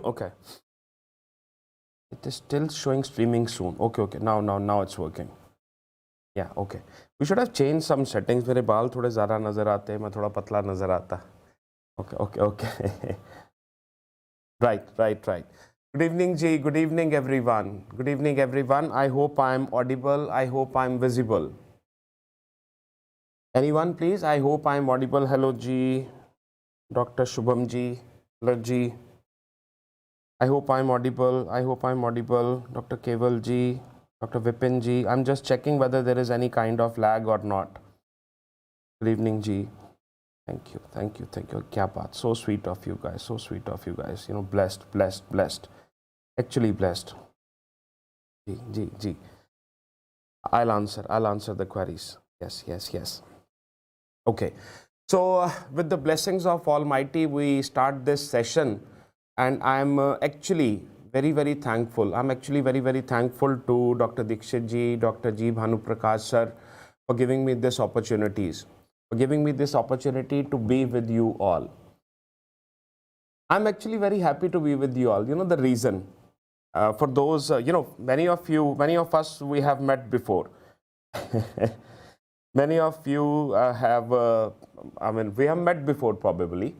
Okay. It is still showing streaming soon. Okay, okay. Now it's working. Yeah, okay. We should have changed some settings. मेरे बाल थोड़े ज़्यादा नज़र आते हैं, मैं थोड़ा पतला नज़र आता. Okay, okay, okay. Right. Good evening, Ji. Good evening, everyone. Good evening, everyone. I hope I'm audible. I hope I'm visible. Anyone, please? I hope I'm audible. Hello, Ji. Dr. Shubham Ji. Hello, Ji. I hope I'm audible. I hope I'm audible. Dr. Keval Ji. Dr. Vipin Ji. I'm just checking whether there is any kind of lag or not. Good evening, Ji. Thank you. Kya baat. So sweet of you guys. So sweet of you guys. You know, blessed. Actually blessed. Ji. I'll answer the queries. Yes. Okay. So with the blessings of Almighty, we start this session, and I'm actually very thankful. I'm actually very thankful to Dr. Dikshit Ji, Dr. G. Bhanuprakash sir for giving me this opportunities. For giving me this opportunity to be with you all. I'm actually very happy to be with you all. You know the reason. For those, many of us, we have met before. Many of you we have met before probably.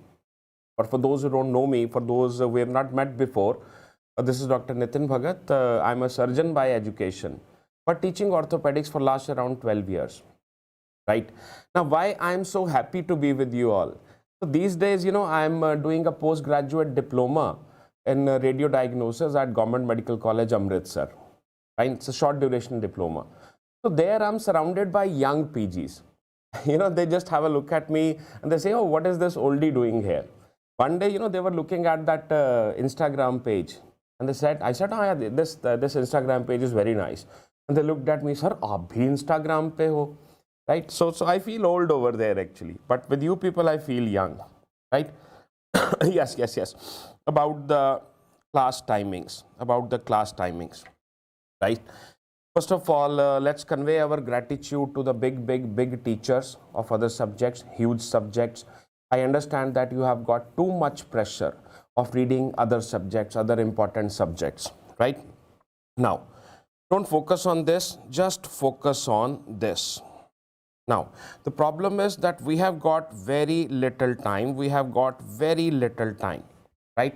But for those who don't know me, for those we have not met before, this is Dr. Nitin Bhagat. I'm a surgeon by education, but teaching orthopedics for last around 12 years. Right. Now, why I'm so happy to be with you all? So these days, I'm doing a postgraduate diploma in radio diagnosis at Government Medical College, Amritsar. Right? It's a short duration diploma. So there I'm surrounded by young PGs. They just have a look at me and they say, oh, what is this oldie doing here? One day, they were looking at that Instagram page and I said, oh, yeah, this Instagram page is very nice. And they looked at me, sir, aap bhi Instagram pe ho? Right? So I feel old over there actually, but with you people, I feel young, right? Yes. About the class timings, right? First of all, let's convey our gratitude to the big teachers of other subjects, huge subjects. I understand that you have got too much pressure of reading other subjects, other important subjects, right? Now, don't focus on this, just focus on this. Now, the problem is that we have got very little time. Right?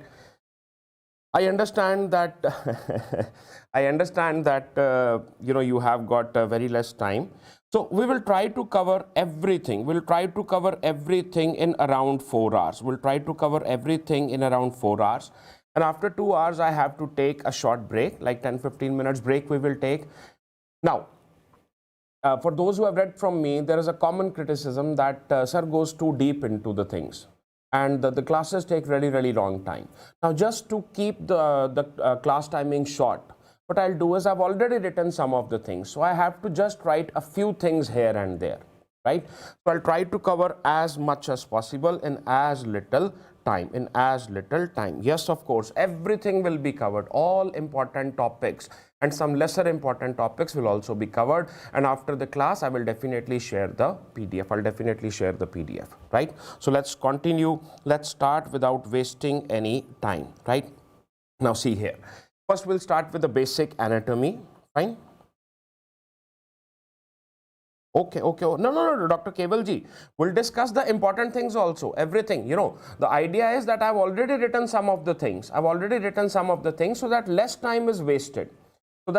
I understand that you have got very less time. So we will try to cover everything. We'll try to cover everything in around 4 hours. And after 2 hours, I have to take a short break, like 10-15 minutes break we will take. Now, for those who have read from me, there is a common criticism that sir goes too deep into the things and the classes take really long time. Now, just to keep the class timing short, what I'll do is I've already written some of the things. So I have to just write a few things here and there, right? So I'll try to cover as much as possible in as little time. Yes, of course, everything will be covered, all important topics, and some lesser important topics will also be covered. And after the class, I will definitely share the PDF. Right? So let's continue. Let's start without wasting any time. Right? Now see here. First, we'll start with the basic anatomy. Fine. Okay. No, Dr. Keval Ji. We'll discuss the important things also, everything. The idea is that I've already written some of the things. So that less time is wasted. On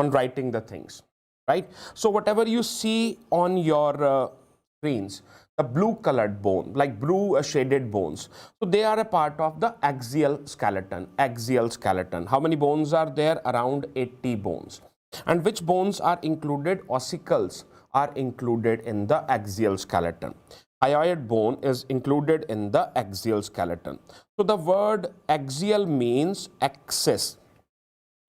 writing the things, right? So whatever you see on your screens, the blue colored bone, like blue shaded bones. So they are a part of the axial skeleton. How many bones are there? Around 80 bones. And which bones are included? Ossicles are included in the axial skeleton. Hyoid bone is included in the axial skeleton. So the word axial means axis.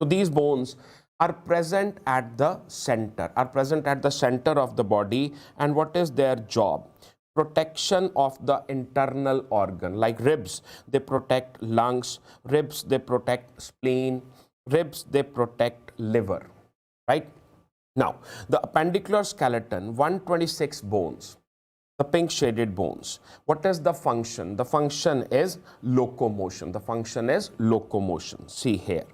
So these bones are present at the center, of the body. And what is their job? Protection of the internal organ, like ribs, they protect lungs, ribs, they protect spleen, ribs, they protect liver, right? Now, the appendicular skeleton, 126 bones. The pink shaded bones. What is the function? The function is locomotion. The function is locomotion. See here.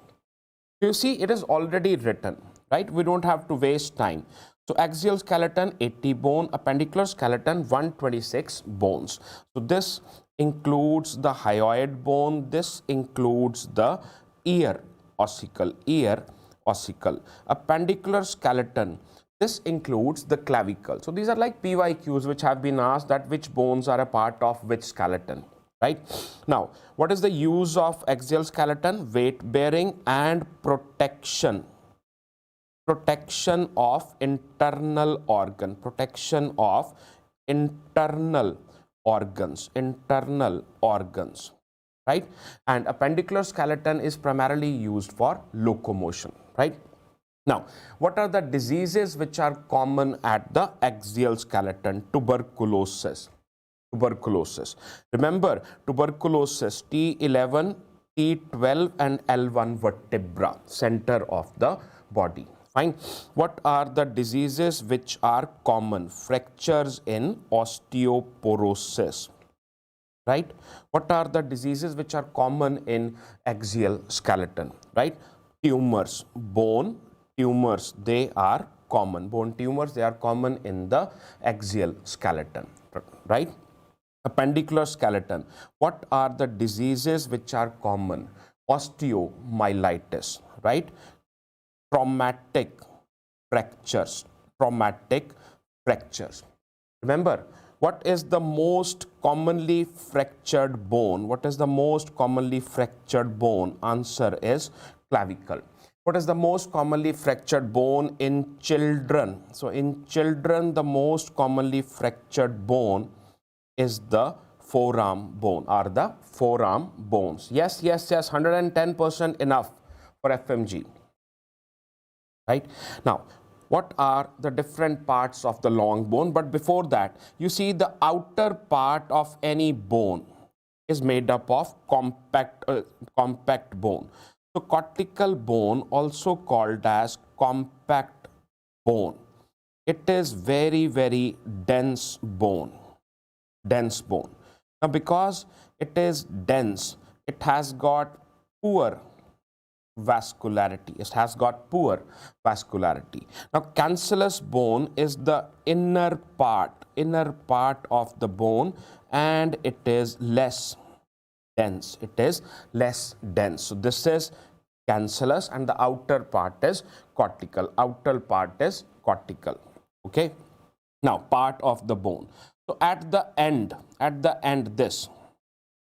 You see, it is already written, right? We don't have to waste time. So axial skeleton 80 bone, appendicular skeleton 126 bones. So this includes the hyoid bone. This includes the ear ossicle, appendicular skeleton. This includes the clavicle. So these are like PYQs which have been asked, that which bones are a part of which skeleton, right? Now, what is the use of axial skeleton? Weight bearing and protection. Protection of internal organ. Protection of internal organs. Right? And appendicular skeleton is primarily used for locomotion, right? Now, what are the diseases which are common at the axial skeleton? Tuberculosis. Remember, tuberculosis, T11, T12 and L1 vertebra, center of the body. Fine. What are the diseases which are common? Fractures in osteoporosis. Right? What are the diseases which are common in axial skeleton? Right? Tumors, bone tumors, they are common. Bone tumors, they are common in the axial skeleton. Right? Appendicular skeleton. What are the diseases which are common? Osteomyelitis. Right? Traumatic fractures. Remember, what is the most commonly fractured bone? Answer is clavicle. What is the most commonly fractured bone in children? So in children, the most commonly fractured bone is the forearm bone, or the forearm bones. Yes, 110% enough for FMG. Right? Now, what are the different parts of the long bone? But before that, you see, the outer part of any bone is made up of compact bone. So cortical bone, also called as compact bone, it is very, very dense bone. Now, because it is dense, it has got poor vascularity. Now, cancellous bone is the inner part of the bone, and it is less dense. So this is cancellous, and the outer part is cortical. Okay. Now, part of the bone. So at the end, this,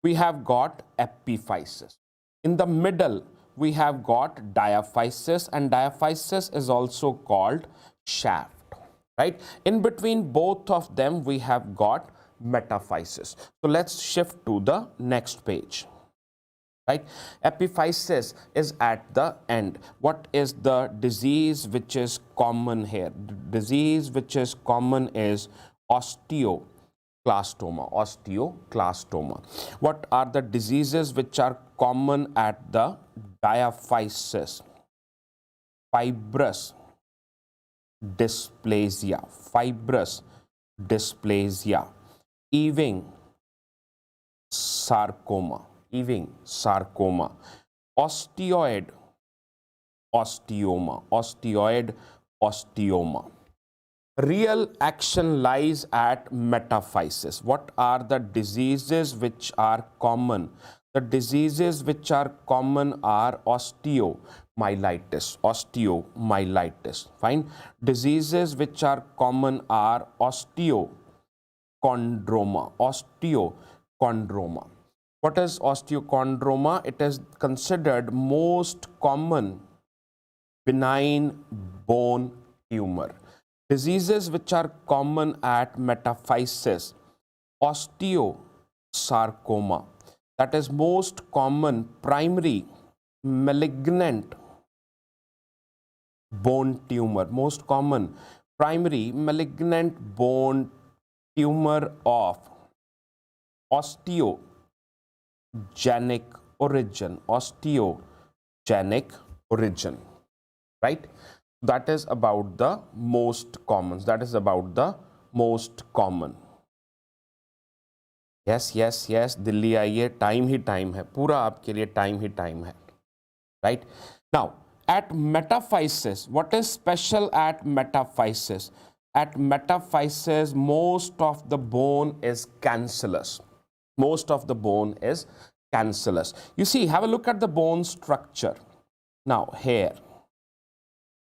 we have got epiphysis. In the middle, we have got diaphysis, and diaphysis is also called shaft, right? In between both of them, we have got metaphysis. So let's shift to the next page, right? Epiphysis is at the end. What is the disease which is common here? The disease which is common is osteoclastoma. What are the diseases which are common at the diaphysis? Fibrous dysplasia. Ewing sarcoma. Osteoid osteoma. Real action lies at metaphysis. What are the diseases which are common? The diseases which are common are osteomyelitis. Fine. Diseases which are common are osteochondroma. What is osteochondroma? It is considered most common benign bone tumor. Diseases which are common at metaphysis: osteosarcoma, that is most common primary malignant bone tumor, most common primary malignant bone tumor of osteogenic origin, right? That is about the most common. Yes yes yes, Delhi आइए, time ही time है, पूरा आपके लिए time ही time है, right. Now at metaphysis, what is special at metaphysis? At metaphysis, most of the bone is cancellous. Most of the bone is cancellous. You see, have a look at the bone structure. Now here,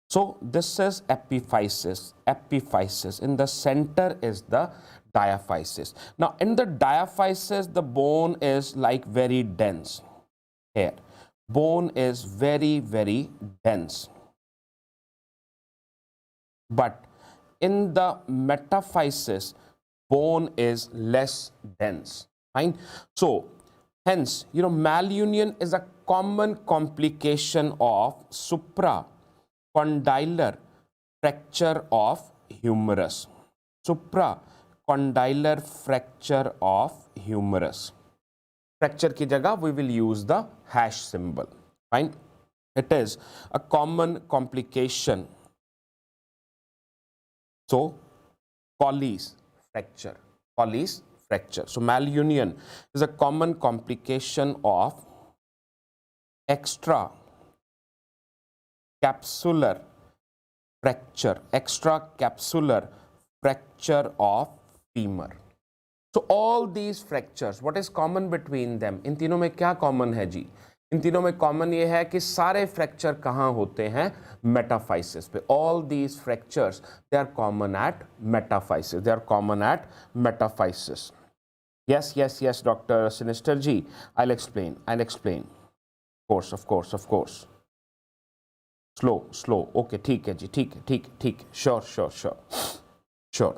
so this is epiphysis. Epiphysis. In the center is the diaphysis. Now in the diaphysis, the bone is like very dense. Here, bone is very dense, but in the metaphysis, bone is less dense. Fine. So hence, you know, malunion is a common complication of supracondylar fracture of humerus. Supracondylar fracture of humerus. Fracture की जगह we will use the hash symbol. Fine. It is a common complication. So Colles fracture. Colles fracture. So malunion is a common complication of extracapsular fracture. Extracapsular fracture of femur. So all these fractures, what is common between them? इन तीनों में क्या common है जी? इन तीनों में common ये है कि सारे fracture कहाँ होते हैं? Metaphysis पे. All these fractures, they are common at metaphysis. They are common at metaphysis. Yes, yes, yes, Dr. Sinister ji. I'll explain. I'll explain. Of course. Slow. Okay, ठीक है जी, ठीक. Sure.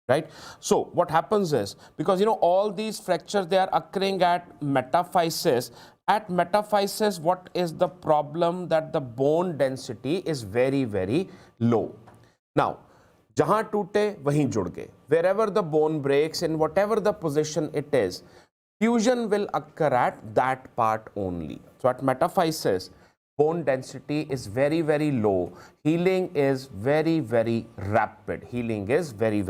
Right. So what happens is, because you know all these fractures, they are occurring at metaphysis. At metaphysis, what is the problem? That the bone density is very low. Now जहां टूटे वहीं जुड़ गए. Wherever the bone breaks, in whatever the position it is, fusion will occur at that part only. So at metaphysis, bone density is very low. Healing is very rapid. Healing is very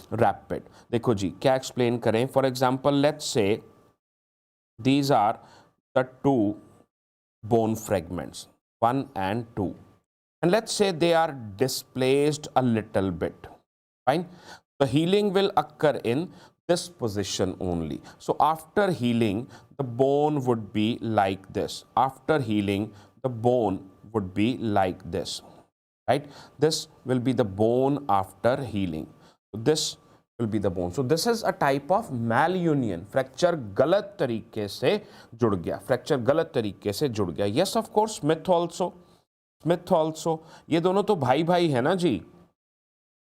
rapid. देखो जी क्या explain करें. For example, let's say these are the two bone fragments, 1 and 2, and let's say they are displaced a little bit. Fine. The healing will occur in this position only. So after healing, the bone would be like this. After healing, the bone would be like this, right? This will be the bone after healing. So this will be the bone. So this is a type of malunion. Fracture गलत तरीके से जुड़ गया. Fracture गलत तरीके से जुड़ गया. Yes, of course, Smith also. ये दोनों तो भाई है ना जी,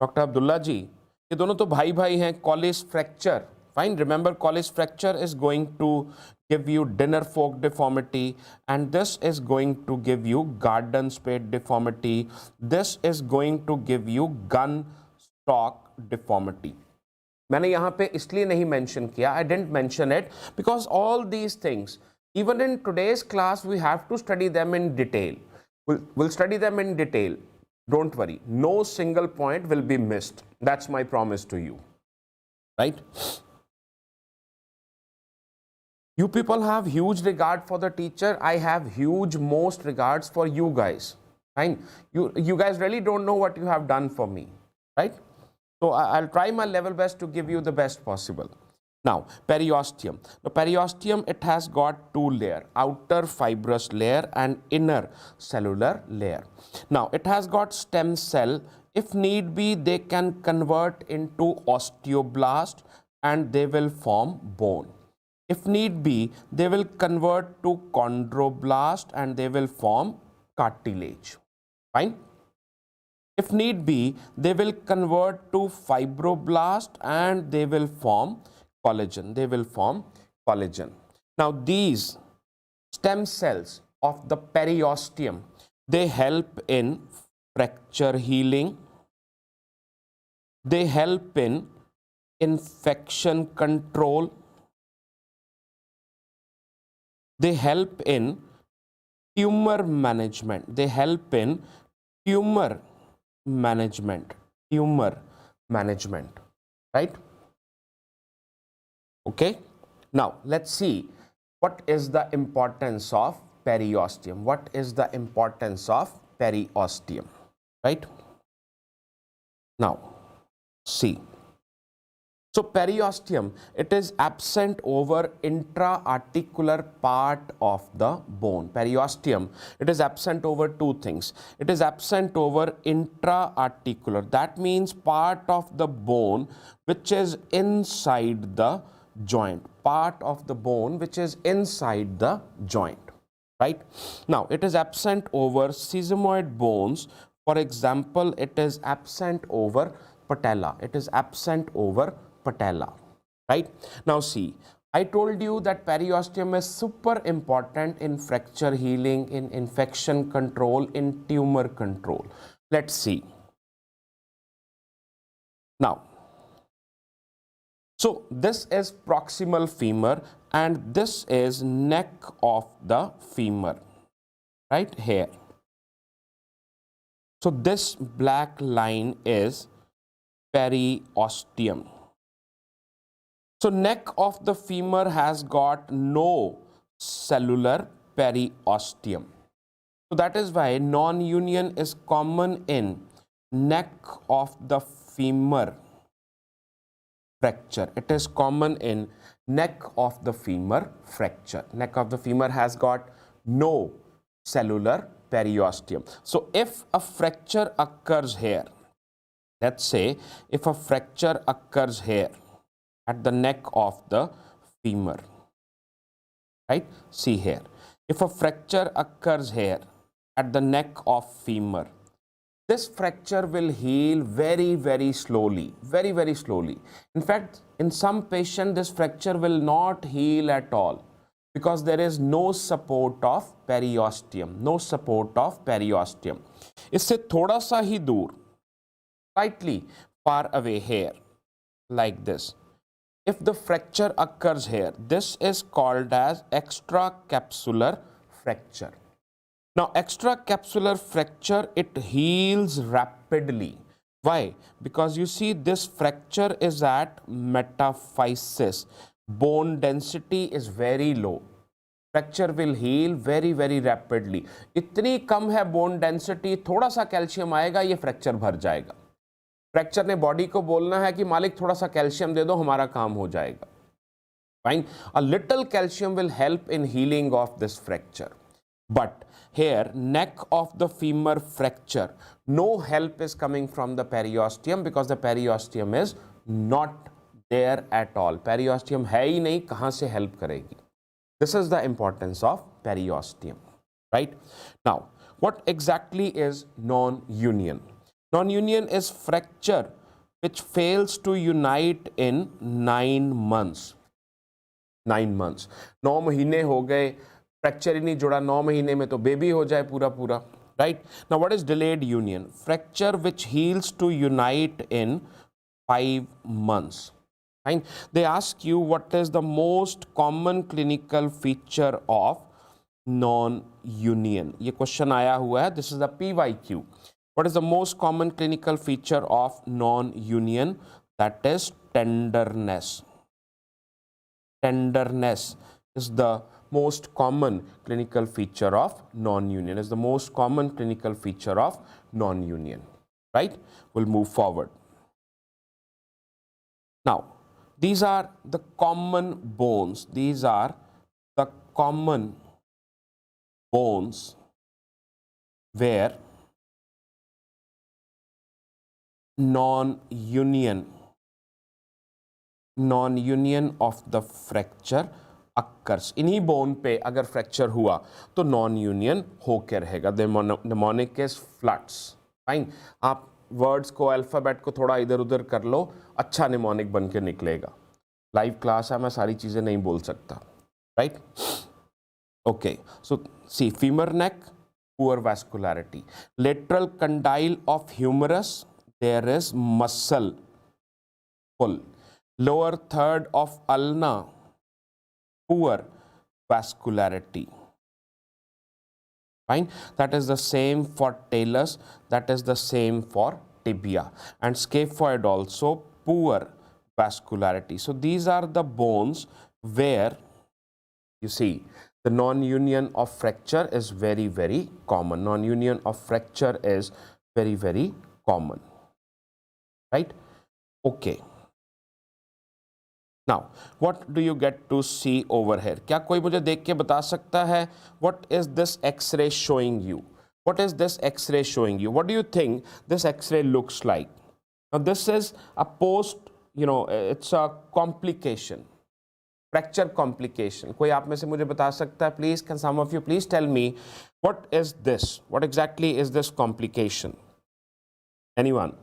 डॉक्टर अब्दुल्ला जी. ये दोनों तो भाई हैं. Colles fracture. Fine. Remember, Colles fracture is going to give you dinner fork deformity, and this is going to give you garden spade deformity. This is going to give you gun stock deformity. मैंने यहाँ पे इसलिए नहीं mention किया. I didn't mention it because all these things, even in today's class, we have to study them in detail. We'll study them in detail. Don't worry. No single point will be missed. That's my promise to you. Right? You people have huge regard for the teacher. I have huge most regards for you guys. Fine. You guys really don't know what you have done for me. Right? So I'll try my level best to give you the best possible. Now, periosteum. The periosteum, it has got two layers, outer fibrous layer and inner cellular layer. Now, it has got stem cell. If need be, they can convert into osteoblast and they will form bone. If need be, they will convert to chondroblast and they will form cartilage. Fine. If need be, they will convert to fibroblast and they will form collagen. Now these stem cells of the periosteum, they help in fracture healing, they help in infection control, they help in tumor management, right? Okay, now let's see what is the importance of periosteum. What is the importance of periosteum, right? Now see, so periosteum, it is absent over intra-articular part of the bone. Periosteum, it is absent over two things. It is absent over intra-articular, that means part of the bone which is inside the joint, part of the bone which is inside the joint, right? Now it is absent over sesamoid bones. For example, it is absent over patella. It is absent over patella, right? Now see, I told you that periosteum is super important in fracture healing, in infection control, in tumor control. Let's see. Now, so this is proximal femur and this is neck of the femur, right here. So this black line is periosteum. So neck of the femur has got no cellular periosteum. So that is why non-union is common in neck of the femur fracture. It is common in neck of the femur fracture. Neck of the femur has got no cellular periosteum. So if a fracture occurs here, let's say if a fracture occurs here at the neck of the femur, right? See here, if a fracture occurs here at the neck of femur, this fracture will heal very slowly, very slowly. In fact, in some patient this fracture will not heal at all because there is no support of periosteum, no support of periosteum. इससे थोड़ा सा ही दूर, slightly far away here, like this, if the fracture occurs here, this is called as extracapsular fracture. Now extracapsular fracture, it heals rapidly. Why? Because you see this fracture is at metaphysis. Bone density is very low. Fracture will heal very rapidly. इतनी कम है bone density, थोड़ा सा calcium आएगा ये fracture भर जाएगा. Fracture ने body को बोलना है कि मालिक थोड़ा सा कैल्शियम दे दो, हमारा काम हो जाएगा. Fine. A little calcium will help in healing of this fracture. But here, neck of the femur fracture, no help is coming from the periosteum because the periosteum is not there at all. Periosteum है ही नहीं, कहाँ से help करेगी? This is the importance of periosteum, right? Now, what exactly is non-union? Non-union is fracture which fails to unite in 9 months. 9 months. 9 महीने हो गए, fracture ही नहीं जुड़ा, 9 महीने में तो बेबी हो जाए पूरा, right? Now what is delayed union? Fracture which heals to unite in 5 months. Fine. They ask you what is the most common clinical feature of non-union. ये question आया हुआ है. This is the PYQ. What is the most common clinical feature of non-union? That is tenderness. Tenderness is the most common clinical feature of non-union. Is the most common clinical feature of non-union. Right? We'll move forward. Now, these are the common bones. These are the common bones where non-union of the fracture occurs. इन्हीं bone पे अगर fracture हुआ तो non union होकर रहेगा. निमोनिकस फ्लट्स. Fine. आप words को, alphabet को थोड़ा इधर उधर कर लो, अच्छा निमोनिक बन के निकलेगा. लाइव क्लास है, मैं सारी चीज़ें नहीं बोल सकता. Right? Okay. So C, femur neck, poor vascularity. Lateral condyle of humerus, there is muscle pull. Lower third of ulna, poor vascularity. Fine. That is the same for talus. That is the same for tibia. And scaphoid also poor vascularity. So these are the bones where you see the non-union of fracture is very, very common. Non-union of fracture is very, very common, right? Okay. Now, what do you get to see over here? क्या कोई मुझे देख के बता सकता है what is this X-ray showing you? What is this X-ray showing you? What do you think this X-ray looks like? Now, this is a post, it's a complication, fracture complication. कोई आप में से मुझे बता सकता है? Please, can some of you please tell me what is this? What exactly is this complication? Anyone?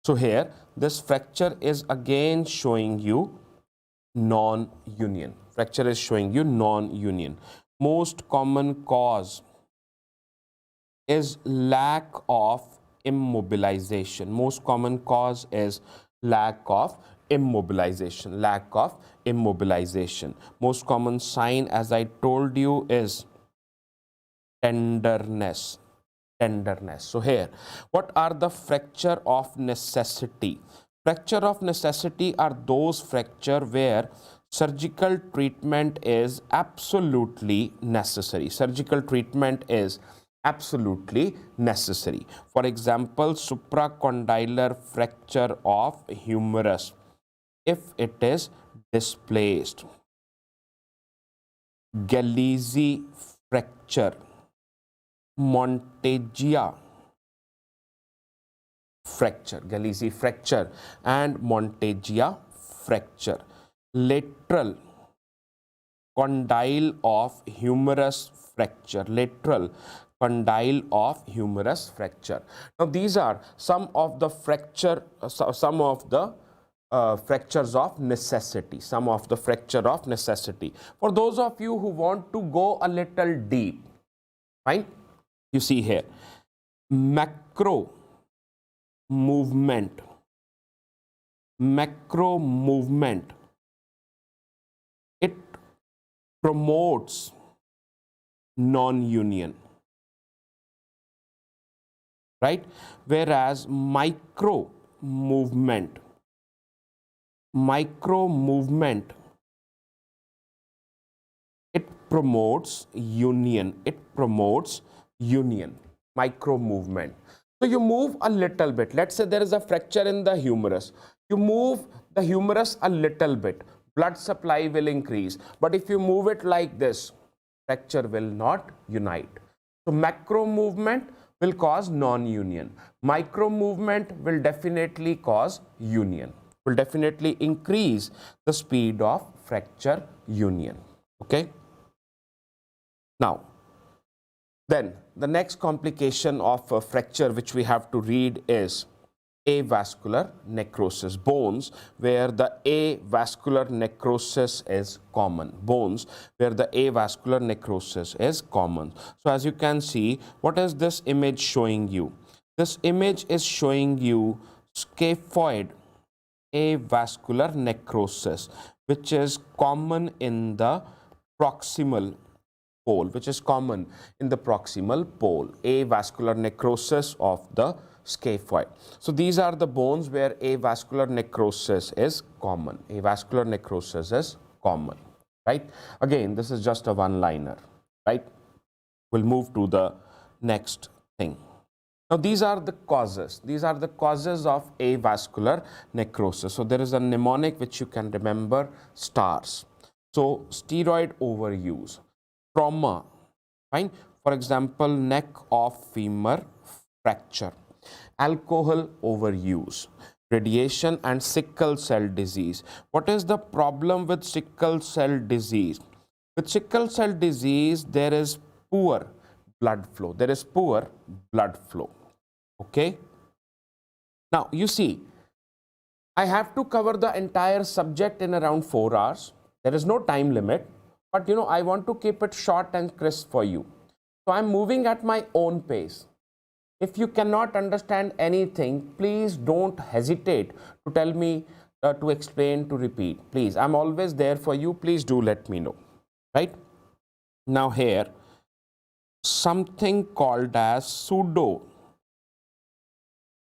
So here, this fracture is again showing you non-union. Fracture is showing you non-union. Most common cause is lack of immobilization. Most common cause is lack of immobilization. Lack of immobilization. Most common sign, as I told you, is tenderness. Tenderness. So here, what are the fracture of necessity? Fracture of necessity are those fracture where surgical treatment is absolutely necessary. Surgical treatment is absolutely necessary. For example, supracondylar fracture of humerus, if it is displaced. Galeazzi fracture, Monteggia fracture, Galeazzi fracture and Monteggia fracture. Lateral condyle of humerus fracture, lateral condyle of humerus fracture. Now these are some of the fracture, some of the fractures of necessity, some of the fracture of necessity. For those of you who want to go a little deep, fine, you see here, macro movement, it promotes non-union, right? Whereas micro movement, it promotes union. Micro movement. So you move a little bit. Let's say there is a fracture in the humerus. You move the humerus a little bit, blood supply will increase. But if you move it like this, fracture will not unite. So macro movement will cause non-union. Micro movement will definitely cause union, will definitely increase the speed of fracture union. Okay. Now, then the next complication of a fracture which we have to read is avascular necrosis. Bones where the avascular necrosis is common. Bones where the avascular necrosis is common. So as you can see, what is this image showing you? This image is showing you scaphoid avascular necrosis, which is common in the proximal pole, avascular necrosis of the scaphoid. So these are the bones where avascular necrosis is common. Avascular necrosis is common, right? Again, this is just a one-liner, right? We'll move to the next thing. Now these are the causes. These are the causes of avascular necrosis. So there is a mnemonic which you can remember, STARS. So steroid overuse, trauma, fine. For example, neck of femur fracture, alcohol overuse, radiation and sickle cell disease. What is the problem with sickle cell disease? With sickle cell disease, there is poor blood flow. Okay. Now, you see, I have to cover the entire subject in around 4 hours. There is no time limit, but I want to keep it short and crisp for you. So I'm moving at my own pace. If you cannot understand anything, please don't hesitate to tell me, to explain, to repeat. Please, I'm always there for you. Please do let me know, right? Now here, something called as pseudo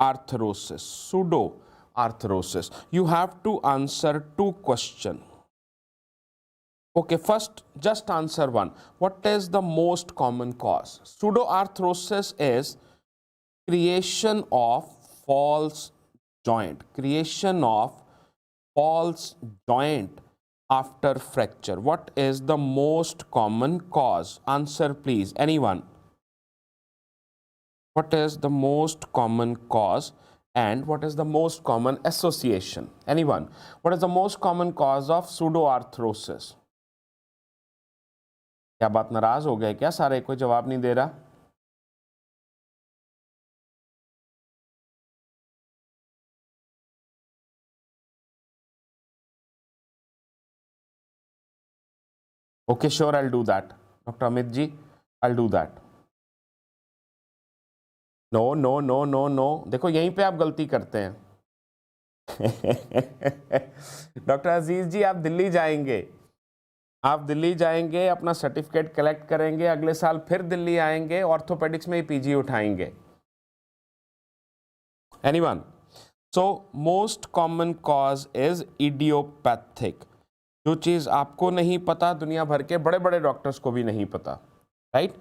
arthrosis. Pseudo arthrosis. You have to answer 2 questions. Okay, first just answer one. What is the most common cause? Pseudo arthrosis is creation of false joint. Creation of false joint after fracture. What is the most common cause? Answer please. Anyone? What is the most common cause and what is the most common association? Anyone? What is the most common cause of pseudoarthrosis? क्या बात नाराज हो गए क्या सारे? कोई जवाब नहीं दे रहा? Okay, sure, I'll do that. Dr. Amit ji, I'll do that. No no no no no, देखो यहीं पे आप गलती करते हैं. डॉक्टर अजीज जी, आप दिल्ली जाएंगे, आप दिल्ली जाएंगे, अपना सर्टिफिकेट कलेक्ट करेंगे, अगले साल फिर दिल्ली आएंगे, ऑर्थोपेडिक्स में ही पीजी उठाएंगे. Anyone? So most common cause is idiopathic. जो चीज आपको नहीं पता, दुनिया भर के बड़े बड़े डॉक्टर्स को भी नहीं पता, right?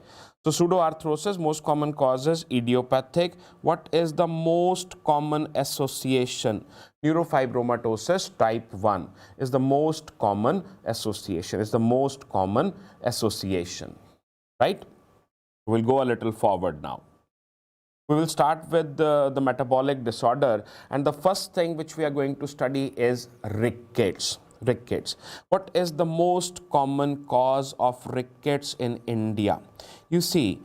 So pseudoarthrosis, most common cause is idiopathic. What is the most common association? Neurofibromatosis type 1 is the most common association, is the most common association, right? We'll go a little forward now. We will start with the metabolic disorder, and the first thing which we are going to study is rickets. Rickets. What is the most common cause of rickets in India? You see,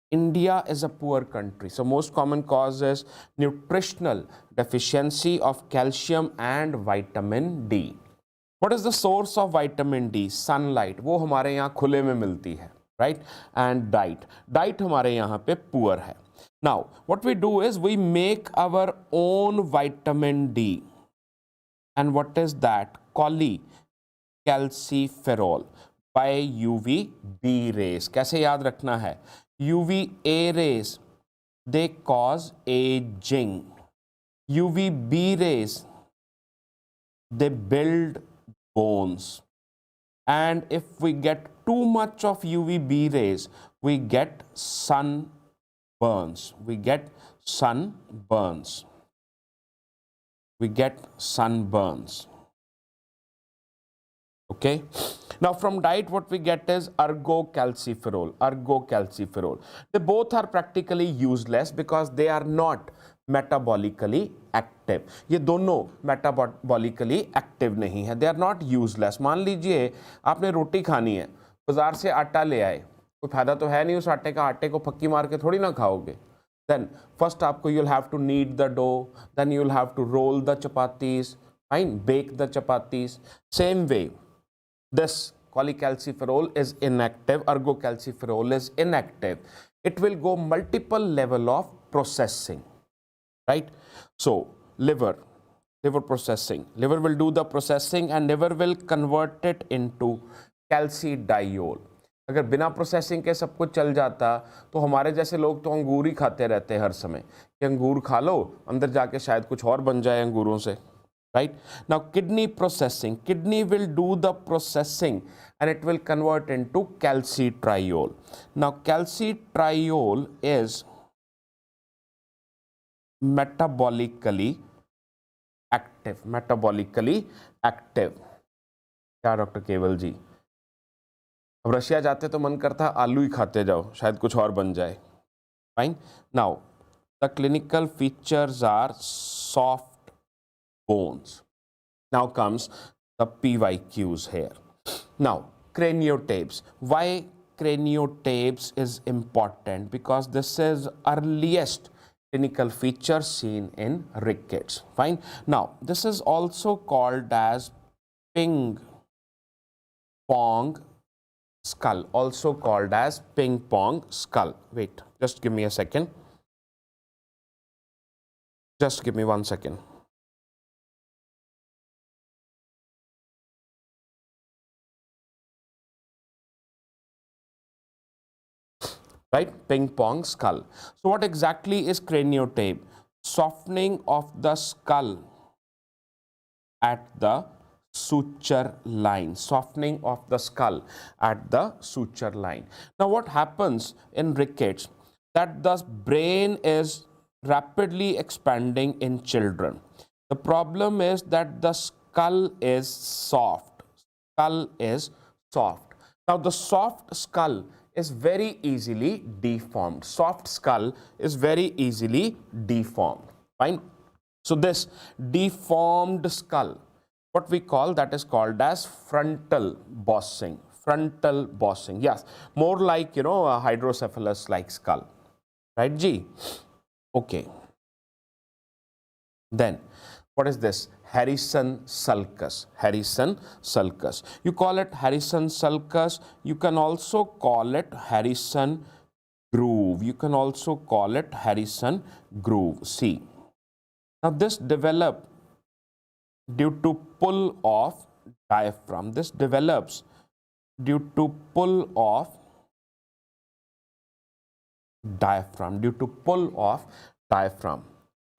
India is a poor country, so most common cause is nutritional deficiency of calcium and vitamin D. What is the source of vitamin D? Sunlight. वो हमारे यहाँ खुले में मिलती है, right? And diet हमारे यहाँ पे poor है. Now, what we do is we make our own vitamin D. And what is that? Cholecalciferol by UVB rays. कैसे याद रखना है? UVA rays, they cause aging. UVB rays, they build bones. And if we get too much of UVB rays, we get sunburns. We get sunburns. We get sunburns. Okay. Now from diet what we get is ergocalciferol. Ergocalciferol. They both are practically useless because they are not metabolically active. ये दोनों metabolically active नहीं है. They are not useless. मान लीजिए आपने रोटी खानी है, बाजार से आटा ले आए, कोई फायदा तो है नहीं उस आटे का. आटे को फक्की मार के थोड़ी ना खाओगे. Then first आपको you'll have to knead the dough, then you'll have to roll the chapatis, fine, bake the chapatis. Same way, this cholecalciferol is inactive, ergocalciferol is inactive. It will go multiple level of processing, right? So liver processing. Liver will do the processing and liver will convert it into calcidiol. अगर बिना processing के सब कुछ चल जाता तो हमारे जैसे लोग तो अंगूर ही खाते रहते हैं हर समय कि अंगूर खा लो, अंदर जाके शायद कुछ और बन जाए अंगूरों से, right? Now kidney processing, kidney will do the processing and it will convert into calcitriol. Now calcitriol is metabolically active. Metabolically active. क्या डॉक्टर केवल जी? अब रशिया जाते तो मन करता आलू ही खाते जाओ, शायद कुछ और बन जाए. Fine. Now the clinical features are soft bones. Now comes the PYQs here. Now craniotapes. Why craniotapes is important? Because this is earliest clinical feature seen in rickets. Fine. Now this is also called as ping pong skull, also called as ping pong skull. Wait, just give me a second. Just give me 1 second. right? Ping pong skull. So what exactly is craniotape? Softening of the skull at the suture line, softening of the skull at the suture line. Now what happens in rickets, that the brain is rapidly expanding in children. The problem is that the skull is soft. Skull is soft. Now the soft skull is very easily deformed. Soft skull is very easily deformed. Fine. So this deformed skull, what we call, that is called as frontal bossing. Frontal bossing. Yes, more like, you know, a hydrocephalus like skull. Right, G? Okay. Then what is this? Harrison sulcus. Harrison sulcus. You call it Harrison sulcus. You can also call it Harrison groove. You can also call it Harrison groove. See. Now this develops due to pull of diaphragm. This develops due to pull of diaphragm. Due to pull of diaphragm.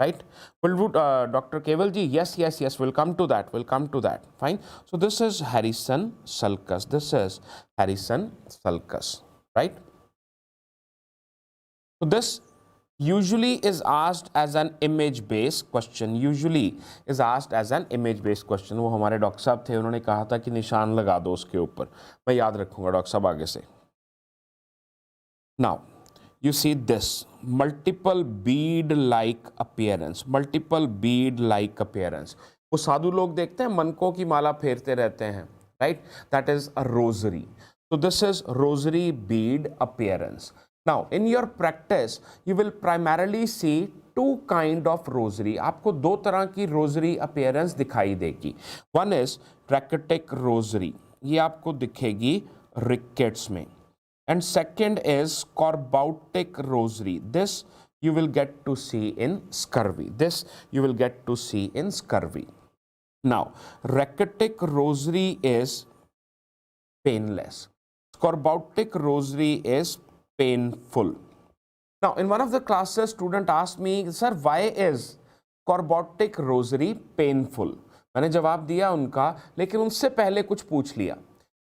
Right? Well, Dr. Kevalji, yes, we'll come to that. We'll come to that. Fine. So this is Harrison sulcus. This is Harrison sulcus. Right? So this usually is asked as an image-based question. Usually is asked as an image-based question. वो हमारे doctor साहब थे, उन्होंने कहा था कि निशान लगा दो उसके ऊपर. मैं याद रखूँगा डॉक्टर साहब आगे से. Now, you see this multiple bead-like appearance. Multiple bead-like appearance. वो साधु लोग देखते हैं मनकों की माला फेरते रहते हैं. Right? That is a rosary. So this is rosary bead appearance. Now, in your practice, you will primarily see two kind of rosary. आपको दो तरह की rosary appearance दिखाई देगी. One is rachitic rosary. ये आपको दिखेगी rickets में. And second is scorboutic rosary. This you will get to see in scurvy. This you will get to see in scurvy. Now, rachitic rosary is painless. Scorboutic rosary is painful. Now, in one of the classes, student asked me, sir, why is scorboutic rosary painful? मैंने जवाब दिया उनका, लेकिन उनसे पहले कुछ पूछ लिया.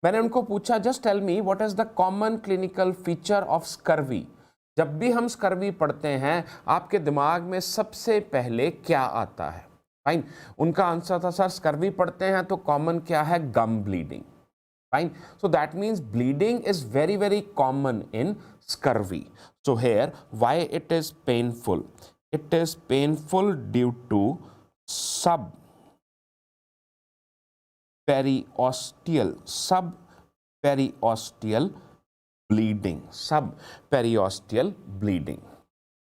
मैंने उनको पूछा, just tell me what is the common clinical feature of scurvy? जब भी हम scurvy पढ़ते हैं, आपके दिमाग में सबसे पहले क्या आता है? फाइन. उनका आंसर था, सर scurvy पढ़ते हैं तो common क्या है? Gum bleeding. Fine. So that means bleeding is very, very common in scurvy. So here, why it is painful? It is painful due to subperiosteal bleeding. Subperiosteal bleeding.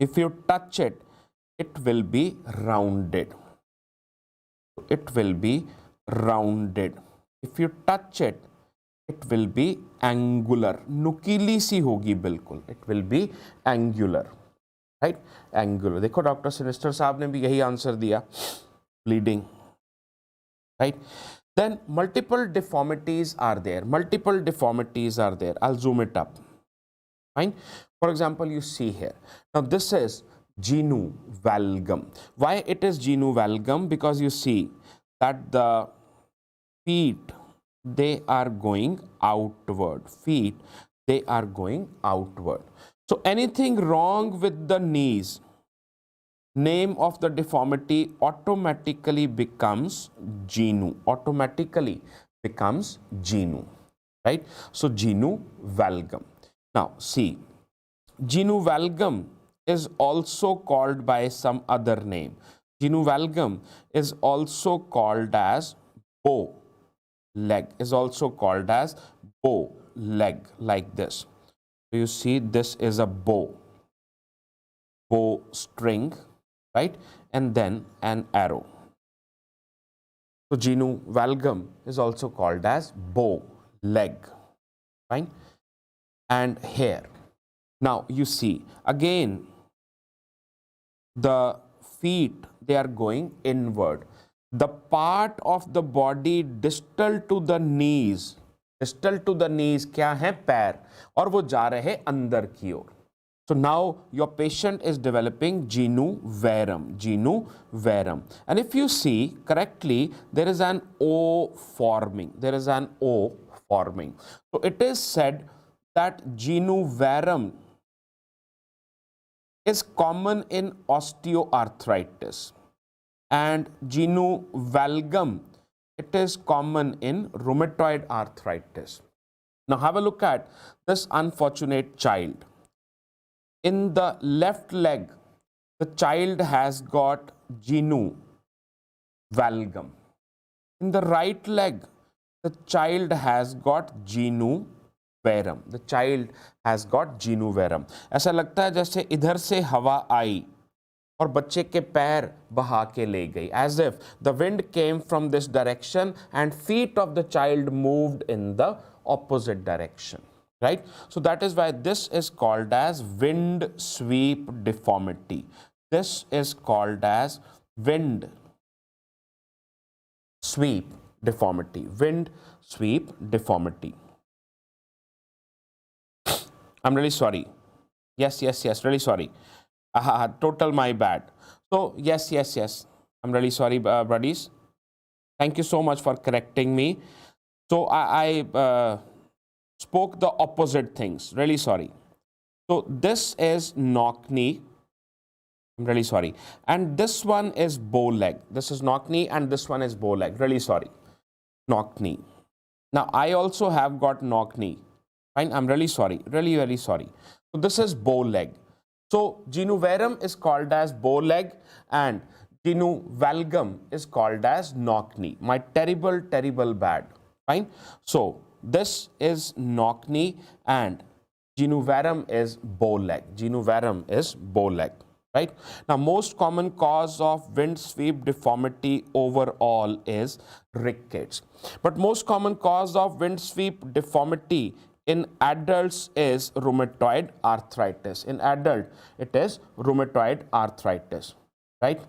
If you touch it, it will be rounded. It will be rounded. If you touch it, it will be angular. नुकीली सी होगी बिल्कुल. It will be angular. Right? Angular. देखो doctor sinister साहब ने भी यही answer दिया. Bleeding. Right? Then multiple deformities are there. Multiple deformities are there. I'll zoom it up. Fine. For example, you see here. Now this is genu valgum. Why it is genu valgum? Because you see that the feet, they are going outward. Feet, they are going outward. So anything wrong with the knees, name of the deformity automatically becomes genu. Automatically becomes genu. Right? So genu valgum. Now see, genu valgum is also called by some other name. Genu valgum is also called as bow leg, is also called as bow leg, like this. So you see this is a bow string, right? And then an arrow. So genu valgum is also called as bow leg. Fine. And here, now you see again the feet, they are going inward. The part of the body distal to the knees क्या है? पैर, और वो जा रहे हैं अंदर की ओर. So now your patient is developing genu varum. And if you see correctly, there is an O forming. So it is said that genu varum is common in osteoarthritis, and genu valgum, it is common in rheumatoid arthritis. Now have a look at this unfortunate child. In the left leg, the child has got genu valgum. In the right leg, the child has got genu varum. The child has got genu varum. ऐसा लगता है जैसे इधर से हवा आई और बच्चे के पैर बहा के ले गई. As if the wind came from this direction and feet of the child moved in the opposite direction. Right? So that is why this is called as wind sweep deformity. This is called as wind sweep deformity. Wind sweep deformity. I'm really sorry. Yes, really sorry. Total my bad. So yes. I'm really sorry, buddies. Thank you so much for correcting me. So I spoke the opposite things. Really sorry. So this is knock knee. I'm really sorry. And this one is bow leg. This is knock knee and this one is bow leg. Really sorry. Knock knee. Now I also have got knock knee. Fine. I'm really sorry. Really sorry. So this is bow leg. So genu varum is called as bow leg and genu valgum is called as knock knee. My terrible bad. Fine. So this is knock knee and genu varum is bow leg. Genu varum is bow leg. Right? Now, most common cause of wind sweep deformity overall is rickets. But most common cause of wind sweep deformity in adults is rheumatoid arthritis. In adult, it is rheumatoid arthritis. Right?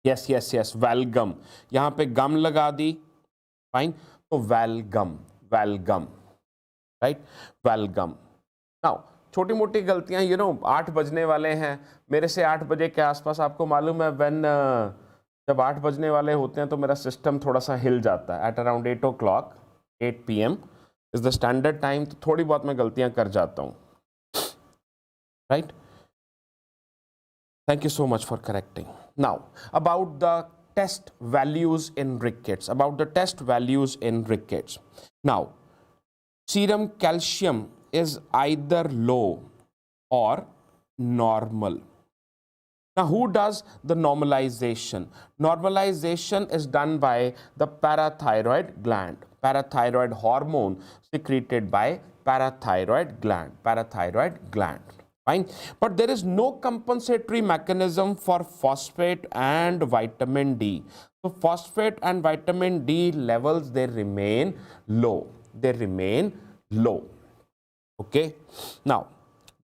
Yes. Valgum. यहाँ पे गम लगा दी. Fine. So valgum. Right? Valgum. Now, छोटी मोटी गलतियां 8 बजने वाले हैं मेरे से 8 बजे के आसपास. आपको मालूम है जब 8 बजने वाले होते हैं तो मेरा सिस्टम थोड़ा सा हिल जाता है. At around 8 o'clock 8 PM is the standard time. तो थोड़ी बहुत मैं गलतियां कर जाता हूं. Right. Thank you so much for correcting. Now about the test values in rickets. Now, serum calcium is either low or normal. Now, who does the normalization? Normalization is done by the parathyroid gland. Parathyroid hormone secreted by parathyroid gland. Fine. But there is no compensatory mechanism for phosphate and vitamin D. So phosphate and vitamin D levels, they remain low. Okay. Now,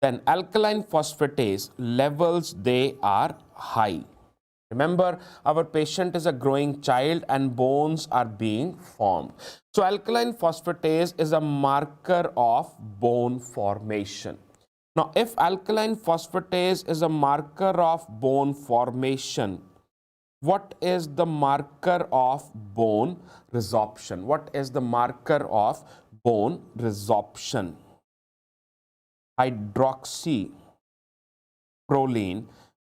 then alkaline phosphatase levels, they are high. Remember, our patient is a growing child and bones are being formed. So alkaline phosphatase is a marker of bone formation. Now, if alkaline phosphatase is a marker of bone formation, what is the marker of bone resorption? Hydroxyproline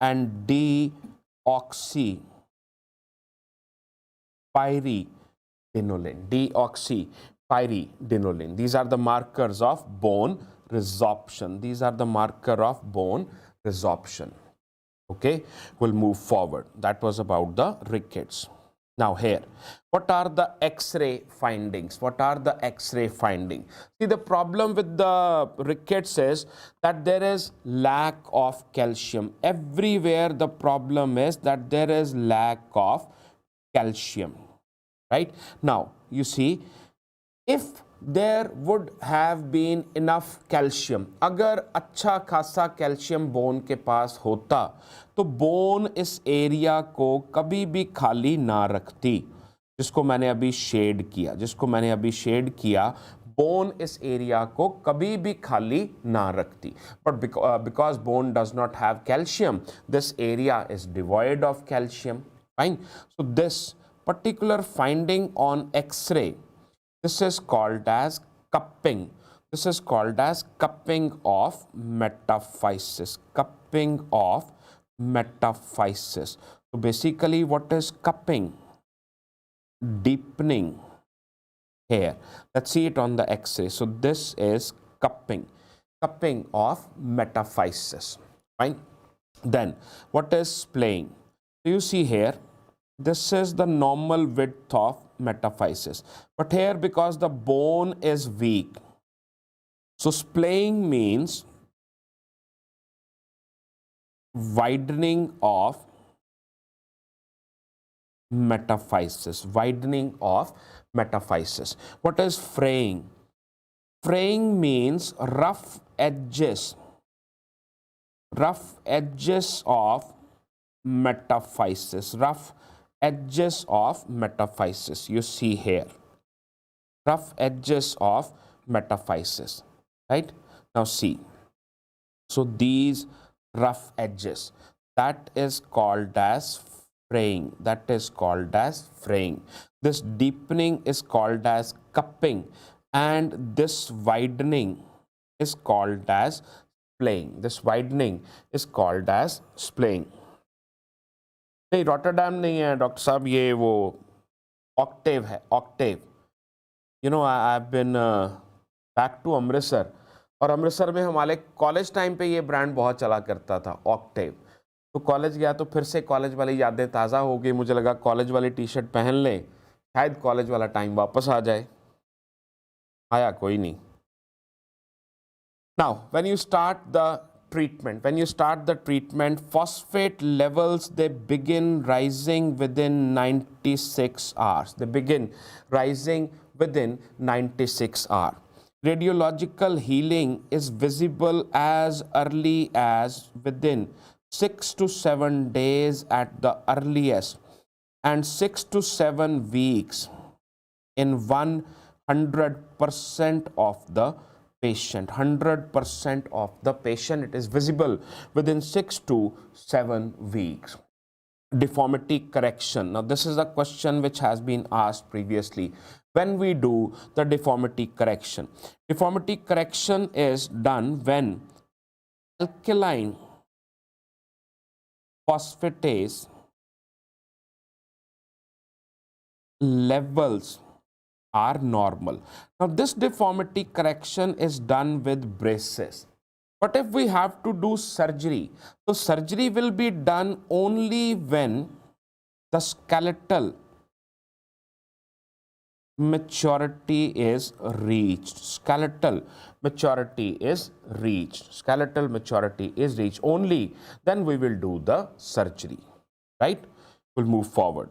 and deoxypyridinoline. These are the markers of bone resorption. Okay, we'll move forward. That was about the rickets. Now here, what are the X-ray findings? See, the problem with the rickets is that there is lack of calcium. Everywhere the problem is that there is lack of calcium. Right? Now, you see, if there would have been enough calcium, अगर अच्छा खासा calcium bone के पास होता तो bone इस area को कभी भी खाली ना रखती. जिसको मैंने अभी शेड किया, बोन इस एरिया को कभी भी खाली ना रखती, but because bone does not have calcium, this area is devoid of calcium. Fine. So this particular finding on X-ray, this is called as cupping. This is called as cupping of metaphysis. Cupping of metaphysis. So basically, what is cupping? Deepening here. Let's see it on the X-ray. So this is cupping. Cupping of metaphysis. Fine. Then what is splaying? So you see here, this is the normal width of metaphysis, but here because the bone is weak, so splaying means widening of metaphysis. Widening of metaphysis. What is fraying? Fraying means rough edges of metaphysis. Rough edges of metaphysis. You see here, rough edges of metaphysis, right? Now see, so these rough edges, that is called as fraying. That is called as fraying. This deepening is called as cupping, and this widening is called as splaying. This widening is called as splaying. नहीं, Rotterdam नहीं है doctor साहब, ये वो octave है, octave. You know I have been back to Amritsar, और अमृतसर में हमारे कॉलेज टाइम पे ये ब्रांड बहुत चला करता था, ऑक्टेव. तो कॉलेज गया तो फिर से कॉलेज वाली यादें ताज़ा हो गई. मुझे लगा कॉलेज वाली टी शर्ट पहन लें, शायद कॉलेज वाला टाइम वापस आ जाए. आया कोई नहीं. Now when you start the treatment, phosphate levels, they begin rising within 96 hours. They begin rising within 96 hours. Radiological healing is visible as early as within 6 to 7 days at the earliest, and 6 to 7 weeks in 100% of the patient. 100% of the patient, it is visible within 6 to 7 weeks. Deformity correction. Now this is a question which has been asked previously. When we do the deformity correction is done when alkaline phosphatase levels are normal. Now this deformity correction is done with braces. But if we have to do surgery, so surgery will be done only when the skeletal maturity is reached. Skeletal maturity is reached. Skeletal maturity is reached. Only then we will do the surgery. Right? We'll move forward.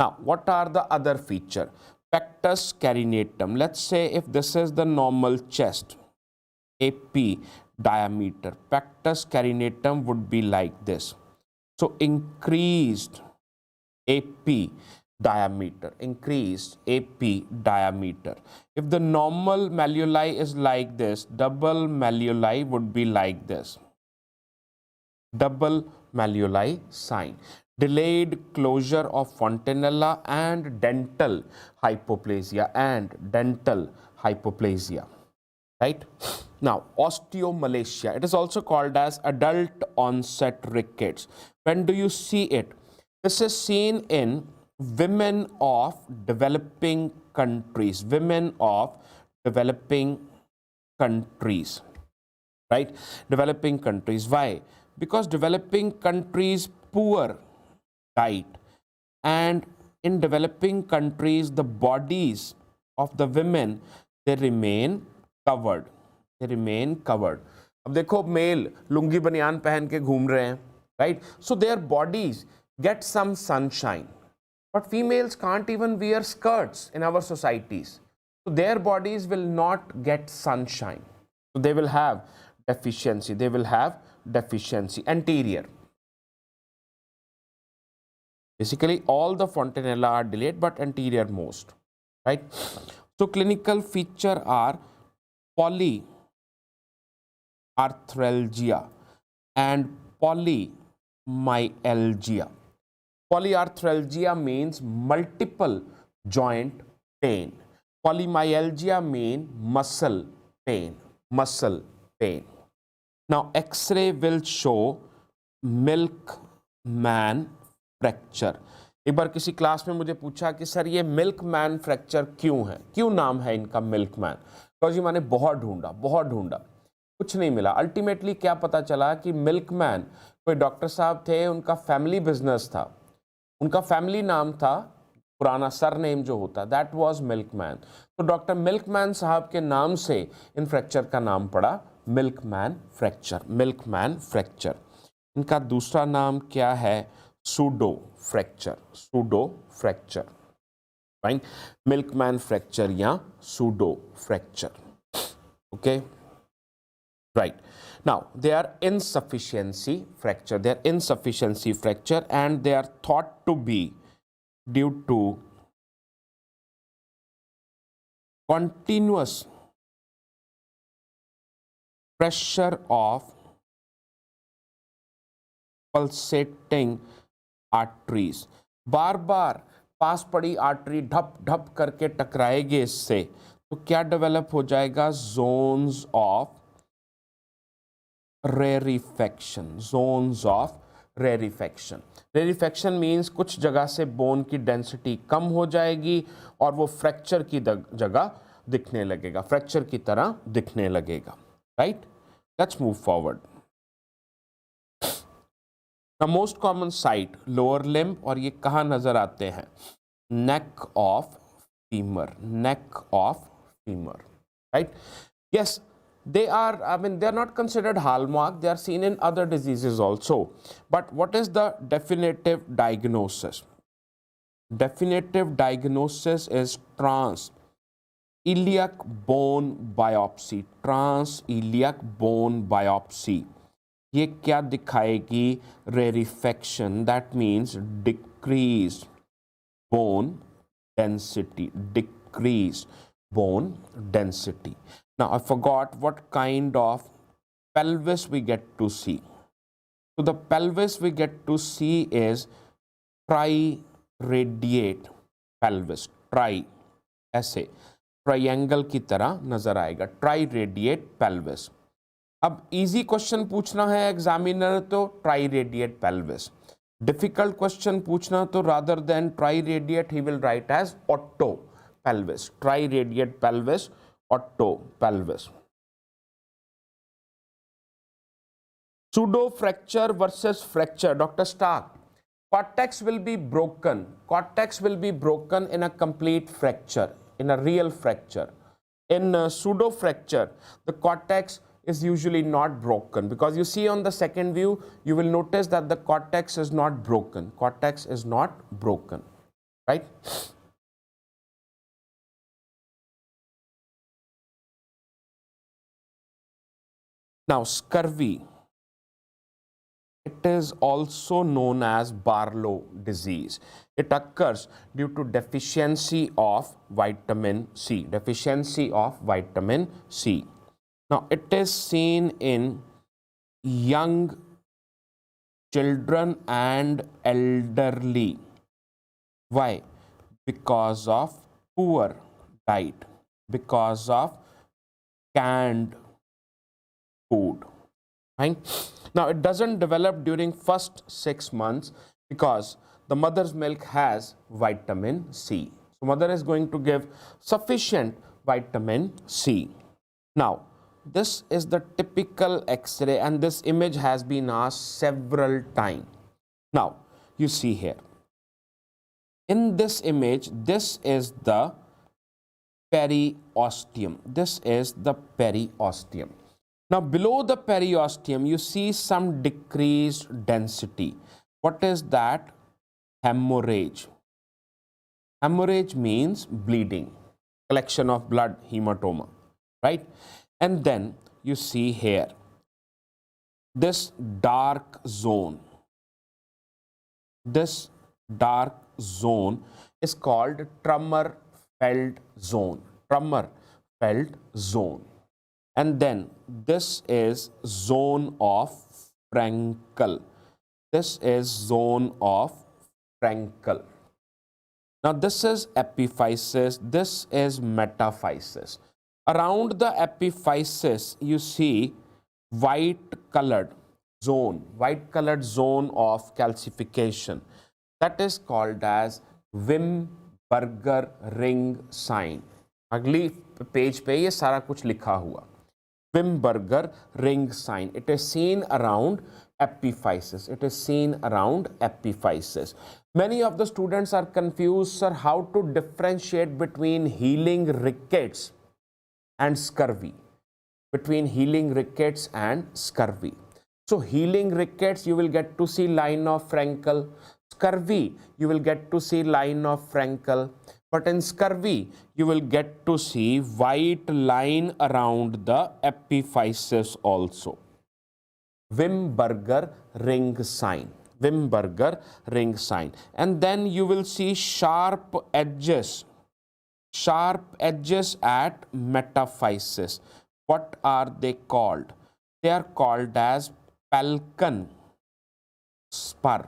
Now, what are the other feature? Pectus carinatum. Let's say if this is the normal chest, AP diameter, pectus carinatum would be like this. So, increased AP diameter, increased AP diameter. If the normal malleoli is like this, double malleoli would be like this. Double malleoli sign. Delayed closure of fontanella and dental hypoplasia, right? Now, osteomalacia, it is also called as adult onset rickets. When do you see it? This is seen in women of developing countries, right? Developing countries. Why? Because developing countries poor diet, and in developing countries the bodies of the women, they remain covered. अब देखो mail lungi बनियान पहन के घूम रहे हैं, right? So their bodies get some sunshine, but females can't even wear skirts in our societies, so their bodies will not get sunshine, so they will have deficiency. Anterior, basically all the fontanella are delayed, but anterior most, right? So clinical feature are polyarthralgia and polymyalgia. Polyarthralgia means multiple joint pain. Polymyalgia means muscle pain. Muscle pain. Now X-ray will show milkman fracture. एक बार किसी class में मुझे पूछा कि sir ये milkman fracture क्यों है, क्यों नाम है इनका मिल्कमैन? तो जी मैंने बहुत ढूंढा, कुछ नहीं मिला। अल्टीमेटली क्या पता चला कि मिल्कमैन कोई डॉक्टर साहब थे, उनका फैमिली बिजनेस था, उनका फैमिली नाम था, पुराना सरनेम जो होता, दैट वाज मिल्कमैन। तो डॉक्टर मिल्कमैन साहब के नाम से इन फ्रैक्चर का नाम पड़ा मिल्कमैन फ्रैक्चर। Milkman fracture. इनका दूसरा नाम क्या है? Pseudo fracture. Pseudo fracture, right? Milkman fracture या pseudo fracture, okay, right? Now they are insufficiency fracture. They are insufficiency fracture and they are thought to be due to continuous pressure of pulsating arteries. बार बार पास पड़ी artery ढप ढप करके टकराएगी इससे, तो क्या develop हो जाएगा? Zones of rarefaction. Zones of rarefaction. Rarefaction means कुछ जगह से बोन की डेंसिटी कम हो जाएगी और वो फ्रैक्चर की जगह दिखने लगेगा, फ्रैक्चर की तरह दिखने लगेगा, right? Let's move forward. The most common site lower limb, और ये कहाँ नजर आते हैं? Neck of femur. Neck of femur, right? Yes, they are, I mean, they are not considered hallmark, they are seen in other diseases also. But what is the definitive diagnosis? Definitive diagnosis is trans-iliac bone biopsy. Trans-iliac bone biopsy. ये क्या दिखाएगी? Rarefaction. That means decreased bone density. Decreased bone density. Now I forgot what kind of pelvis we get to see. So the pelvis we get to see is triradiate pelvis. Tri, ऐसे triangle की तरह नजर आएगा, triradiate pelvis. अब easy question पूछना है examiner तो triradiate pelvis. Difficult question पूछना तो rather than triradiate he will write as Ortho pelvis. Triradiate pelvis, Ortho pelvis. Pseudo fracture versus fracture. Dr. Stark, cortex will be broken. Cortex will be broken in a complete fracture, in a real fracture. In pseudo fracture, the cortex is usually not broken, because you see on the second view, you will notice that the cortex is not broken. Cortex is not broken, right? Now, scurvy, it is also known as Barlow disease. It occurs due to deficiency of vitamin C. Deficiency of vitamin C. Now, it is seen in young children and elderly. Why? Because of poor diet, because of canned food, right? Now it doesn't develop during first 6 months because the mother's milk has vitamin C. So mother is going to give sufficient vitamin C. Now this is the typical X-ray, and this image has been asked several times. Now you see here, in this image, this is the periosteum. This is the periosteum. Now below the periosteum, you see some decreased density. What is that? Hemorrhage. Hemorrhage means bleeding, collection of blood, hematoma, right? And then you see here, this dark zone. This dark zone is called tremor felt zone, tremor felt zone. And then this is zone of Frankel. This is zone of Frankel. Now this is epiphysis, this is metaphysis. Around the epiphysis you see white colored zone of calcification. That is called as Wimberger ring sign. अगली page पे ये सारा कुछ लिखा हुआ. Wimberger ring sign. It is seen around epiphysis. It is seen around epiphysis. Many of the students are confused, sir, how to differentiate between healing rickets and scurvy. Between healing rickets and scurvy. So healing rickets, you will get to see line of Frankel. Scurvy, you will get to see line of Frankel. But in scurvy, you will get to see white line around the epiphysis also. Wimberger ring sign. Wimberger ring sign. And then you will see sharp edges at metaphysis. What are they called? They are called as Falcon spur.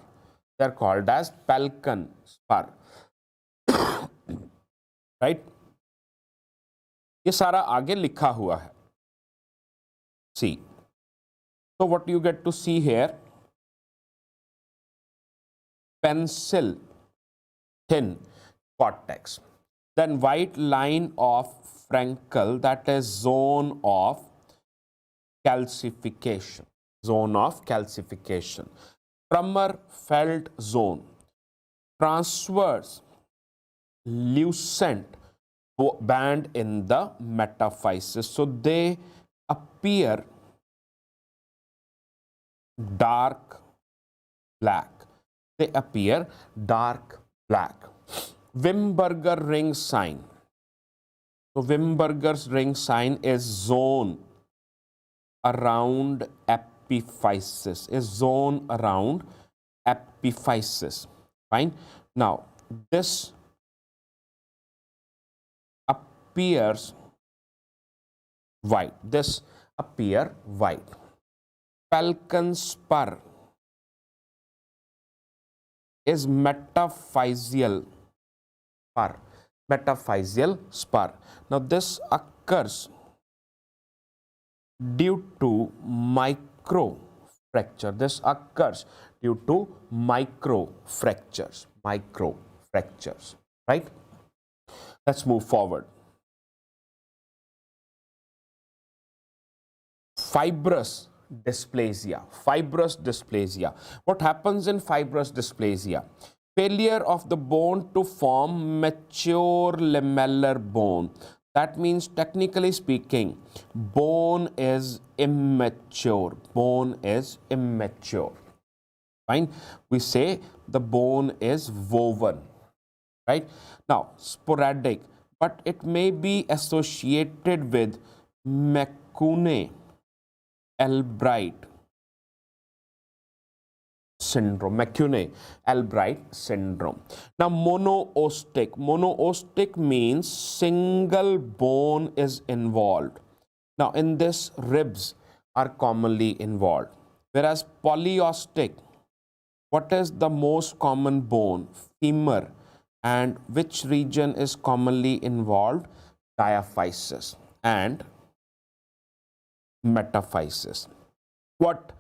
They are called as Falcon spur. Right? ये सारा आगे लिखा हुआ है. See. So what you get to see here? Pencil thin cortex. Then white line of Frankel, that is zone of calcification. Zone of calcification. Tremor felt zone. Transverse lucent band in the metaphysis. So they appear dark black. They appear dark black. Wimberger ring sign. So Wimberger's ring sign is zone around epiphysis. Is zone around epiphysis. Fine. Now this appears white. This appear white. Falcon spur is metaphyseal spur. Metaphyseal spur. Now this occurs due to micro fracture. This occurs due to micro fractures. Micro fractures. Right? Let's move forward. Fibrous dysplasia. Fibrous dysplasia. What happens in fibrous dysplasia? Failure of the bone to form mature lamellar bone. That means, technically speaking, bone is immature. Bone is immature. Fine. We say the bone is woven. Right? Now, sporadic, but it may be associated with McCune-Albright syndrome. McCune-Albright syndrome. Now, monoostic. Monoostic means single bone is involved. Now, in this, ribs are commonly involved. Whereas polyostic, what is the most common bone? Femur. And which region is commonly involved? Diaphysis and metaphysis. What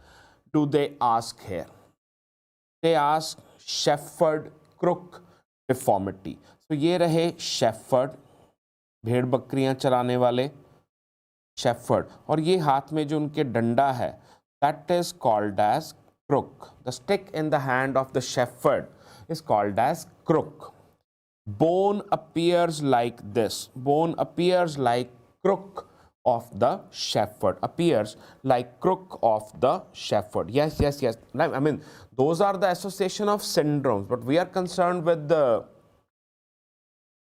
do they ask here? They ask Shepherd crook deformity. So ये रहे Shepherd, भेड़ बकरियां चराने वाले Shepherd, और ये हाथ में जो उनके डंडा है, that is called as crook. The stick in the hand of the Shepherd is called as crook. Bone appears like this. Bone appears like crook of the Shepherd. Appears like crook of the Shepherd. Yes. I mean, those are the association of syndromes, but we are concerned with the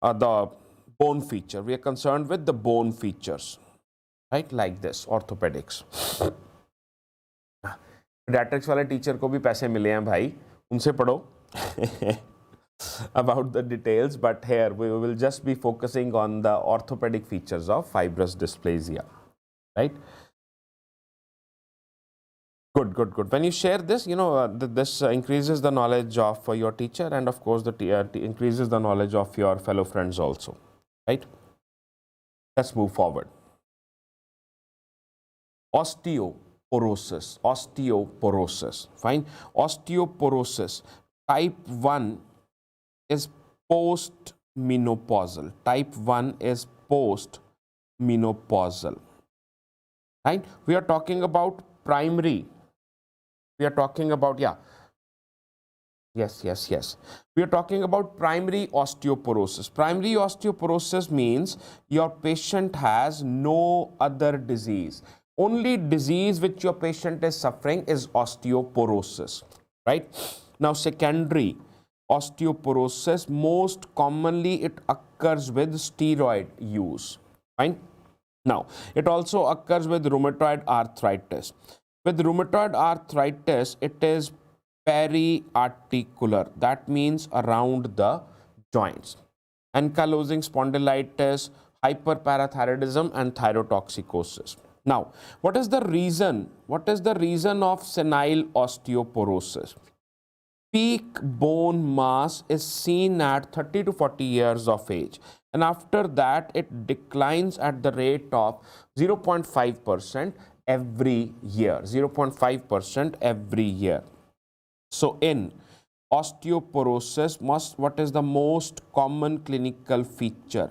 bone feature. We are concerned with the bone features, right? Like this, orthopedics. Pediatrics वाले teacher को भी पैसे मिले हैं भाई, उनसे पढ़ो. about the details, but here we will just be focusing on the orthopedic features of fibrous dysplasia, right? Good, good, good. When you share this, you know, this increases the knowledge of your teacher, and of course, increases the knowledge of your fellow friends also, right? Let's move forward. Osteoporosis, osteoporosis, fine. Osteoporosis, type 1 is post-menopausal. Type 1 is post-menopausal, right? We are talking about primary. We are talking about, yeah, yes. We are talking about primary osteoporosis. Primary osteoporosis means your patient has no other disease. Only disease which your patient is suffering is osteoporosis, right? Now, secondary osteoporosis, most commonly it occurs with steroid use, fine. Now, it also occurs with rheumatoid arthritis. With rheumatoid arthritis, it is periarticular, that means around the joints. Ankylosing spondylitis, hyperparathyroidism, and thyrotoxicosis. Now, what is the reason? What is the reason of senile osteoporosis? Peak bone mass is seen at 30 to 40 years of age, and after that it declines at the rate of 0.5% every year, 0.5% every year. So in osteoporosis, what is the most common clinical feature?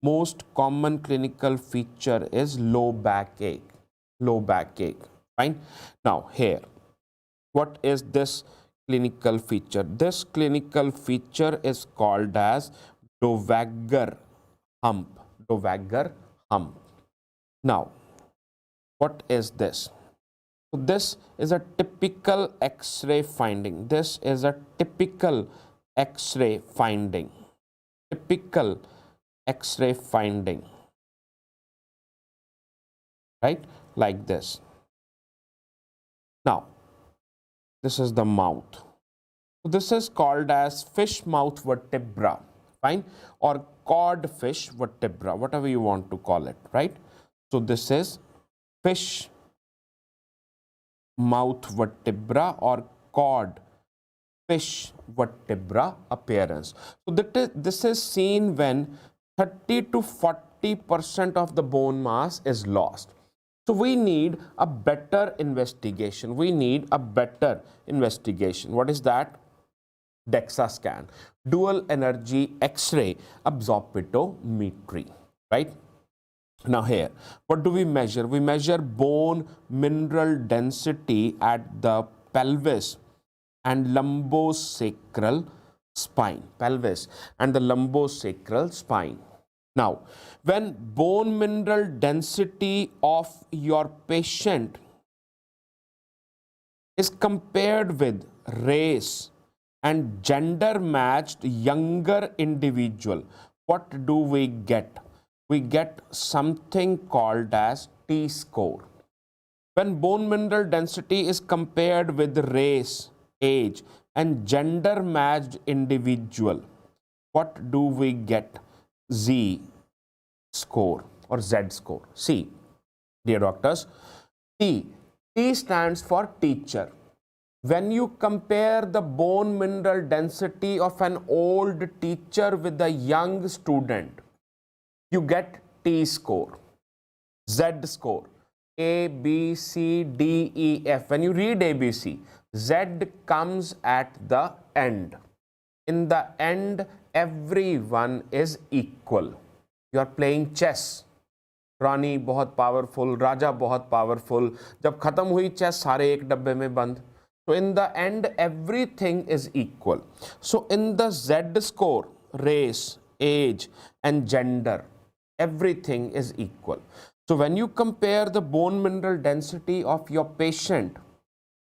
Most common clinical feature is low backache, fine. Now here, what is this clinical feature? This clinical feature is called as Dowager hump, Now, what is this? So this is a typical X-ray finding. This is a typical X-ray finding. Typical X-ray finding, right? Like this. Now, this is the mouth. So this is called as fish mouth vertebra, fine, or codfish vertebra, whatever you want to call it, right? So this is fish mouth vertebra or cod fish vertebra appearance. So this is seen when 30 to 40% of the bone mass is lost. So we need a better investigation. We need a better investigation. What is that? DEXA scan, dual energy X-ray absorptiometry, right? Now here, what do we measure? We measure bone mineral density at the pelvis and lumbosacral spine, pelvis and the lumbosacral spine. Now, when bone mineral density of your patient is compared with race and gender matched younger individual, what do we get? We get something called as T-score. When bone mineral density is compared with race, age, and gender matched individual, what do we get? Z score or Z score. See, dear doctors, T stands for teacher. When you compare the bone mineral density of an old teacher with a young student, you get T score. Z score, A, B, C, D, E, F. When you read ABC, Z comes at the end. In the end, everyone is equal. You are playing chess. रानी बहुत powerful, राजा बहुत powerful. जब खत्म हुई chess, सारे एक डब्बे में बंद. So in the end, everything is equal. So in the Z score, race, age, and gender, everything is equal. So when you compare the bone mineral density of your patient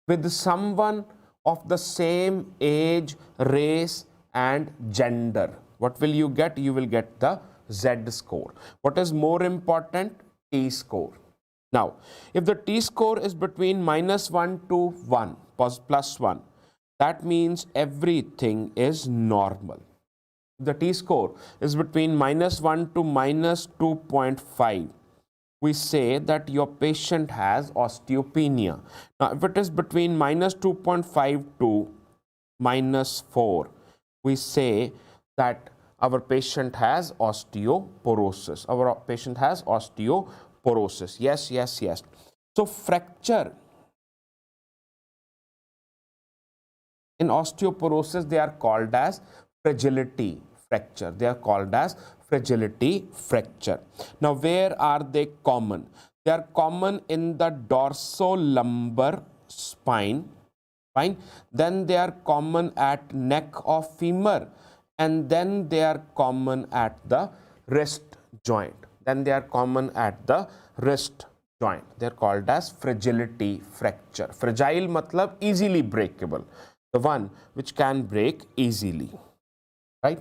with someone of the same age, race, and gender, what will you get? You will get the Z score. What is more important? T score. Now, if the T score is between -1 to 1, plus 1, that means everything is normal. The T-score is between -1 to -2.5. We say that your patient has osteopenia. Now, if it is between -2.5 to -4, we say that our patient has osteoporosis. Our patient has osteoporosis. Yes, yes, yes. So, fracture in osteoporosis, they are called as fragility fracture. They are called as fragility fracture. Now, where are they common? They are common in the dorsolumbar spine. Fine. Then they are common at neck of femur, and then they are common at the wrist joint. Then they are common at the wrist joint. They are called as fragility fracture. Fragile matlab easily breakable. The one which can break easily, right?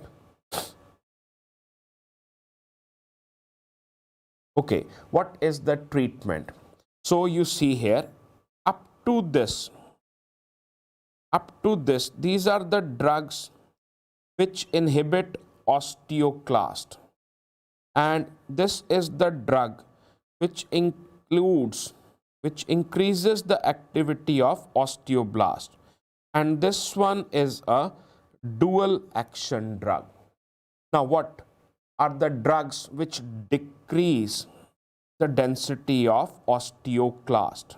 Okay, what is the treatment? So you see here, up to this, these are the drugs which inhibit osteoclast, and this is the drug which increases the activity of osteoblast, and this one is a dual action drug. Now, what are the drugs which decrease the density of osteoclast?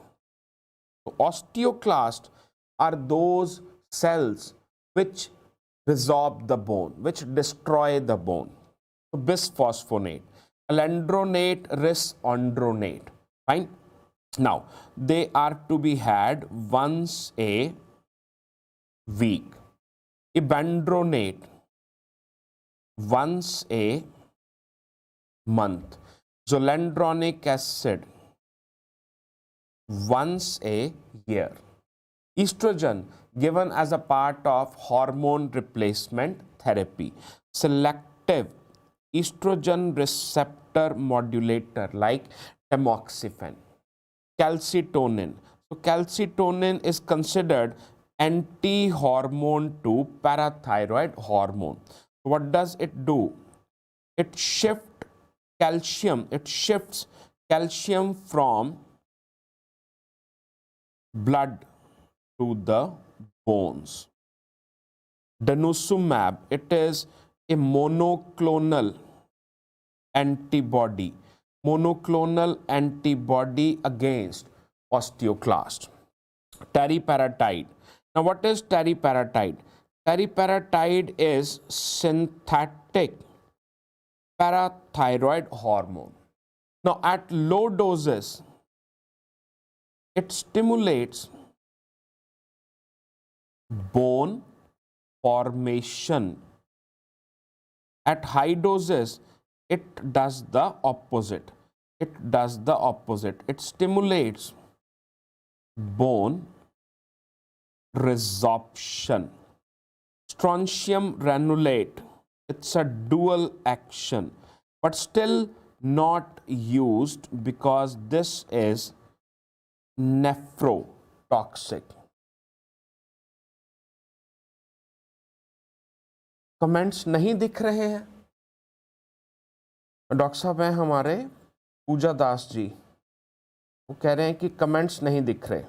So, osteoclast are those cells which resorb the bone, which destroy the bone. So, bisphosphonate, alendronate, risperidone. Fine. Now, they are to be had once a week. Ibandronate once a month. Zoledronic acid once a year. Estrogen given as a part of hormone replacement therapy. Selective estrogen receptor modulator like tamoxifen. Calcitonin. So calcitonin is considered anti-hormone to parathyroid hormone. What does it do? It shifts calcium from blood to the bones. Denosumab, it is a monoclonal antibody against osteoclast. Teriparatide. Now, what is teriparatide? Teriparatide is synthetic parathyroid hormone. Now, at low doses, it stimulates bone formation. At high doses, it does the opposite. It stimulates bone resorption. Strontium granulate, it's a dual action, but still not used because this is nephrotoxic. Comments नहीं दिख रहे हैं? Doctor साहब हैं हमारे पूजा दास जी, वो कह रहे हैं कि कमेंट्स नहीं दिख रहे.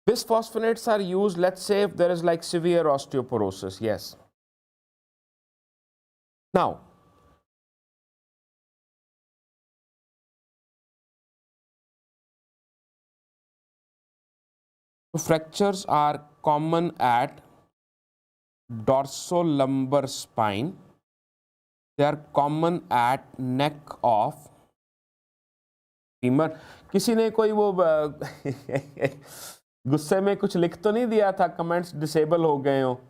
Bisphosphonates are used, let's say, if there is like severe osteoporosis. Yes. Now, fractures are common at dorsolumbar spine. They are common at neck of femur. किसी ने कोई वो गुस्से में कुछ लिख तो नहीं दिया था, कमेंट्स डिसेबल हो गए हो?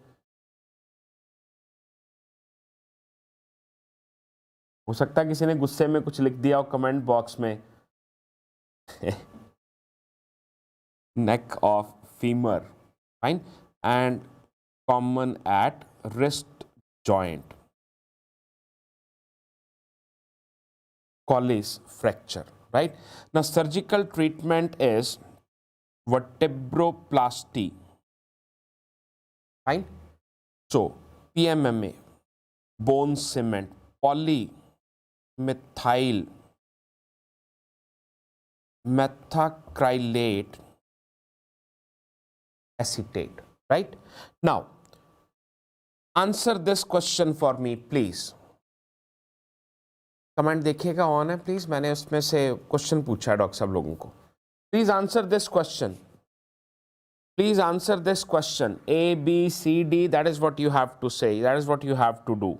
सकता है किसी ने गुस्से में कुछ लिख दिया हो कमेंट बॉक्स में. Neck of femur, fine, and common at wrist joint. Colles fracture, right? Now, surgical treatment is vertebroplasty. Fine. So PMMA, bone cement, polymethyl methacrylate acetate. Right. Now answer this question for me, please. Comment देखिएगा on है please, मैंने उसमें से question पूछा है doctor साहब लोगों को. Please answer this question. Please answer this question. A, B, C, D. That is what you have to say. That is what you have to do.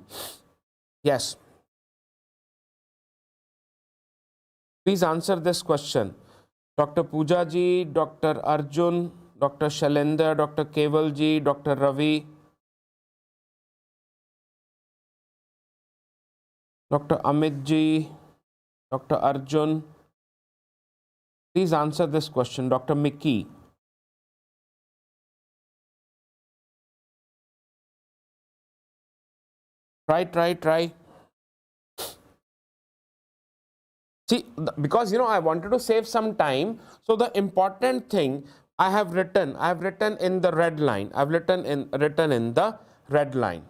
Yes. Please answer this question. Dr. Pooja ji, Dr. Arjun, Dr. Shailendra, Dr. Keval ji, Dr. Ravi, Dr. Amit ji, Dr. Arjun. Please answer this question. Dr. Mickey. Try. See, because I wanted to save some time, so the important thing I have written in the red line. I've written in the red line.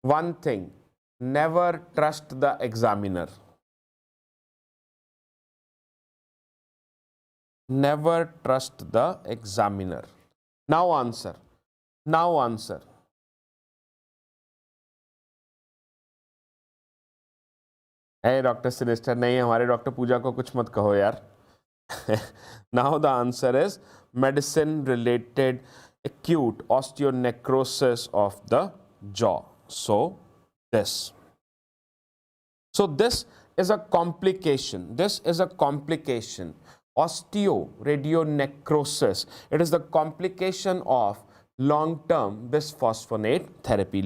One thing, never trust the examiner. Never trust the examiner. Now answer. Hey Dr. Sinister, नहीं हमारे doctor पूजा को कुछ मत कहो यार. Now the answer is medicine related acute osteonecrosis of the jaw. So this is a complication. Osteoradionecrosis. It is the complication of long-term bisphosphonate therapy.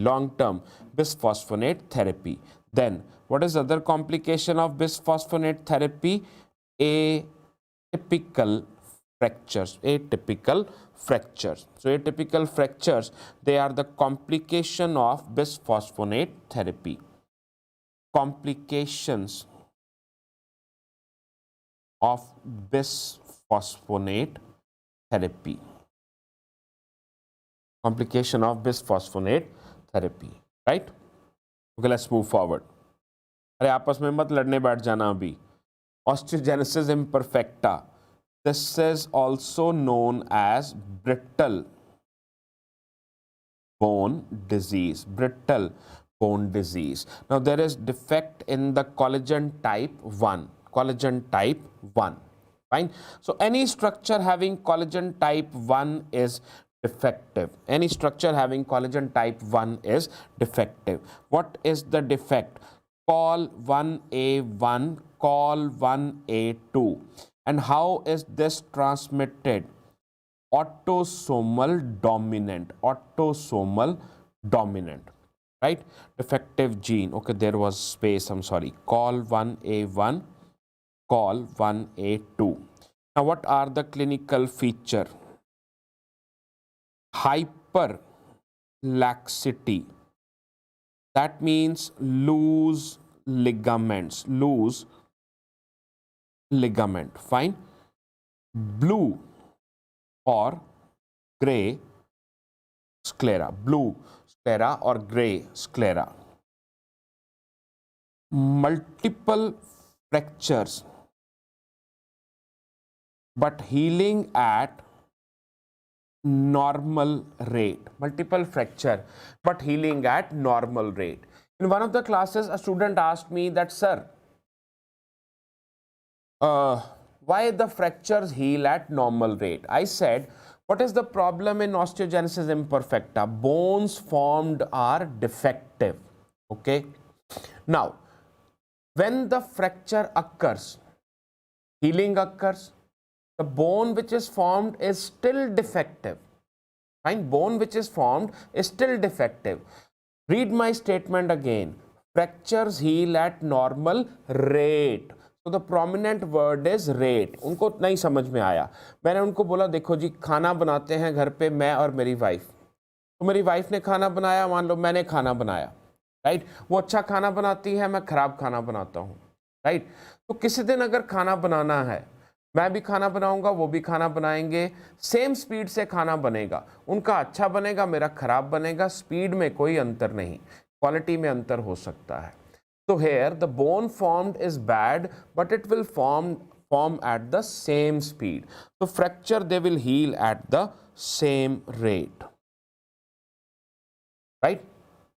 Then what is other complication of bisphosphonate therapy? Atypical fractures. So atypical fractures, they are the complication of bisphosphonate therapy. Complications of bisphosphonate therapy. Right? Okay, let's move forward. अरे आपस में मत लड़ने बैठ जाना अभी. Osteogenesis imperfecta. This is also known as brittle bone disease. Now there is defect in the collagen type 1. Fine. So any structure having collagen type 1 is defective. What is the defect? Col 1A1, Col 1A2. And how is this transmitted? Autosomal dominant. Right? Defective gene. Okay, there was space. I'm sorry. Col 1A1, Col 1A2. Now, what are the clinical feature? Hyperlaxity. That means loose ligaments. Fine. Blue or gray sclera. Multiple fractures, but healing at normal rate. In one of the classes, a student asked me that, sir, why the fractures heal at normal rate? I said, what is the problem in osteogenesis imperfecta? Bones formed are defective. Okay. Now, when the fracture occurs, healing occurs, the bone which is formed is still defective. Fine. Bone which is formed is still defective. Read my statement again. Fractures heal at normal rate. So the prominent word is rate. उनको नहीं समझ में आया. मैंने उनको बोला देखो जी खाना बनाते हैं घर पे मैं और मेरी वाइफ. तो मेरी वाइफ ने खाना बनाया, मान लो मैंने खाना बनाया. राइट? वो अच्छा खाना बनाती है, मैं खराब खाना बनाता हूँ. राइट। तो किसी दिन अगर खाना बनाना है, मैं भी खाना बनाऊंगा, वो भी खाना बनाएंगे, सेम स्पीड से खाना बनेगा, उनका अच्छा बनेगा, मेरा खराब बनेगा, स्पीड में कोई अंतर नहीं, क्वालिटी में अंतर हो सकता है। तो here the bone formed is bad, but it will form at the same speed. So fracture they will heal at the same rate, right?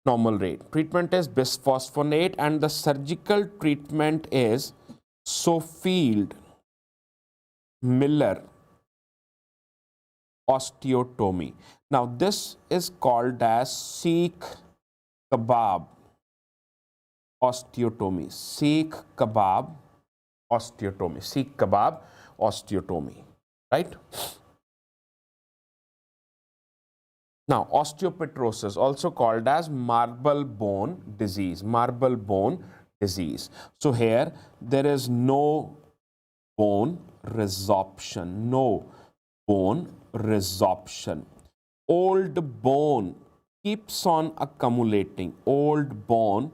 Normal rate. Treatment is bisphosphonate and the surgical treatment is Sofield Miller osteotomy. Now this is called as Sikh kebab osteotomy. Sikh kebab osteotomy. Sikh kebab osteotomy, right? Now, osteoporosis, also called as marble bone disease. Marble bone disease. So here there is no bone resorption. No bone resorption. Old bone keeps on accumulating. Old bone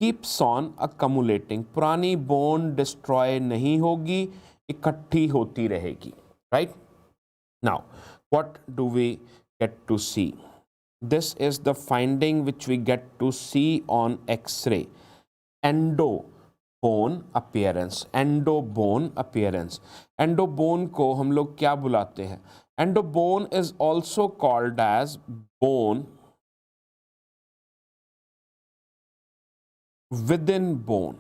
keeps on accumulating. पुरानी bone destroy नहीं होगी, इकट्ठी होती रहेगी, right? Now, what do we get to see? This is the finding which we get to see on X-ray. Endobone appearance. Endobone appearance. Endobone को हम लोग क्या बुलाते हैं? Endobone is also called as bone within bone.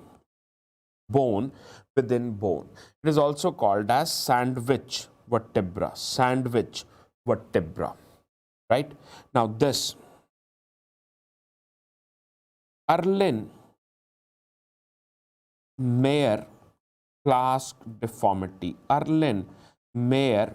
Bone within bone. It is also called as sandwich vertebra. Sandwich vertebra. Right? Now this Erlin Mayer flask deformity. Erlin Mayer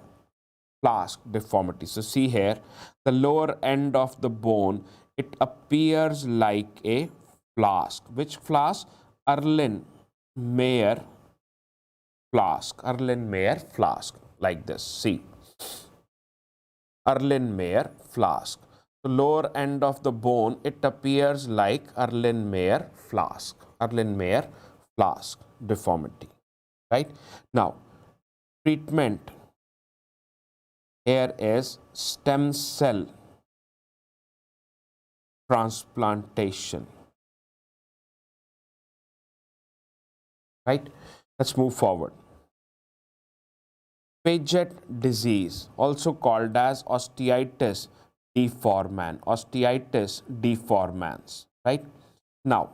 flask deformity. So see here, the lower end of the bone, it appears like a flask. Which flask? Erlin Mayer flask. Erlin Mayer flask, like this. See, Erlin Mayer flask. The lower end of the bone, it appears like Erlin Mayer flask. Erlin Mayer flask deformity, right? Now, treatment here is stem cell transplantation, right? Let's move forward. Paget disease, also called as osteitis deformans. Osteitis deformans, right? Now,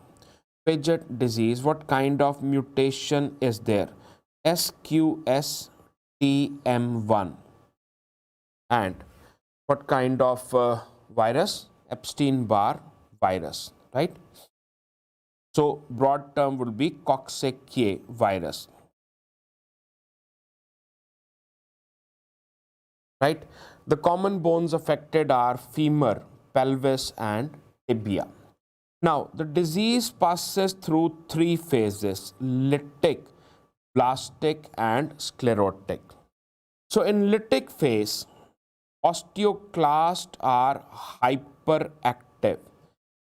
Paget disease, what kind of mutation is there? SQSTM1. And what kind of virus? Epstein-Barr virus, right? So, broad term will be Coxsackie virus, right? The common bones affected are femur, pelvis and tibia. Now, the disease passes through three phases: lytic, blastic and sclerotic. So, in lytic phase, osteoclasts are hyperactive.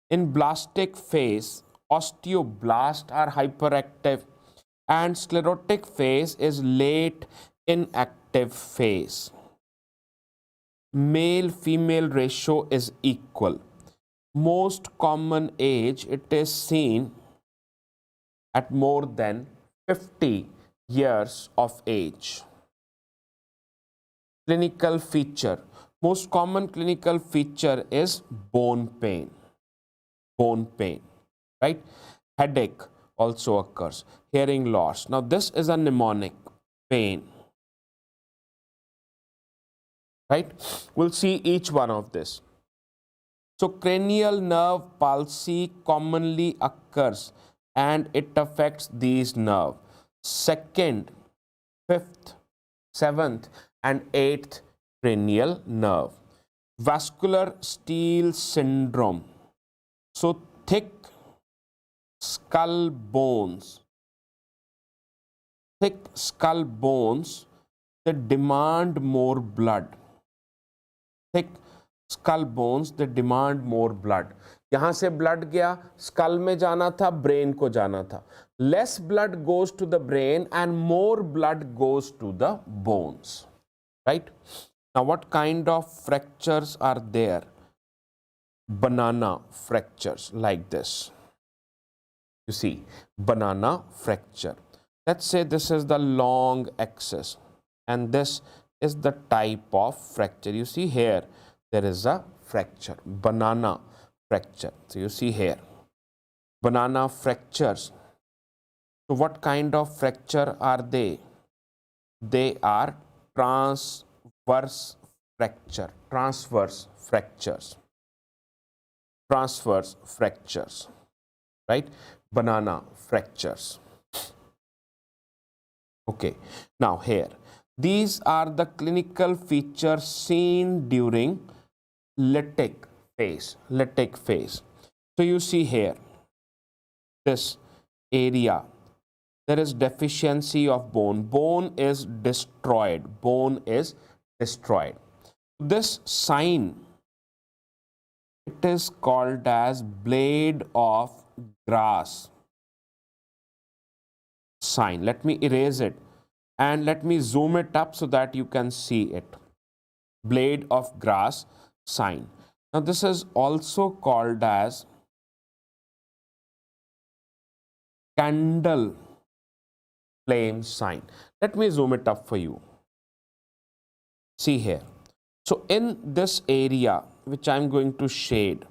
In blastic phase, osteoblasts are hyperactive, and sclerotic phase is late inactive phase. Male-female ratio is equal. Most common age, it is seen at more than 50 years of age. Clinical feature. Most common clinical feature is bone pain. Bone pain, right? Headache also occurs. Hearing loss. Now this is a mnemonic pain, right? We'll see each one of this. So cranial nerve palsy commonly occurs and it affects these nerves: 2nd, 5th, 7th and 8th cranial nerve. Vascular steel syndrome. So thick skull bones, they demand more blood. Thick skull bones, they demand more blood. यहाँ से blood गया, skull में जाना था, brain को जाना था. Less blood goes to the brain and more blood goes to the bones, right? Now what kind of fractures are there? Banana fractures like this. You see, banana fracture. Let's say this is the long axis and this is the type of fracture. You see here, there is a fracture, banana fracture. So you see here, banana fractures. So what kind of fracture are they? They are transverse fracture, transverse fractures, transverse fractures, right? Banana fractures. Okay, now here, these are the clinical features seen during lytic phase, lytic phase. So you see here, this area, there is deficiency of bone, bone is destroyed, bone is destroyed. This sign, it is called as blade of grass sign. Let me erase it and let me zoom it up so that you can see it. Blade of grass sign. Now this is also called as candle flame sign. Let me zoom it up for you. See here. So in this area which I am going to shade,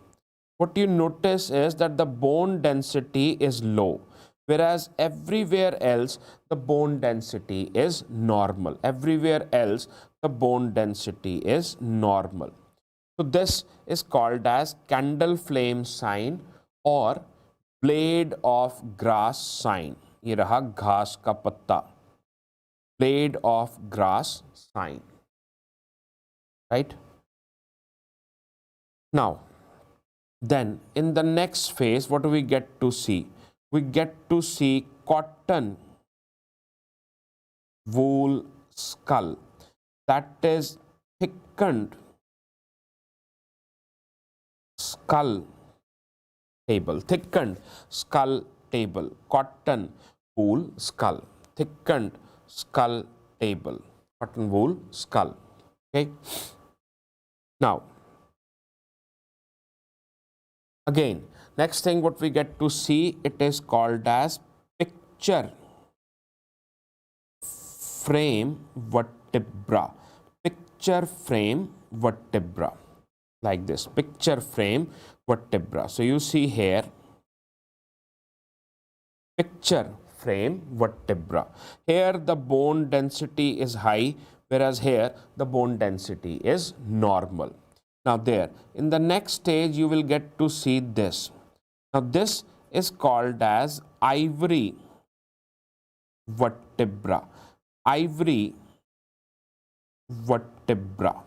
what you notice is that the bone density is low, whereas everywhere else the bone density is normal. Everywhere else the bone density is normal. So this is called as candle flame sign or blade of grass sign. ये रहा घास का पत्ता, blade of grass sign, right? Now, then in the next phase, what do we get to see? We get to see cotton wool skull, that is thickened skull table, thickened skull table, cotton wool skull, thickened skull table, cotton wool skull. Okay. Now, again, next thing what we get to see, it is called as picture frame vertebra, picture frame vertebra, like this, picture frame vertebra. So you see here, picture frame vertebra. Here the bone density is high, whereas here the bone density is normal. Now there, in the next stage you will get to see this. Now this is called as ivory vertebra, ivory vertebra.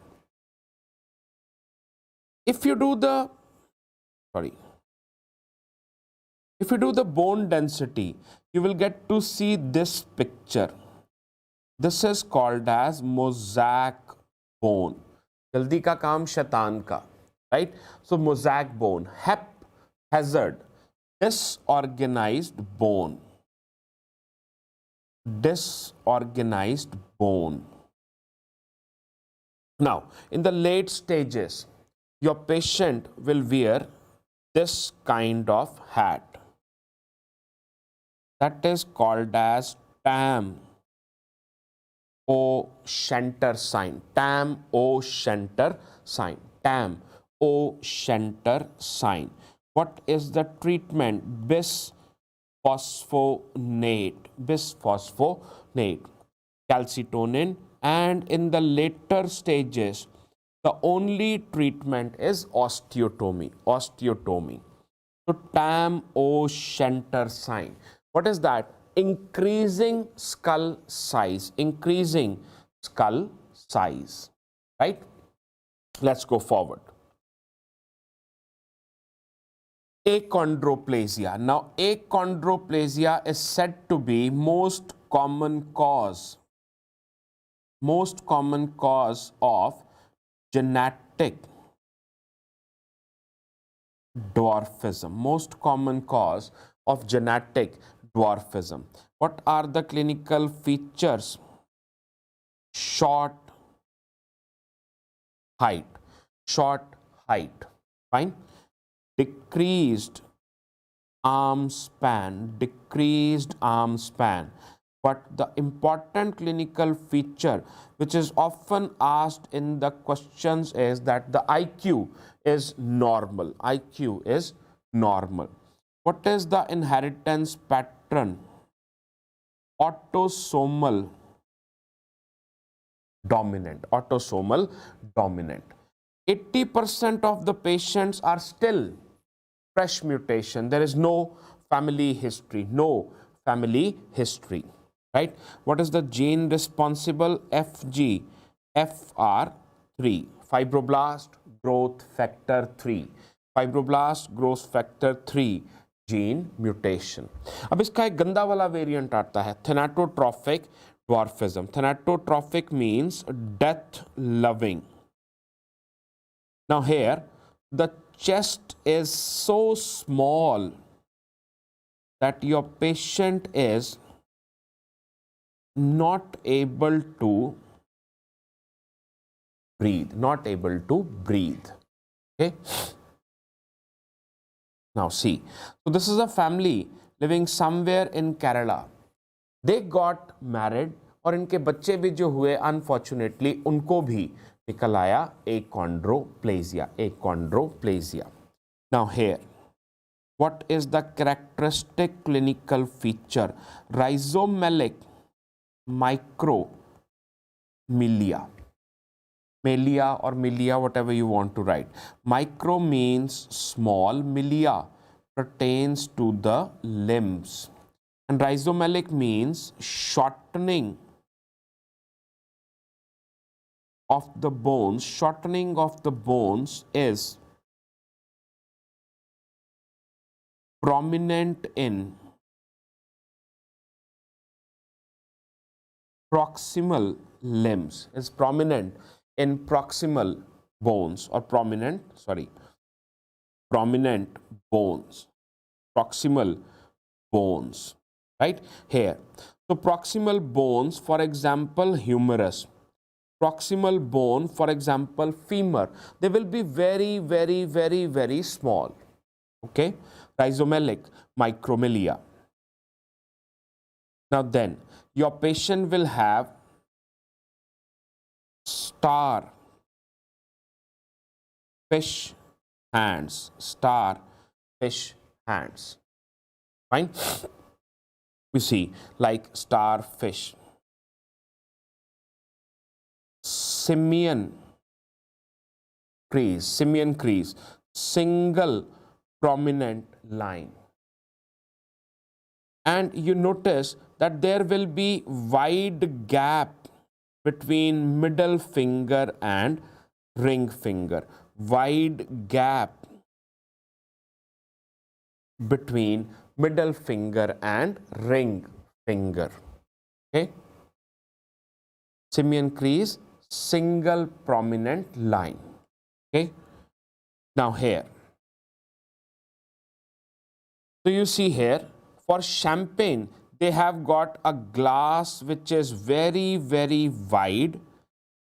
If you do the, if you do the bone density, you will get to see this picture. This is called as mosaic bone. Jaldi ka kaam shaitan ka, right? So mosaic bone, haphazard, disorganized bone, disorganized bone. Now, in the late stages, your patient will wear this kind of hat. That is called as Tam O'Shanter sign, Tam O'Shanter sign, Tam O'Shanter sign. What is the treatment? Bisphosphonate, bisphosphonate, calcitonin, and in the later stages, the only treatment is osteotomy, osteotomy. So Tam O'Shanter sign. What is that? Increasing skull size, increasing skull size, right? Let's go forward. Achondroplasia. Now, achondroplasia is said to be most common cause of genetic dwarfism, most common cause of genetic dwarfism. What are the clinical features? Short height, short height, fine. Decreased arm span, decreased arm span. But the important clinical feature which is often asked in the questions is that the IQ is normal. IQ is normal. What is the inheritance pattern? Autosomal dominant. Autosomal dominant. 80% of the patients are still fresh mutation. There is no family history. No family history. Right? What is the gene responsible? FGFR3, fibroblast growth factor 3, fibroblast growth factor 3 gene mutation. अब इसका एक गंदा वाला variant आता है, thanatotropic dwarfism. Thanatotropic means death loving. Now here the chest is so small that your patient is not able to breathe, not able to breathe. Okay. Now see, so this is a family living somewhere in Kerala. They got married और इनके बच्चे भी जो हुए unfortunately उनको भी निकल आया achondroplasia, achondroplasia. Now here, what is the characteristic clinical feature? Rhizomelic micromelia, melia or milia, whatever you want to write. Micro means small, milia pertains to the limbs, and rhizomelic means shortening of the bones. Shortening of the bones is prominent in proximal limbs, is prominent in proximal bones or prominent bones, proximal bones, right here. So proximal bones, for example, humerus, proximal bone, for example, femur, they will be very, very, very, very small. Okay, rhizomelic micromelia. Now then, your patient will have star fish hands, star fish hands. Fine. We see like starfish, simian crease, single prominent line. And you notice that there will be wide gap between middle finger and ring finger, wide gap between middle finger and ring finger. Okay, simian crease, single prominent line. Okay, now here, so you see here, for champagne they have got a glass which is very, very wide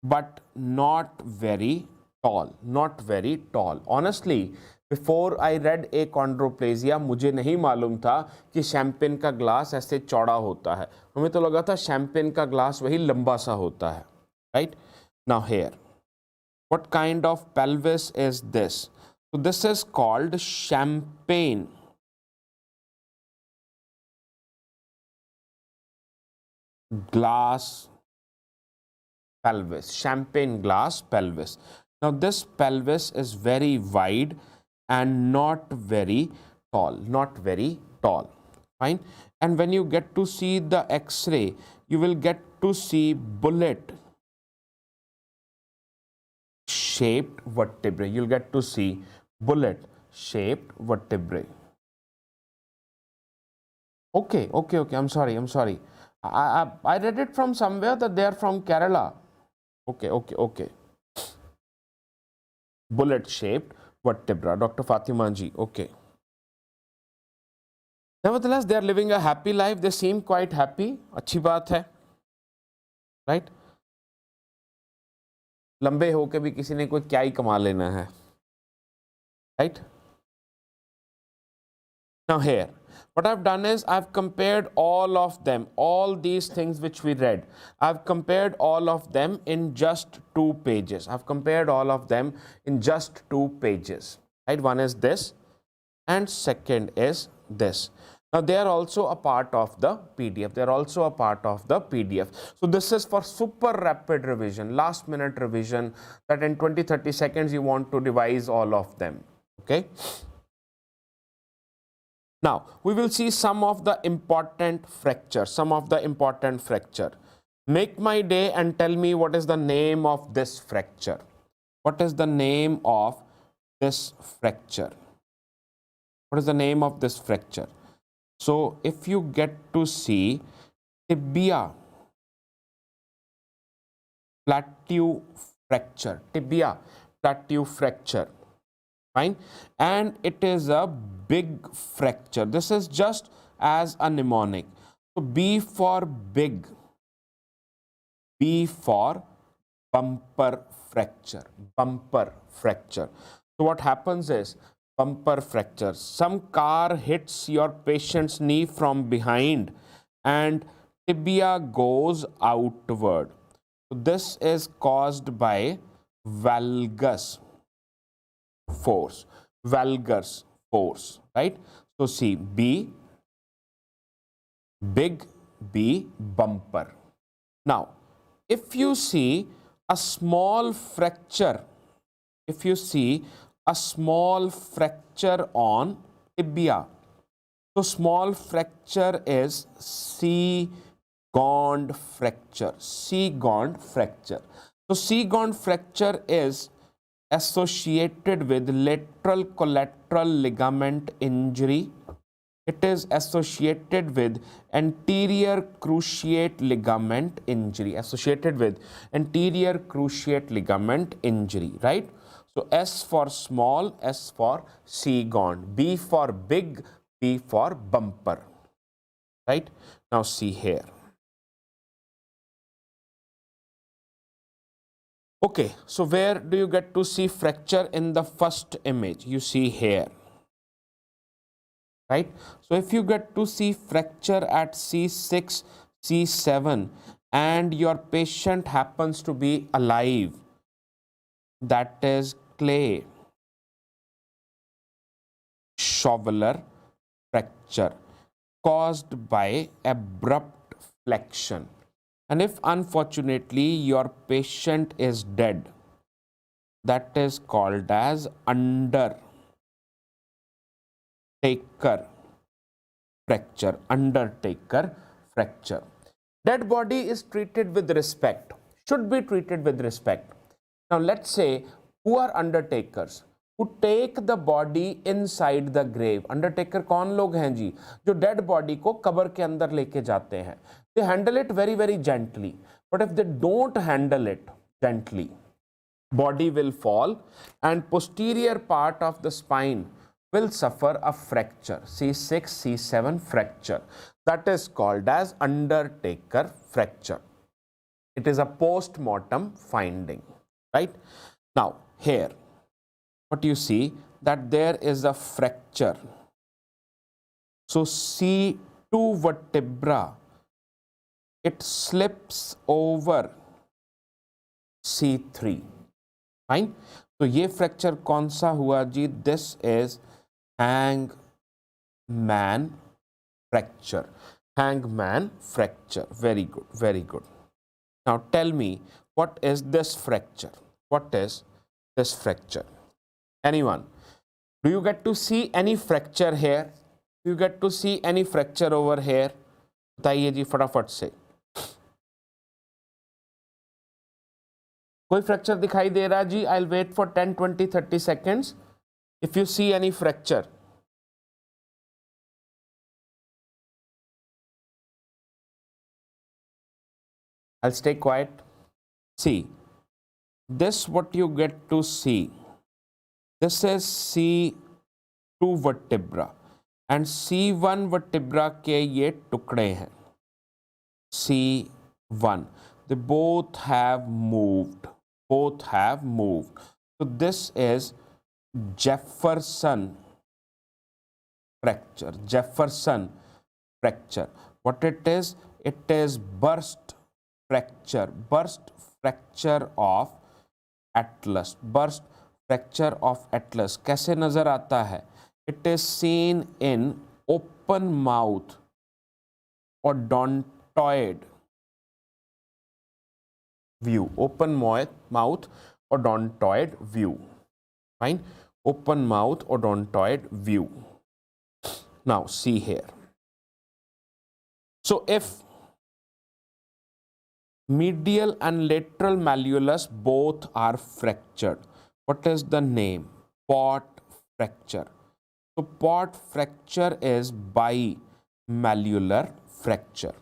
but not very tall, not very tall. Honestly, before I read achondroplasia, मुझे नहीं मालूम था कि champagne का glass ऐसे चौड़ा होता है. हमें तो लगा था शैम्पेन का ग्लास वही लंबा सा होता है. Right? Now here, what kind of pelvis is this? So this is called champagne glass pelvis, champagne glass pelvis. Now this pelvis is very wide and not very tall, not very tall. Fine. And when you get to see the X-ray, you will get to see bullet shaped vertebrae. You'll get to see bullet shaped vertebrae. Okay. I'm sorry. I read it from somewhere that they are from Kerala. Okay. Bullet shaped vertebra. Dr. Fatima ji, okay. Nevertheless, they are living a happy life. They seem quite happy. अच्छी बात है, right? लंबे होके भी किसी ने कोई क्या ही कमा लेना है, right? Now here, what I've done is I've compared all of them, all these things which we read. I've compared all of them in just 2 pages. I've compared all of them in just 2 pages, right? One is this and second is this. Now they are also a part of the PDF. They are also a part of the PDF. So this is for super rapid revision, last minute revision, that in 20-30 seconds you want to revise all of them, okay? Now, we will see some of the important fractures, Make my day and tell me what is the name of this fracture. What is the name of this fracture? What is the name of this fracture? So, if you get to see tibia plateau fracture, fine, and it is a big fracture. This is just as a mnemonic. So B for big, B for bumper fracture, So what happens is bumper fracture. Some car hits your patient's knee from behind and tibia goes outward. So this is caused by valgus force, right? So see, B, big, B, bumper. Now, if you see a small fracture, on tibia, so small fracture is C-gond fracture, So C-gond fracture is associated with lateral collateral ligament injury. It is associated with anterior cruciate ligament injury, right? So S for small, S for C-gond, B for big, B for bumper, right? Now see here. Okay, so where do you get to see fracture in the first image? You see here, right? So if you get to see fracture at C6, C7 and your patient happens to be alive, that is clay shoveler fracture caused by abrupt flexion. And if unfortunately your patient is dead, that is called as undertaker fracture, Dead body is treated with respect, should be treated with respect. Now let's say who are undertakers? Who take the body inside the grave. Undertaker कौन लोग हैं जी? जो dead body को कब्र के अंदर लेके जाते हैं. They handle it very, very gently. But if they don't handle it gently, body will fall and posterior part of the spine will suffer a fracture, C6, C7 fracture. That is called as undertaker fracture. It is a post-mortem finding, right? Now, here, what you see that there is a fracture. So, C2 vertebra, it slips over C3, fine. तो ये fracture कौन सा हुआ जी? This is hangman fracture. Very good. Now tell me, what is this fracture? Anyone? Do you get to see any fracture here? Do you get to see any fracture over here? बताइए जी फटाफट से. कोई fracture दिखाई दे रहा जी? I'll wait for 10, 20, 30 seconds. If you see any fracture. I'll stay quiet. See, this what you get to see. This is C2 vertebra and C1 vertebra के ये टुकड़े हैं. C1. They both have moved. Both have moved. So this is Jefferson fracture. Jefferson fracture. What it is? It is burst fracture. Burst fracture of atlas. Burst fracture of atlas. कैसे नजर आता है? It is seen in open mouth odontoid view. Open mouth odontoid view. Fine. Open mouth odontoid view. Now see here. So if medial and lateral malleolus both are fractured, what is the name? Pott fracture. So Pott fracture is bimalleolar fracture.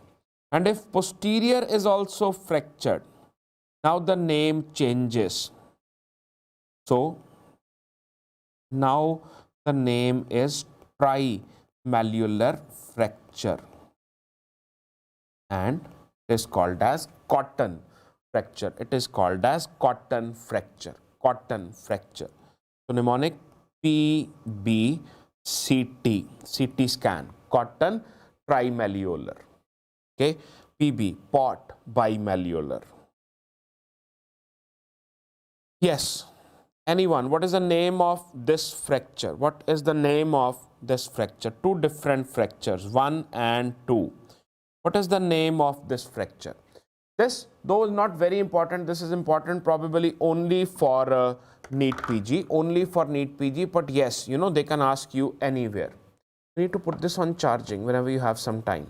And if posterior is also fractured, now the name changes. So now the name is trimalleolar fracture and it is called as cotton fracture. It is called as cotton fracture. Cotton fracture. So mnemonic PBCT, CT scan, cotton trimalleolar. Okay, PB, Pott bimalleolar. Yes, anyone, what is the name of this fracture? What is the name of this fracture? Two different fractures, 1 and 2. What is the name of this fracture? This, though is not very important, this is important probably only for NEET PG, only for NEET PG, but yes, you know, they can ask you anywhere. You need to put this on charging whenever you have some time.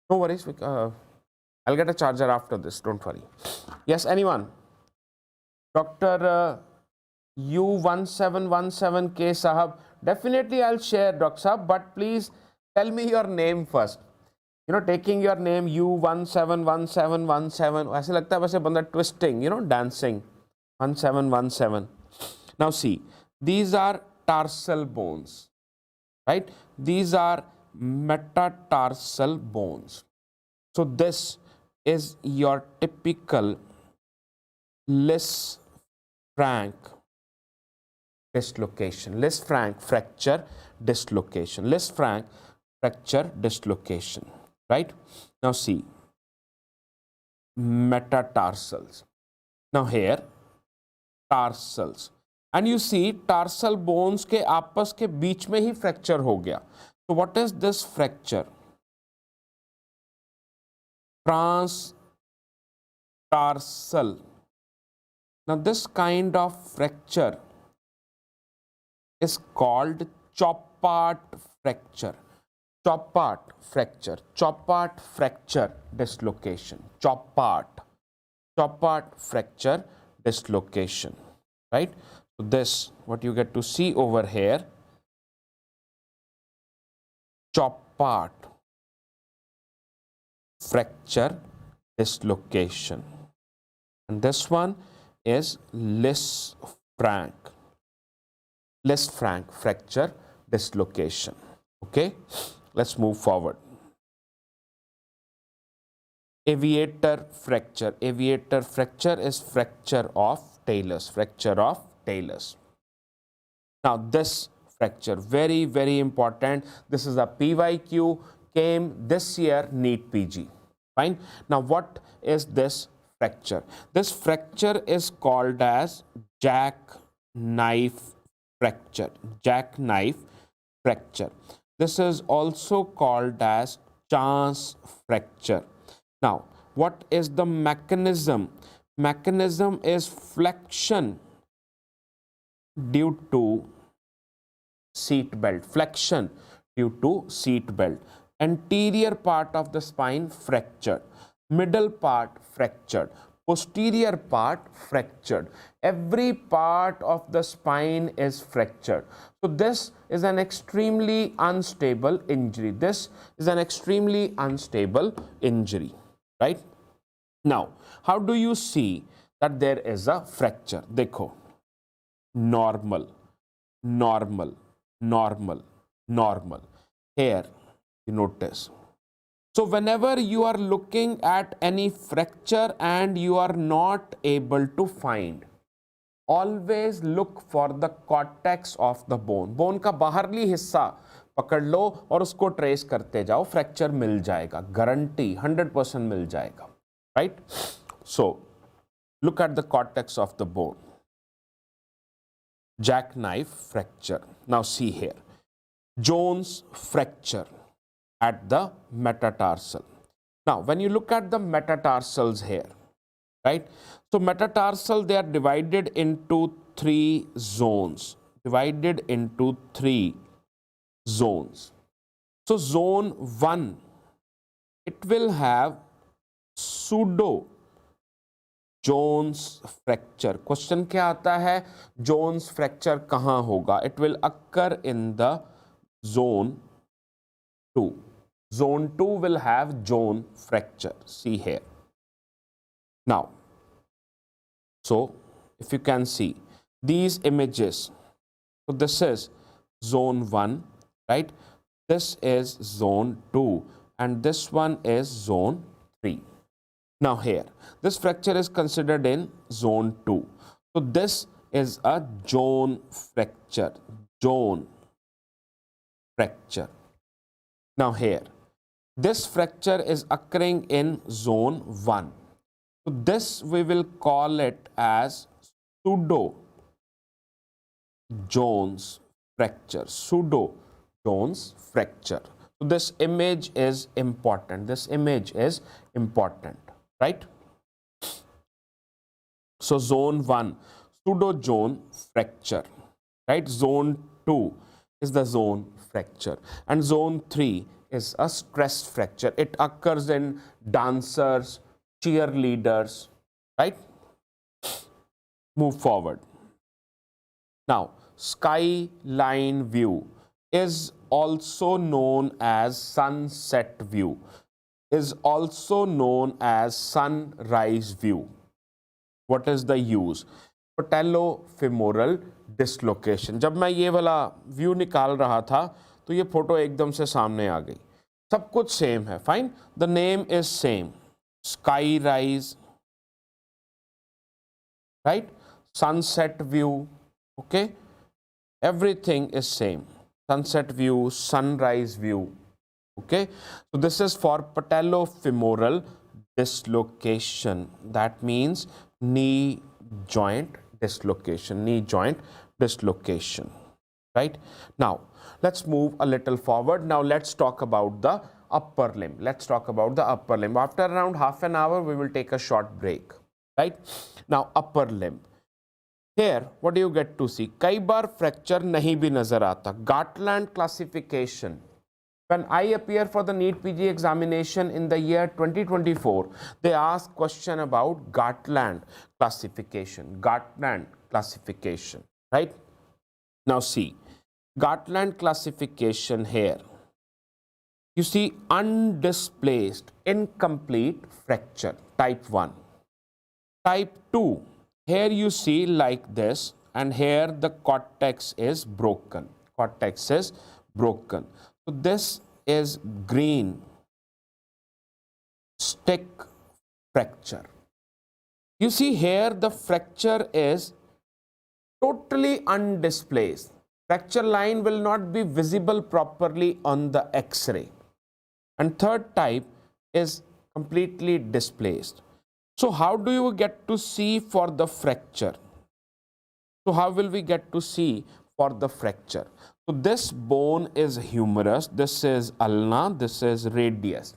No worries, I'll get a charger after this, don't worry. Yes, anyone? Dr. U1717K Sahab, definitely I'll share, Dr. Sahab, but please tell me your name first. You know, taking your name U171717, ऐसे लगता है वैसे बंदा twisting, you know, dancing, 1717. Now see, these are tarsal bones, right? These are metatarsal bones. So this is your typical Lisfranc dislocation. Lisfranc fracture dislocation. Lisfranc fracture dislocation. Right? Now see, metatarsals. Now here, tarsals. And you see, tarsal bones के आपस के बीच में ही fracture हो गया. So what is this fracture? Transtarsal. Now this kind of fracture is called Chopard fracture. Chopard fracture. Chopard fracture dislocation. Chopard fracture dislocation. Right? So this, what you get to see over here, Chopard fracture dislocation, and this one is Lisfranc fracture dislocation. Okay, let's move forward. Aviator fracture. Aviator fracture is fracture of talus. Fracture of talus. Now this fracture, very, very important. This is a PYQ, came this year, NEET PG. Fine. Now what is this fracture? This fracture is called as jackknife fracture. Jackknife fracture. This is also called as chance fracture. Now what is the mechanism? Mechanism is flexion due to seat belt. Flexion due to seat belt. Anterior part of the spine fractured, middle part fractured, posterior part fractured. Every part of the spine is fractured. So this is an extremely unstable injury. This is an extremely unstable injury, right? Now, how do you see that there is a fracture. देखो, normal, normal, normal, normal. Here, you notice. So whenever you are looking at any fracture and you are not able to find, always look for the cortex of the bone. Bone का बाहरली हिस्सा पकड़ लो और उसको trace करते जाओ, fracture मिल जाएगा, guarantee 100% मिल जाएगा, right? So look at the cortex of the bone. Jackknife fracture. Now see here, Jones fracture at the metatarsal. Now when you look at the metatarsals here, right? So metatarsal, they are divided into three zones. Divided into three zones. So zone 1, it will have pseudo Jones fracture. Question क्या आता है? Jones fracture कहाँ होगा? It will occur in the zone 2. Zone 2 will have Jones fracture. See here. Now, so if you can see these images, so this is zone 1, right? This is zone 2 and this one is zone 3. Now here, this fracture is considered in zone 2. So this is a Jones fracture, Jones fracture. Now here, this fracture is occurring in zone 1. So this we will call it as pseudo Jones fracture, pseudo Jones fracture. So this image is important. This image is important, right? So zone 1, pseudo Jones fracture, right? Zone 2 is the zone fracture and zone 3 is a stress fracture. It occurs in dancers, cheerleaders, right? Move forward. Now, skyline view is also known as sunset view, is also known as sunrise view. What is the use? Patellofemoral dislocation. जब मैं ये वाला view निकाल रहा था तो ये photo एकदम से सामने आ गई. सब कुछ सेम है. Fine. The name is same. Sky rise, right? Sunset view. Okay, everything is same. Sunset view, sunrise view. Okay, so this is for patellofemoral dislocation. That means knee joint dislocation, knee joint dislocation, right? Now let's move a little forward. Now let's talk about the upper limb. Let's talk about the upper limb. After around half an hour we will take a short break, right? Now upper limb. Here, what do you get to see? कई बार fracture नहीं भी नजर आता. Gartland classification. When I appear for the NEET PG examination in the year 2024, they ask question about Gartland classification. Gartland classification, right? Now see, Gartland classification here. You see undisplaced, incomplete fracture, type 1. Type 2. Here you see like this, and here the cortex is broken. Cortex is broken. So this is green stick fracture. You see here the fracture is totally undisplaced. Fracture line will not be visible properly on the X-ray. And third type is completely displaced. So how do you get to see for the fracture? So how will we get to see for the fracture? So this bone is humerus, this is ulna, this is radius.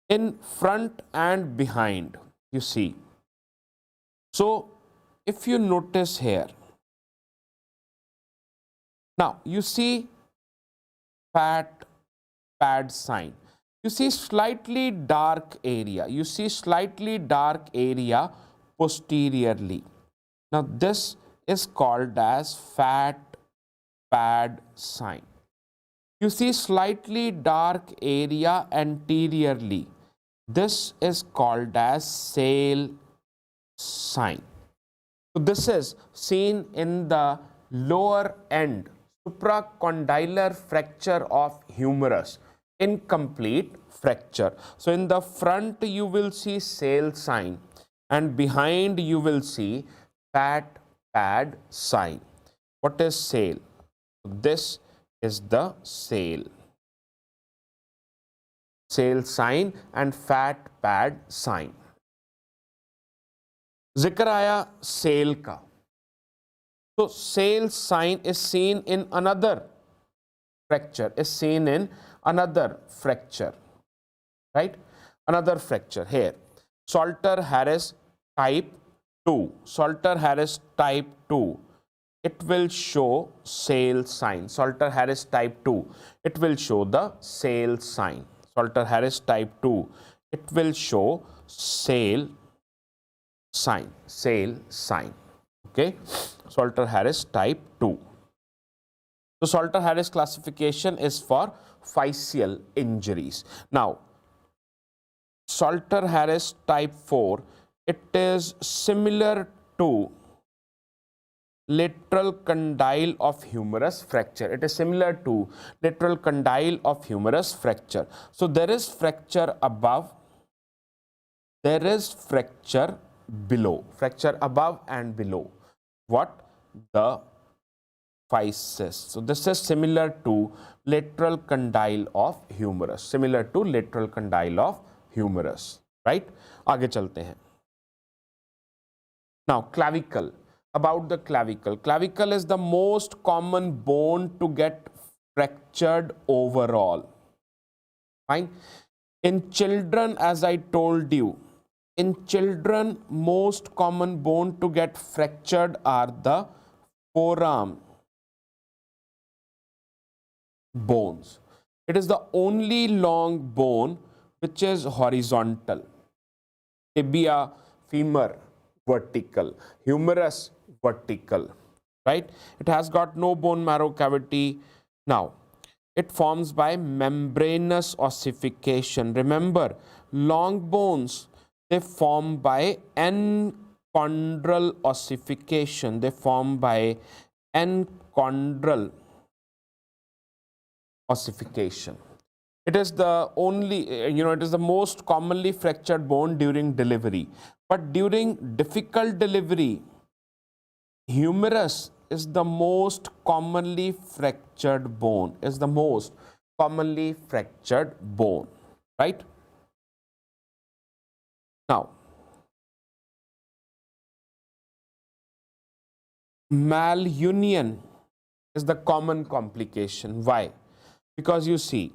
In front and behind, you see. So if you notice here, now you see fat pad sign. You see slightly dark area. You see slightly dark area posteriorly. Now this is called as fat pad sign. You see slightly dark area anteriorly. This is called as sail sign. So this is seen in the lower end supracondylar fracture of humerus, incomplete fracture. So in the front you will see sail sign and behind you will see fat pad sign. What is sail? This is the sail sign and fat pad sign. जिक्र आया cell का, तो cell sign is seen in another fracture, right? Another fracture here, Salter-Harris type 2. Salter-Harris type 2, it will show sail sign. Salter-Harris type 2, it will show the sail sign. Salter-Harris type 2, it will show sail sign. Okay, Salter-Harris type 2. So Salter-Harris classification is for fascial injuries. Now Salter-Harris type 4, it is similar to lateral condyle of humerus fracture. It is similar to lateral condyle of humerus fracture. So there is fracture above, there is fracture below, fracture above and below. What? The physis. So this is similar to lateral condyle of humerus, right? आगे चलते हैं. Now clavicle. About the clavicle. Clavicle is the most common bone to get fractured overall. Fine. In children, as I told you, in children, most common bone to get fractured are the forearm bones. It is the only long bone which is horizontal. Tibia, femur, vertical. Humerus, vertical. Right? It has got no bone marrow cavity. Now, it forms by membranous ossification. Remember, long bones, they form by enchondral ossification. They form by enchondral ossification. It is the only, it is the most commonly fractured bone during delivery. But during difficult delivery, humerus is the most commonly fractured bone, right? Now, malunion is the common complication. Why? Because you see,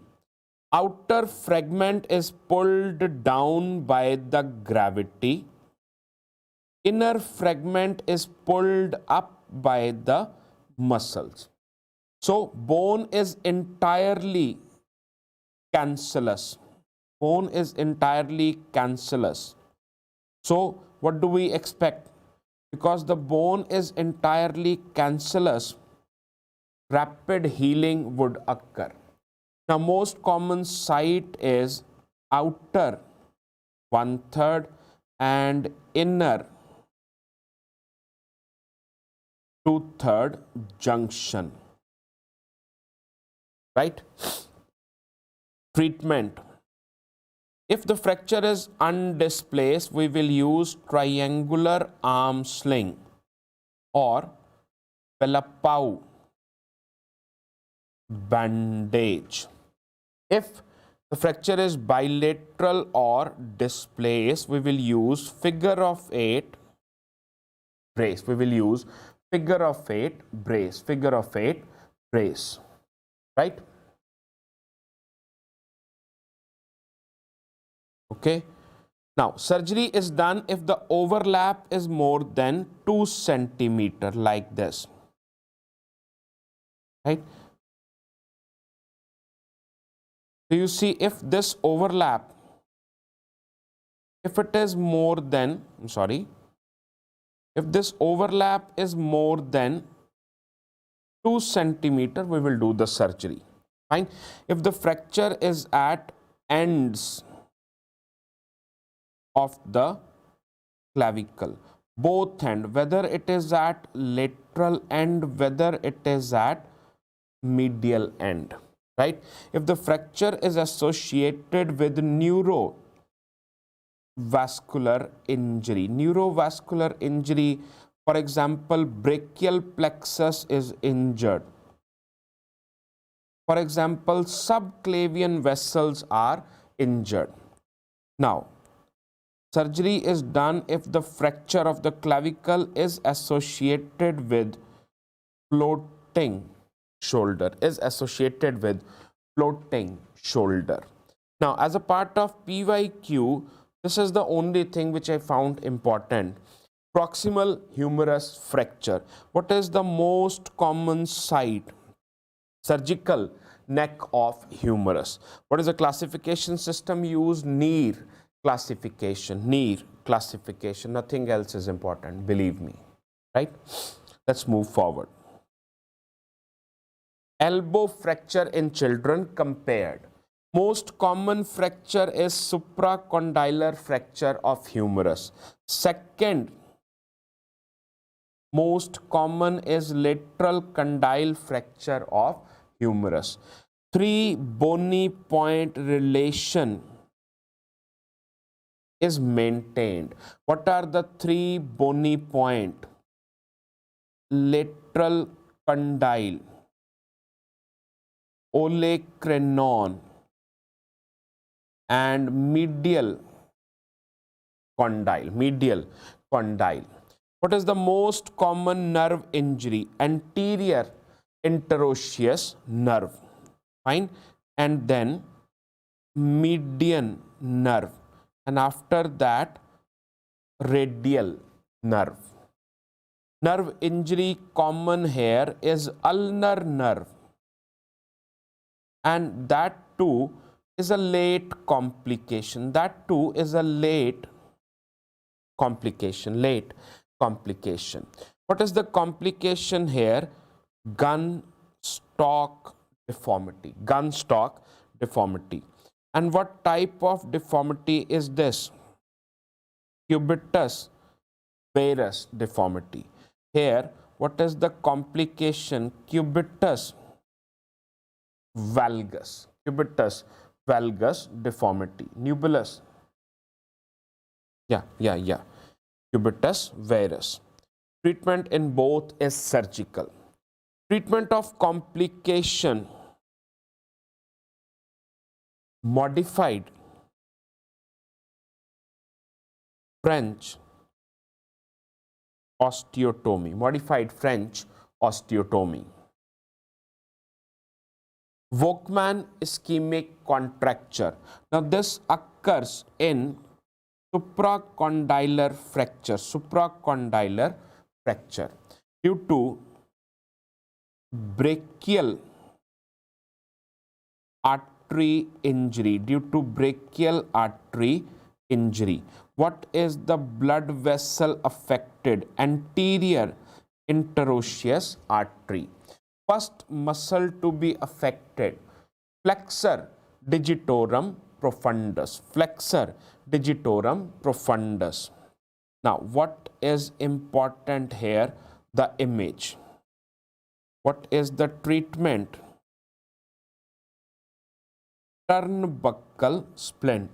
outer fragment is pulled down by the gravity, inner fragment is pulled up by the muscles. So bone is entirely cancellous. So what do we expect? Because the bone is entirely cancellous, rapid healing would occur. Now most common site is outer 1/3 and inner 2/3 junction, right? Treatment. If the fracture is undisplaced, we will use triangular arm sling or Pelapau bandage. If the fracture is bilateral or displaced, we will use figure of 8 brace. Figure of 8 brace, right? Okay. Now, surgery is done if the overlap is more than 2 centimeters, like this, right? So you see, if this overlap, if it is more than, if this overlap is more than 2 centimeters, we will do the surgery. Fine. If the fracture is at ends of the clavicle, both end, whether it is at lateral end, whether it is at medial end, right? If the fracture is associated with neurovascular injury, for example, brachial plexus is injured. For example, subclavian vessels are injured. Now, surgery is done if the fracture of the clavicle is associated with floating shoulder, Now, as a part of PYQ, this is the only thing which I found important. Proximal humerus fracture. What is the most common site? Surgical neck of humerus. What is the classification system used? Neer classification, nothing else is important, believe me, right? Let's move forward. Elbow fracture in children compared. Most common fracture is supracondylar fracture of humerus. Second most common is lateral condyle fracture of humerus. 3 bony point relation is maintained. What are the 3 bony point? Lateral condyle, olecranon, and medial condyle. What is the most common nerve injury? Anterior interosseous nerve, fine, and then median nerve, and after that radial nerve. Nerve injury common here is ulnar nerve, and that too is a late complication. Late complication. What is the complication here? Gun stock deformity. And what type of deformity is this? Cubitus varus deformity. Here, what is the complication? Cubitus valgus deformity. Nubulus. Cubitus varus. Treatment in both is surgical. Treatment of complication: modified French osteotomy. Volkmann ischemic contracture. Now this occurs in supracondylar fracture due to brachial artery injury. What is the blood vessel affected? Anterior interosseous artery. First muscle to be affected: flexor digitorum profundus. Now, what is important here? The image. What is the treatment? Turnbuckle splint.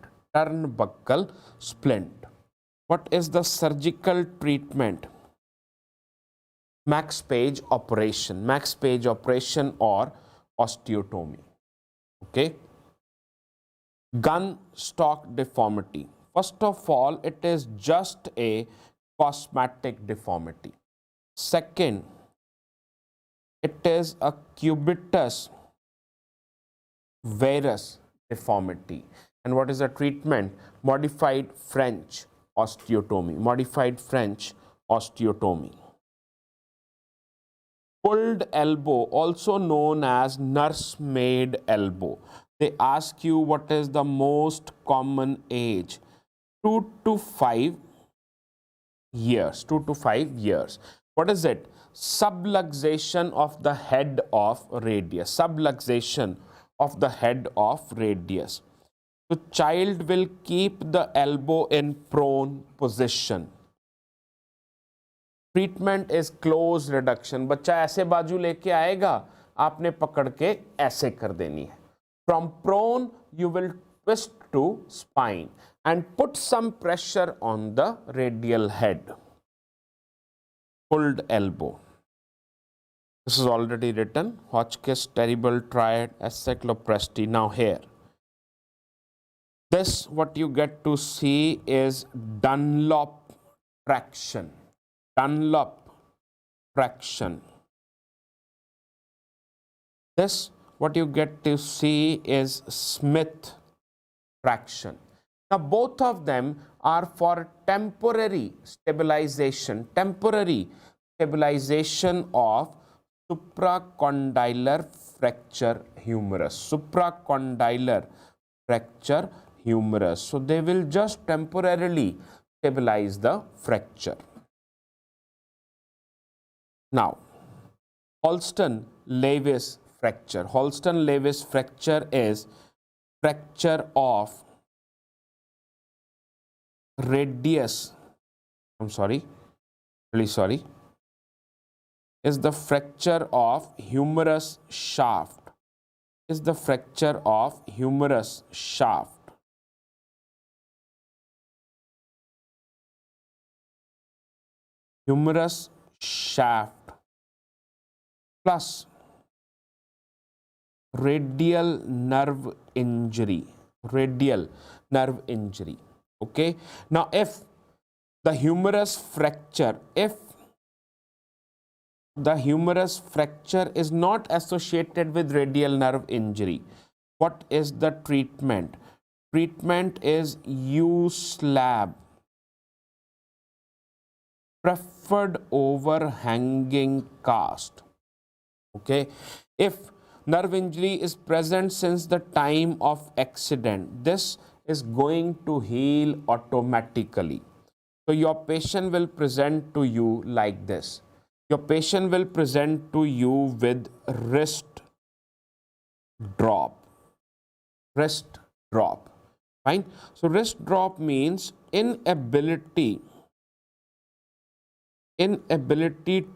What is the surgical treatment? Max Page operation or osteotomy. Okay. Gun stock deformity. First of all, it is just a cosmetic deformity. Second, it is a cubitus varus deformity. And what is the treatment? Modified French osteotomy. Pulled elbow, also known as nursemaid elbow. They ask you what is the most common age. 2 to 5 years. What is it? Subluxation of the head of radius. The child will keep the elbow in prone position. Treatment is close reduction, बच्चा ऐसे बाजू लेके आएगा, आपने पकड़ के ऐसे कर देनी है. From prone you will twist to spine and put some pressure on the radial head. Pulled elbow. This is already written. Hotchkiss, terrible, triad, encephaloprosty. Now here, this what you get to see is Dunlop traction. Dunlop traction. This what you get to see is Smith traction. Now both of them are for temporary stabilization of supracondylar fracture humerus. Supracondylar fracture humerus. So they will just temporarily stabilize the fracture. Now, Holston-Lewis fracture. Holston-Lewis fracture is fracture of radius, is the fracture of humerus shaft. Humerus shaft plus radial nerve injury. Okay, now if the humerus fracture is not associated with radial nerve injury, what is the treatment? Treatment is U-slab, preferred over hanging cast. Okay, if nerve injury is present since the time of accident, this is going to heal automatically. So your patient will present to you like this. Your patient will present to you with wrist drop. Fine. So wrist drop means inability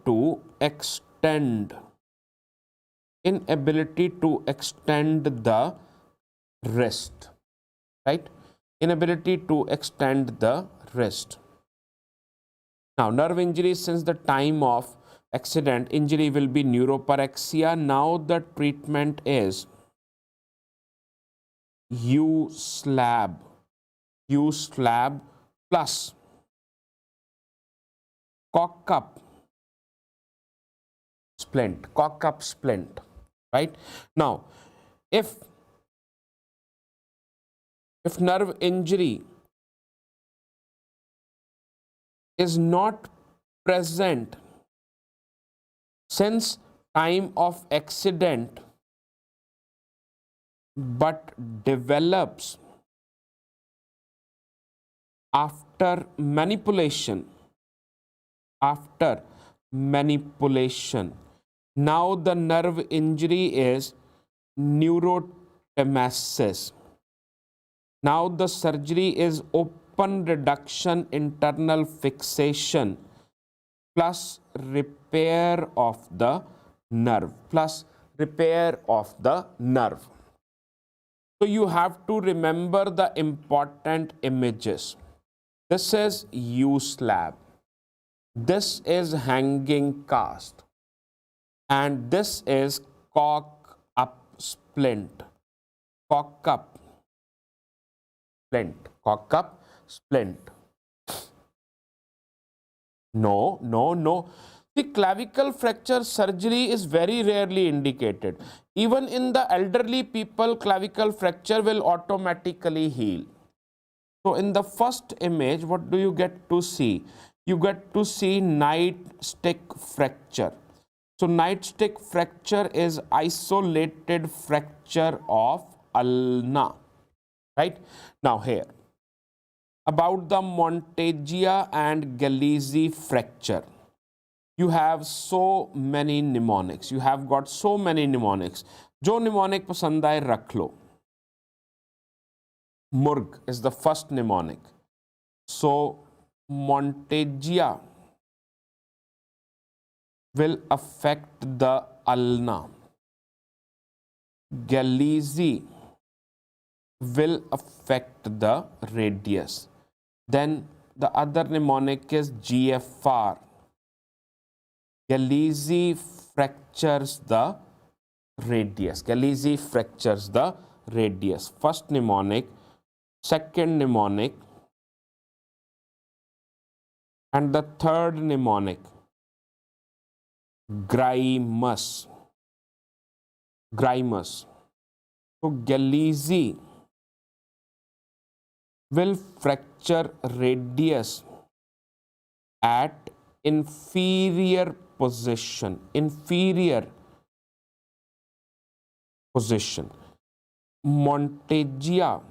to extend the wrist. Right? Inability to extend the wrist. Now, nerve injury since the time of accident, injury will be neuropyrexia. Now the treatment is U-slab plus cock-up splint. Right? Now, if nerve injury is not present since time of accident but develops after manipulation, now the nerve injury is neurotemesis. Now the surgery is open reduction, internal fixation plus repair of the nerve. So you have to remember the important images. This is U-slab. This is hanging cast. And this is cock-up splint. No. The clavicle fracture surgery is very rarely indicated. Even in the elderly people, clavicle fracture will automatically heal. So in the first image, what do you get to see? You get to see nightstick fracture. So nightstick fracture is isolated fracture of ulna. Right? Now here, about the Monteggia and Galeazzi fracture. You have so many mnemonics. You have got so many mnemonics. Jo mnemonic pasand aaye rakh lo. Murg is the first mnemonic. So Monteggia will affect the ulna. Galeazzi will affect the radius. Then the other mnemonic is GFR. Galeazzi fractures the radius. Galeazzi fractures the radius. First mnemonic, second mnemonic, and the third mnemonic, Grimus. Grimus. So Galeazzi will fracture radius at inferior position. Inferior position. Monteggia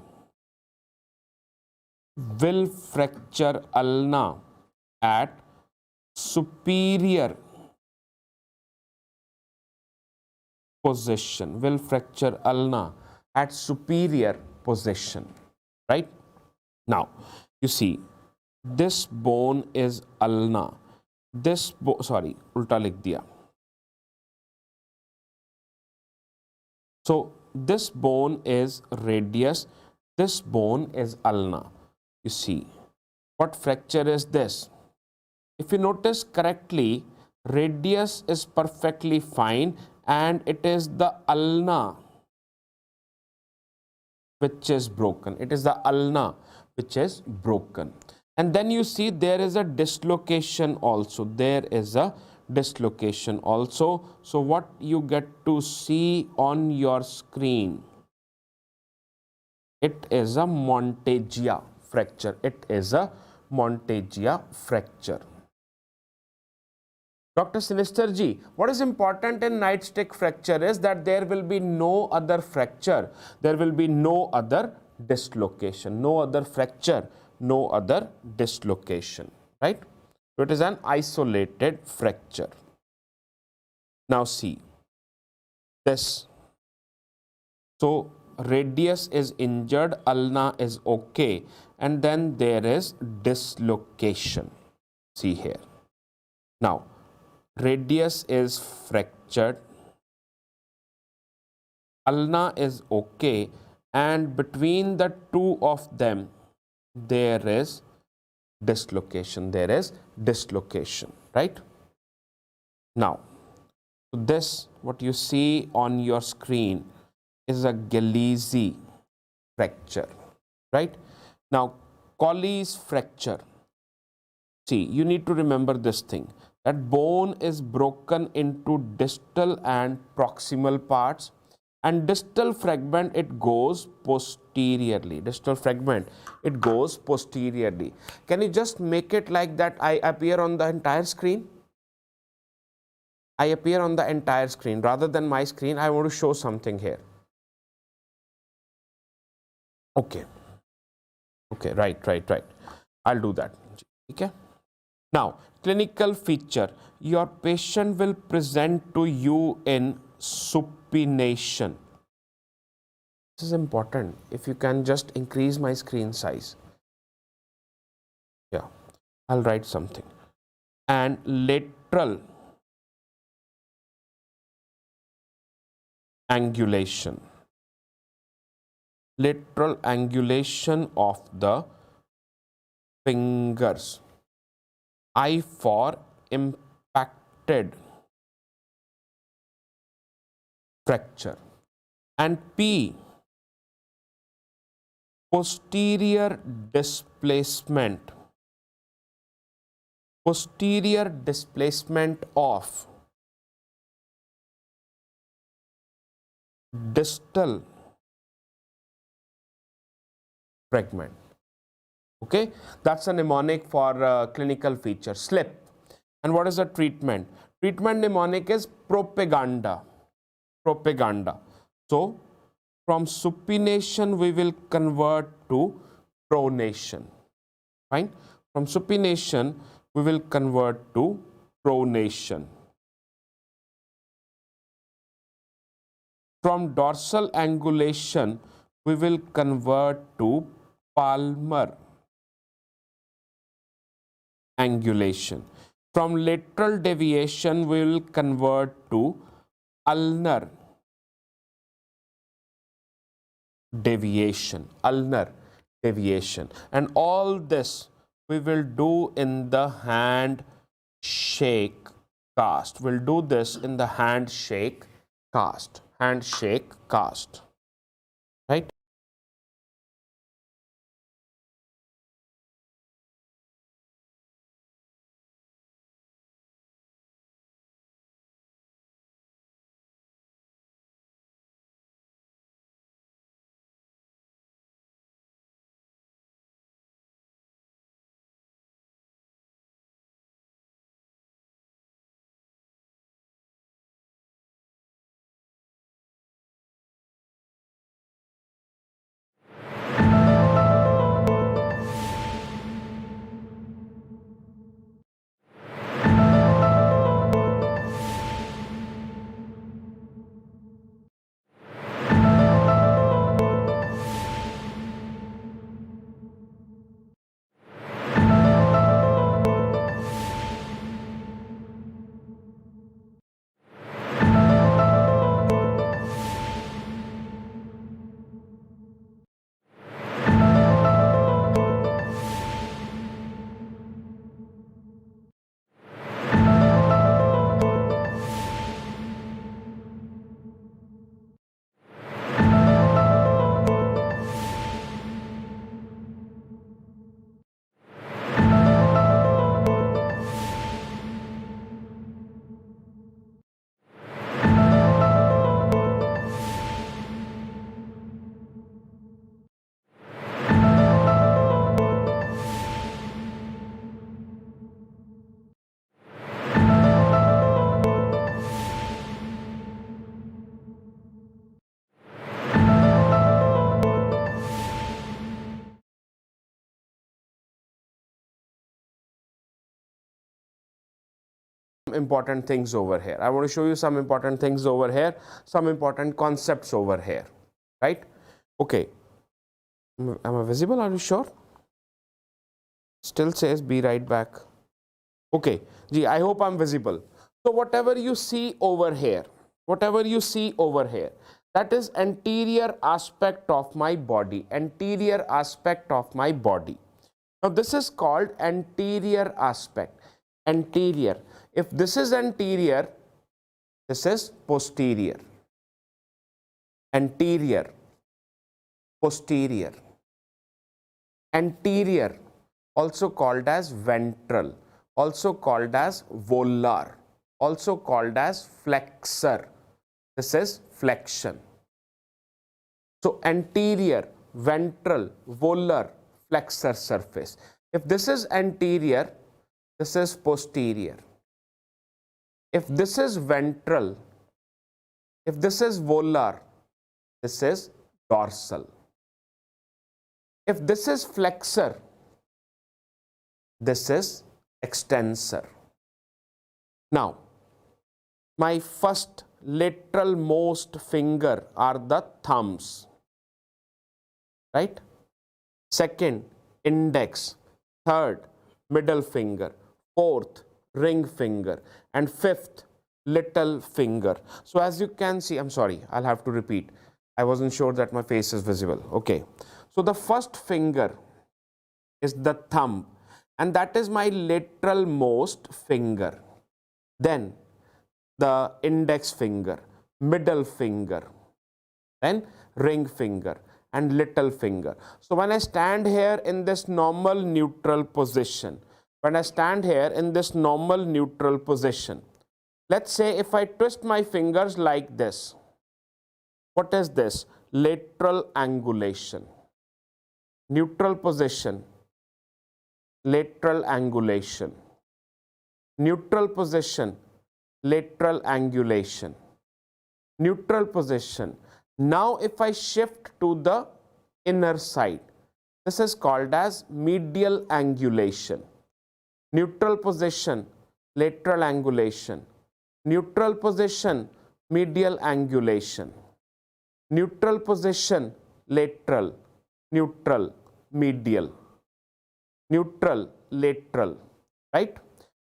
will fracture ulna at superior position. Will fracture ulna at superior position, right? Now you see this bone is ulna, this sorry ulta likh diya. So this bone is radius, this bone is ulna. You see what fracture is this? If you notice correctly, radius is perfectly fine and it is the ulna which is broken. It is the ulna which is broken. And then you see there is a dislocation also. There is a dislocation also. So what you get to see on your screen, it is a Monteggia fracture. It is a Monteggia fracture. Dr. Sinister ji, what is important in nightstick fracture is that there will be no other fracture. There will be no other dislocation, no other fracture, no other dislocation, right? So it is an isolated fracture. Now see this. So radius is injured, ulna is okay, and then there is dislocation. See here. Now radius is fractured, ulna is okay, and between the two of them there is dislocation. There is dislocation, right? Now this what you see on your screen is a Galeazzi fracture, right? Now Colles fracture. See, you need to remember this thing, that bone is broken into distal and proximal parts, and distal fragment it goes posteriorly. Distal fragment it goes posteriorly. Can you just make it like that I appear on the entire screen? I appear on the entire screen rather than my screen. I want to show something here. Okay. Okay, right. I'll do that. Okay. Now, clinical feature. Your patient will present to you in supination. This is important. If you can just increase my screen size. Yeah, I'll write something. And lateral angulation. Lateral angulation of the fingers. I for impacted fracture, and P posterior displacement. Posterior displacement of distal fragment. Okay, that's a mnemonic for clinical feature. Slip. And what is the treatment? Treatment mnemonic is propaganda. Propaganda. So from supination we will convert to pronation. Fine. From supination we will convert to pronation. From dorsal angulation we will convert to palmar angulation. From lateral deviation, we will convert to ulnar deviation, ulnar deviation. And all this we will do in the handshake cast. We'll do this in the handshake cast, right? Important things over here. I want to show you some important things over here, some important concepts over here, right? Okay. Am I visible? Are you sure? Still says be right back. Okay. Gee, I hope I'm visible. So whatever you see over here, that is anterior aspect of my body, anterior aspect of my body. Now this is called anterior aspect, anterior. If this is anterior, this is posterior, anterior, posterior, anterior, also called as ventral, also called as volar, also called as flexor. This is flexion. So anterior, ventral, volar, flexor surface. If this is anterior, this is posterior. If this is ventral, if this is volar, this is dorsal. If this is flexor, this is extensor. Now, my first lateral most finger are the thumbs, right? Second, index. Third, middle finger. Fourth, ring finger. And fifth, little finger. So as you can see, I'm sorry, I'll have to repeat. I wasn't sure that my face is visible. Okay. So the first finger is the thumb, and that is my lateral most finger. Then the index finger, middle finger, then ring finger and little finger. So when I stand here in this normal neutral position, let's say if I twist my fingers like this, what is this? Lateral angulation. Neutral position, lateral angulation. Neutral position, lateral angulation. Neutral position. Now if I shift to the inner side, this is called as medial angulation. Neutral position, lateral angulation. Neutral position, medial angulation. Neutral position, lateral. Neutral, medial. Neutral, lateral. Right?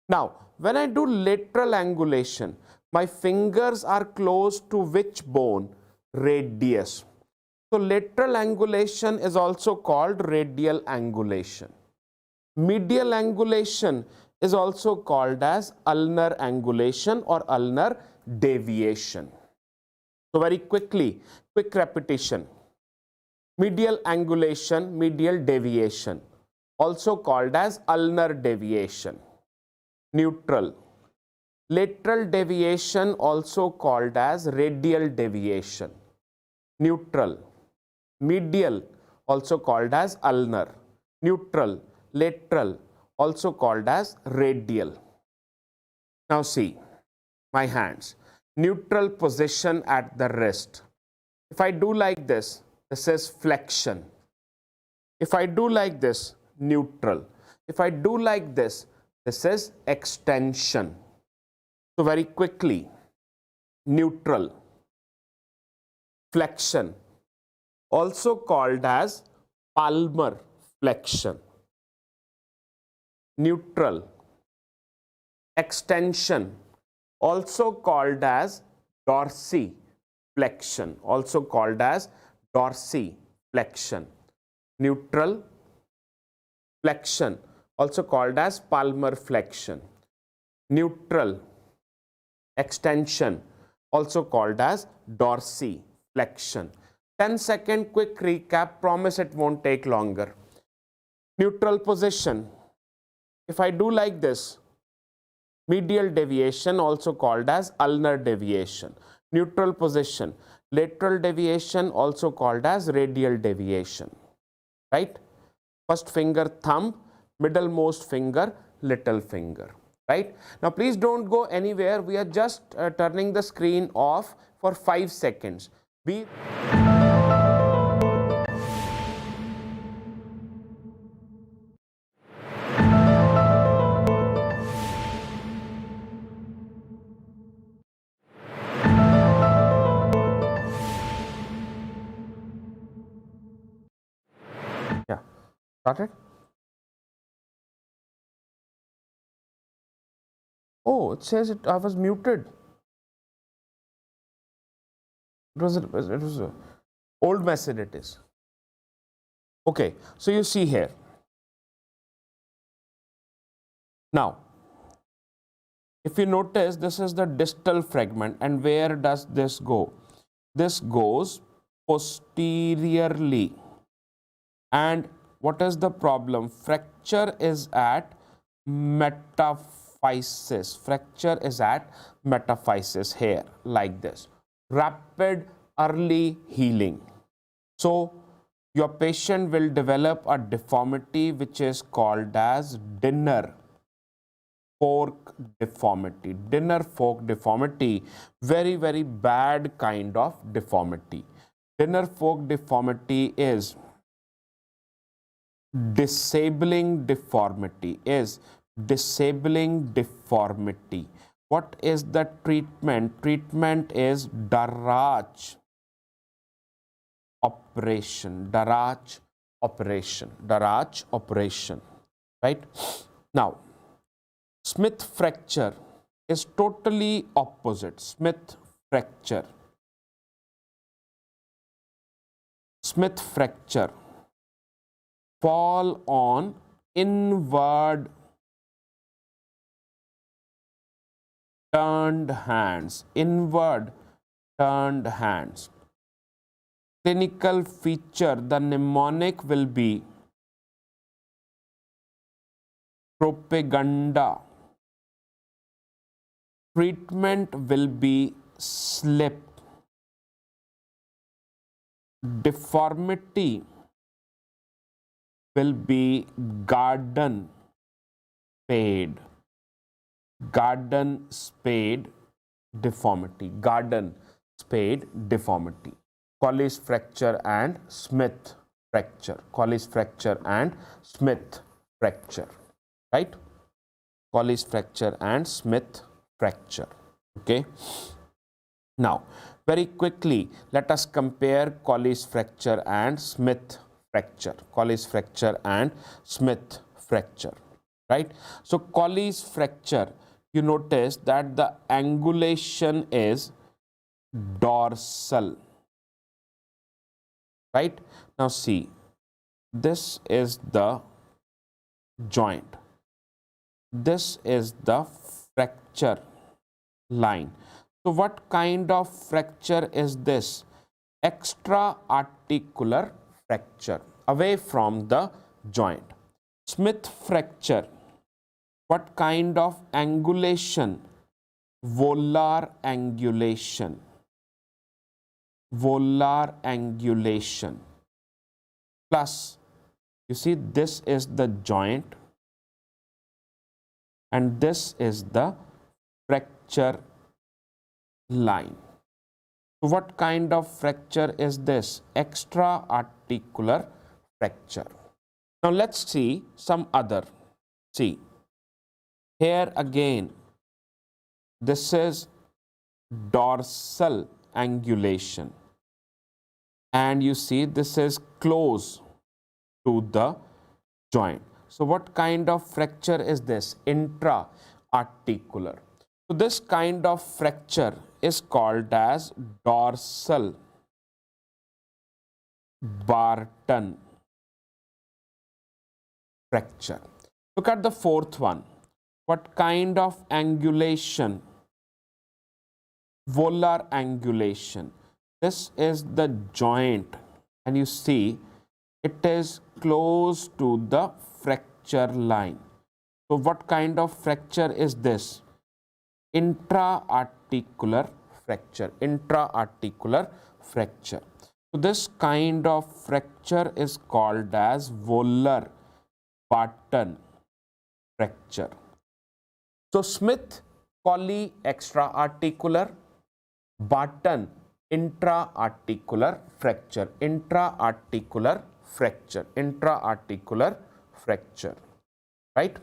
Now, when I do lateral angulation, my fingers are close to which bone? Radius. So lateral angulation is also called radial angulation. Medial angulation is also called as ulnar angulation or ulnar deviation. So very quickly, quick repetition. Medial angulation, medial deviation, also called as ulnar deviation. Neutral. Lateral deviation, also called as radial deviation. Neutral. Medial, also called as ulnar. Neutral. Lateral, also called as radial. Now see, my hands. Neutral position at the wrist. If I do like this, this is flexion. If I do like this, neutral. If I do like this, this is extension. So very quickly, neutral, flexion, also called as palmar flexion. Neutral, extension, also called as dorsiflexion, also called as dorsiflexion. Neutral, flexion, also called as palmar flexion. Neutral, extension, also called as dorsiflexion. 10-second quick recap, promise it won't take longer. Neutral position. If I do like this, medial deviation, also called as ulnar deviation. Neutral position. Lateral deviation, also called as radial deviation. Right? First finger thumb, middlemost finger, little finger. Right? Now please don't go anywhere. We are just turning the screen off for 5 seconds. Be started? Oh, it says I was muted. It was a old message it is. Okay, so you see here. Now, if you notice, this is the distal fragment, and where does this go? This goes posteriorly. And what is the problem? Fracture is at metaphysis. Fracture is at metaphysis here, like this. Rapid early healing. So your patient will develop a deformity which is called as dinner fork deformity. Dinner fork deformity, very, very bad kind of deformity. Dinner fork deformity is disabling deformity, What is the treatment? Treatment is Darach operation, right? Now, Smith fracture is totally opposite. Smith fracture fall on inward turned hands. Clinical feature, the mnemonic will be propaganda. Treatment will be slip. Deformity will be garden spade deformity. Colles fracture and Smith fracture. Right? Colles fracture and Smith fracture. Okay. Now, very quickly, let us compare Colles fracture and Smith fracture. Right? So Colles fracture you notice that the angulation is dorsal, right? Now see, this is the joint, this is the fracture line. So what kind of fracture is this? Extra-articular fracture away from the joint. Smith fracture, what kind of angulation? Volar angulation. Volar angulation. Plus, you see, this is the joint and this is the fracture line. So what kind of fracture is this? Extra-articular fracture. Now let's see some other. See, here again, this is dorsal angulation, and you see this is close to the joint. So what kind of fracture is this? Intra-articular. So this kind of fracture is called as dorsal Barton fracture. Look at the fourth one. What kind of angulation? Volar angulation. This is the joint and you see it is close to the fracture line. So what kind of fracture is this? Intra-articular fracture. Intra-articular fracture. So this kind of fracture is called as volar Barton fracture. So Smith, Colles extra-articular, Barton intra-articular fracture. Intra-articular fracture. Intra-articular fracture. Right?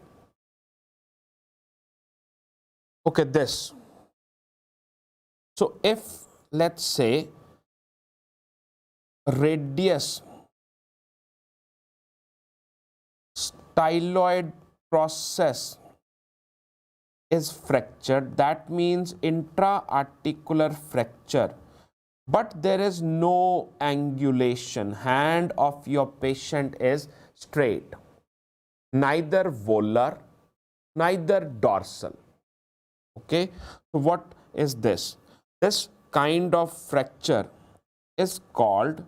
Okay, this. So if, let's say, radius styloid process is fractured, that means intra-articular fracture, but there is no angulation. Hand of your patient is straight, neither volar, neither dorsal. Okay, so what is this? This kind of fracture is called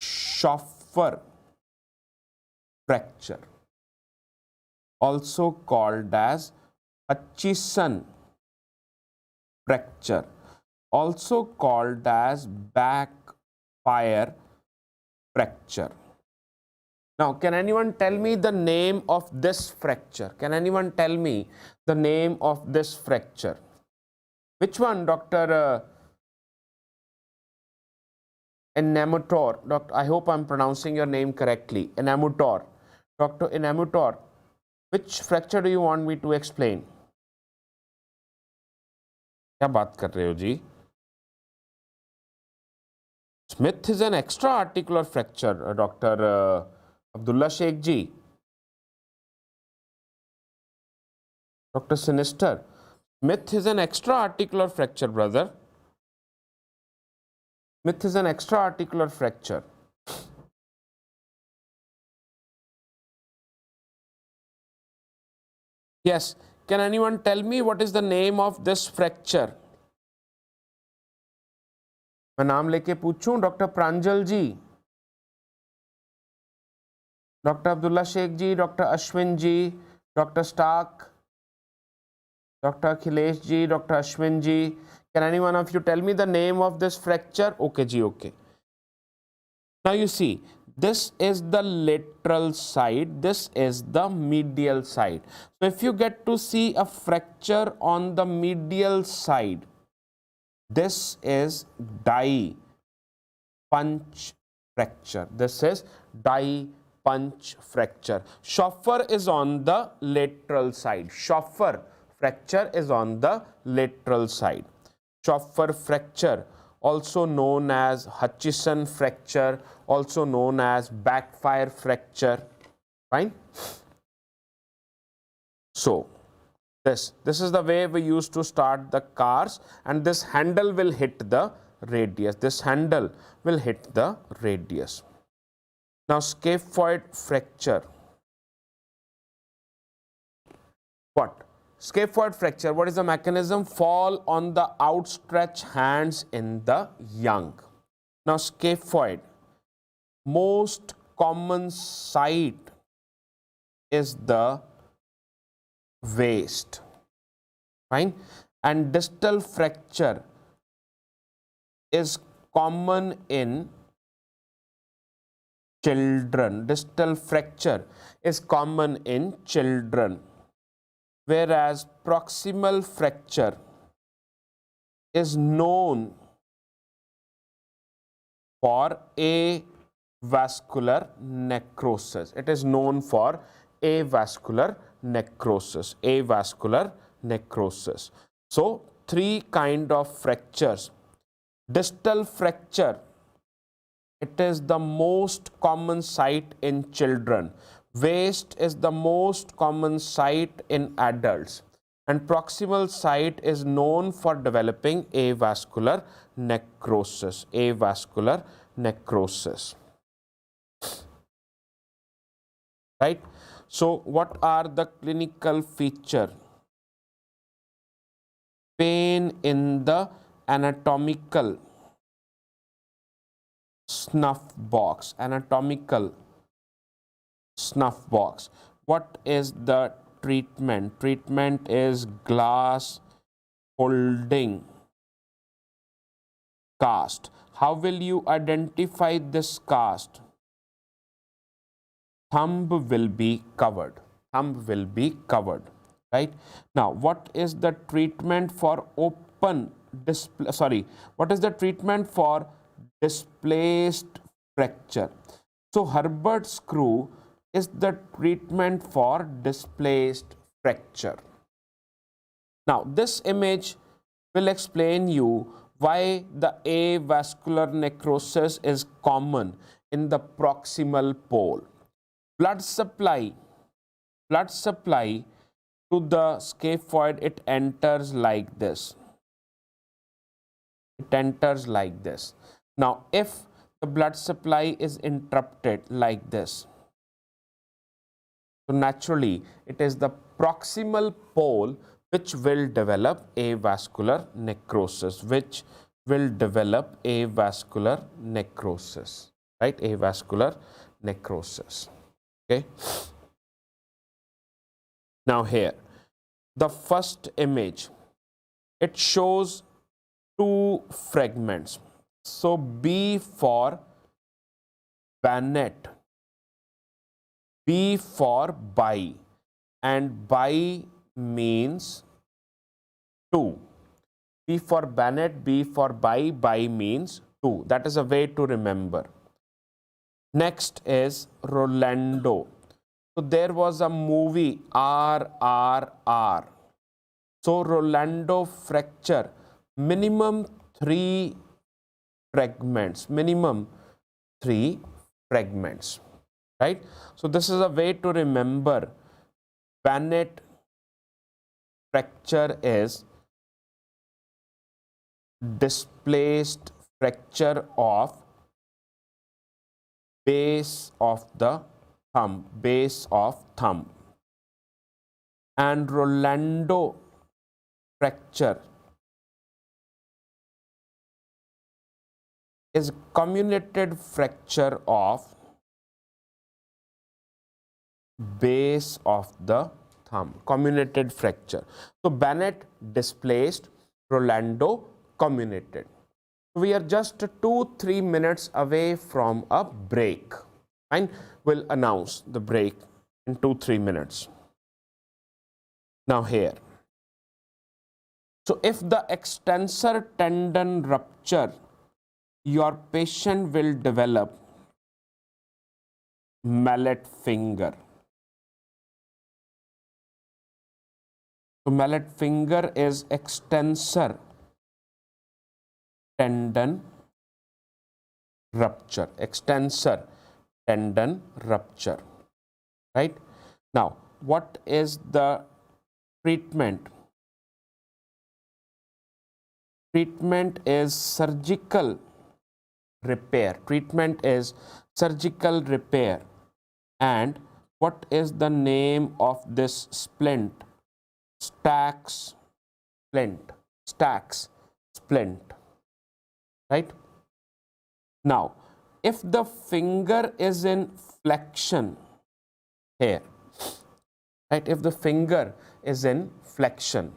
Schoffer fracture, also called as Hutchison fracture, also called as backfire fracture. Now, can anyone tell me the name of this fracture? Can anyone tell me the name of this fracture? Which one, Dr. Enamutor? Doctor, I hope I'm pronouncing your name correctly. Enamutor. Dr. Enamutor, which fracture do you want me to explain? क्या बात कर रहे हो जी? Smith is an extra-articular fracture, Dr. Abdullah Sheikh ji. Dr. Sinister, Smith is an extra-articular fracture, brother. Smith is an extra-articular fracture. Yes, can anyone tell me what is the name of this fracture? मैं नाम लेके पूछूं, doctor Pranjal ji, doctor Abdullah Sheikh ji, doctor Ashwin ji, doctor Stark, doctor Akhilesh ji, doctor Ashwin ji. Can any one of you tell me the name of this fracture? Okay ji, okay. Now you see, this is the lateral side, this is the medial side. So if you get to see a fracture on the medial side, this is die-punch fracture. This is die-punch fracture. Schoffer is on the lateral side. Schoffer fracture is on the lateral side. Schoffer fracture, also known as Hutchison fracture, also known as backfire fracture. Fine. So This is the way we used to start the cars, and this handle will hit the radius. This handle will hit the radius. Now scaphoid fracture. What? Scaphoid fracture, what is the mechanism? Fall on the outstretched hands in the young. Now scaphoid, most common site is the waist, fine, and distal fracture is common in children. Distal fracture is common in children, whereas proximal fracture is known for avascular necrosis. It is known for avascular necrosis. Avascular necrosis. So, three kind of fractures. Distal fracture, it is the most common site in children. Waist is the most common site in adults, and proximal site is known for developing avascular necrosis. Avascular necrosis, right? So what are the clinical feature? Pain in the anatomical snuff box. Anatomical snuff box. What is the treatment? Treatment is glass holding cast. How will you identify this cast? Thumb will be covered. Thumb will be covered, right? Now, what is the treatment for open what is the treatment for displaced fracture? So Herbert screw is the treatment for displaced fracture. Now this image will explain you why the avascular necrosis is common in the proximal pole. Blood supply to the scaphoid, it enters like this. It enters like this. Now if the blood supply is interrupted like this, so naturally it is the proximal pole which will develop avascular necrosis, which will develop avascular necrosis, right? Avascular necrosis. Okay. Now here, the first image, it shows two fragments. So B for Bennett, B for bi, and bi means 2. B for Bennett, B for bi, bi means 2. That is a way to remember. Next is Rolando. So there was a movie RRR. So Rolando fracture, minimum 3 fragments, minimum 3 fragments, right? So this is a way to remember. Bennett fracture is displaced fracture of base of the thumb, base of thumb, and Rolando fracture is comminuted fracture of base of the thumb, comminuted fracture. So Bennett displaced, Rolando comminuted. We are just 2-3 minutes away from a break, and we'll announce the break in 2-3 minutes. Now here, so if the extensor tendon rupture, your patient will develop mallet finger. So mallet finger is extensor tendon rupture, extensor tendon rupture, right? Now, what is the treatment. Treatment is surgical repair. Treatment is surgical repair. And what is the name of this splint? Stacks splint. Stacks splint. Right? Now, if the finger is in flexion here, right? If the finger is in flexion,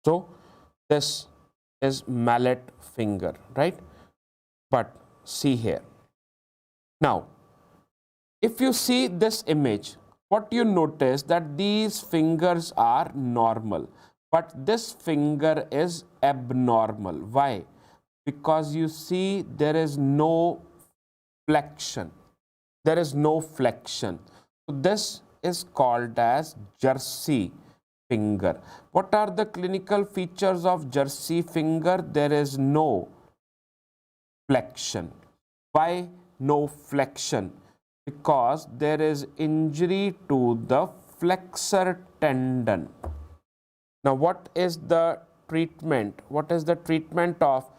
so this is mallet finger, right? But see here. Now, if you see this image, what you notice that these fingers are normal, but this finger is abnormal. Why? Because you see there is no flexion. There is no flexion. So this is called as jersey finger. What are the clinical features of jersey finger? There is no flexion. Why no flexion? Because there is injury to the flexor tendon. Now, what is the treatment? What is the treatment of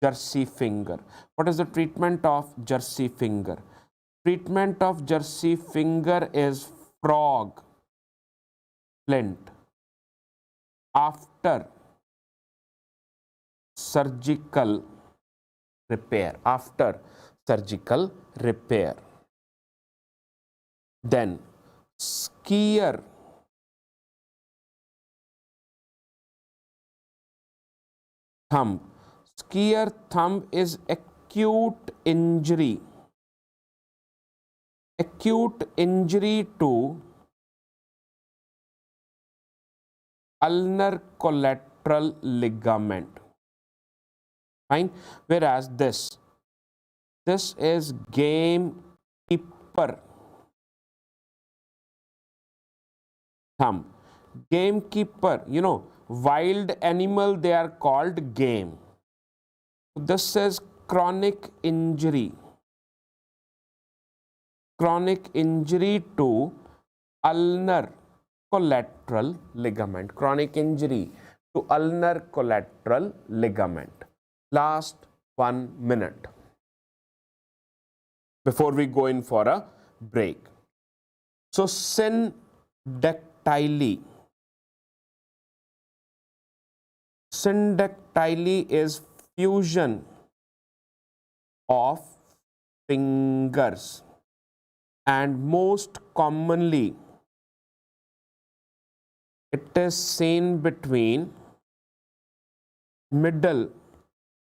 jersey finger? What is the treatment of jersey finger? Treatment of jersey finger is frog splint after surgical repair. After surgical repair. Then skier thumb. Skier thumb is acute injury. Acute injury to ulnar collateral ligament. Fine. Whereas this is gamekeeper thumb. Gamekeeper, you know, wild animal, they are called game. This is chronic injury. Chronic injury to ulnar collateral ligament. Chronic injury to ulnar collateral ligament. Last 1 minute before we go in for a break. So syndactyly. Syndactyly is fusion of fingers, and most commonly it is seen between middle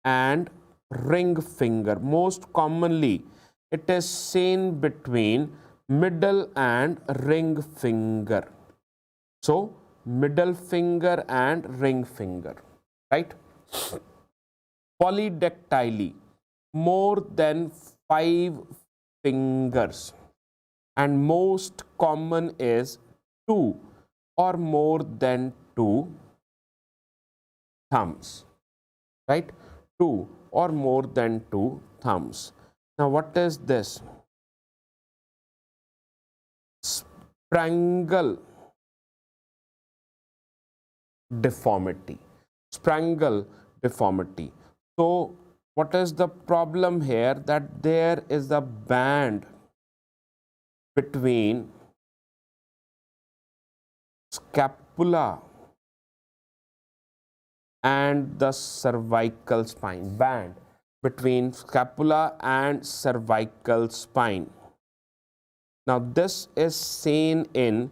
and ring finger. Most commonly it is seen between middle and ring finger. So middle finger and ring finger, right? Polydactyly, more than 5 fingers, and most common is 2 or more than 2 thumbs, right? 2 or more than 2 thumbs. Now, what is this? Sprangle deformity. Sprangle deformity. So, what is the problem here? That there is a band between scapula and the cervical spine. Band between scapula and cervical spine. Now, this is seen in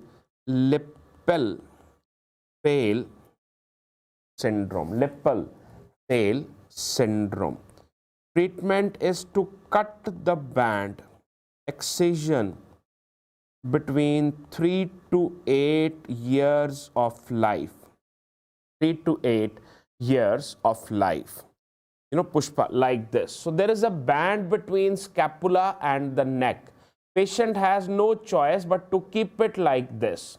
Lippel fail syndrome. Lippel fail syndrome. Treatment is to cut the band excision between 3 to 8 years of life. 3 to 8 years of life. You know, Pushpa, like this. So there is a band between scapula and the neck. Patient has no choice but to keep it like this.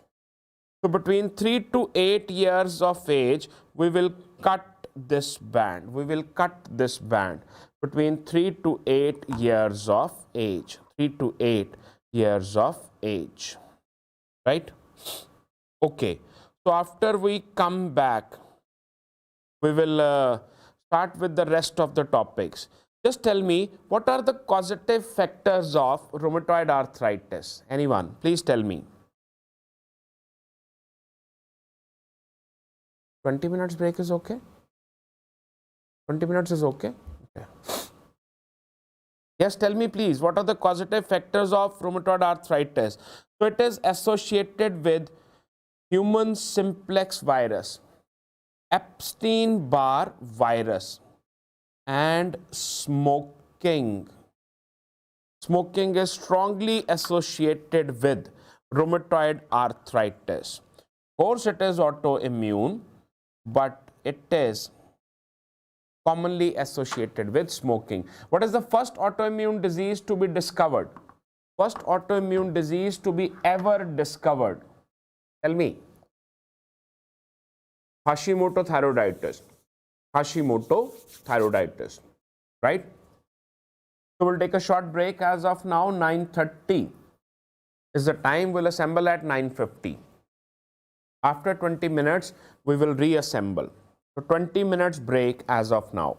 So between 3 to 8 years of age, we will cut this band. We will cut this band between 3 to 8 years of age. 3 to 8 years of age. right? Okay, so after we come back, we will start with the rest of the topics. Just tell me, what are the causative factors of rheumatoid arthritis? Anyone, please tell me. 20 minutes break is okay? 20 minutes is okay? Okay. Yes, tell me please, what are the causative factors of rheumatoid arthritis? So it is associated with human simplex virus, Epstein-Barr virus, and smoking. Smoking is strongly associated with rheumatoid arthritis. Of course, it is autoimmune, but it is commonly associated with smoking. What is the first autoimmune disease to be discovered? First autoimmune disease to be ever discovered. Tell me. Hashimoto thyroiditis. Hashimoto thyroiditis, right? So we'll take a short break as of now. 9:30 is the time. We'll assemble at 9:50. After 20 minutes, we will reassemble. So 20 minutes break as of now.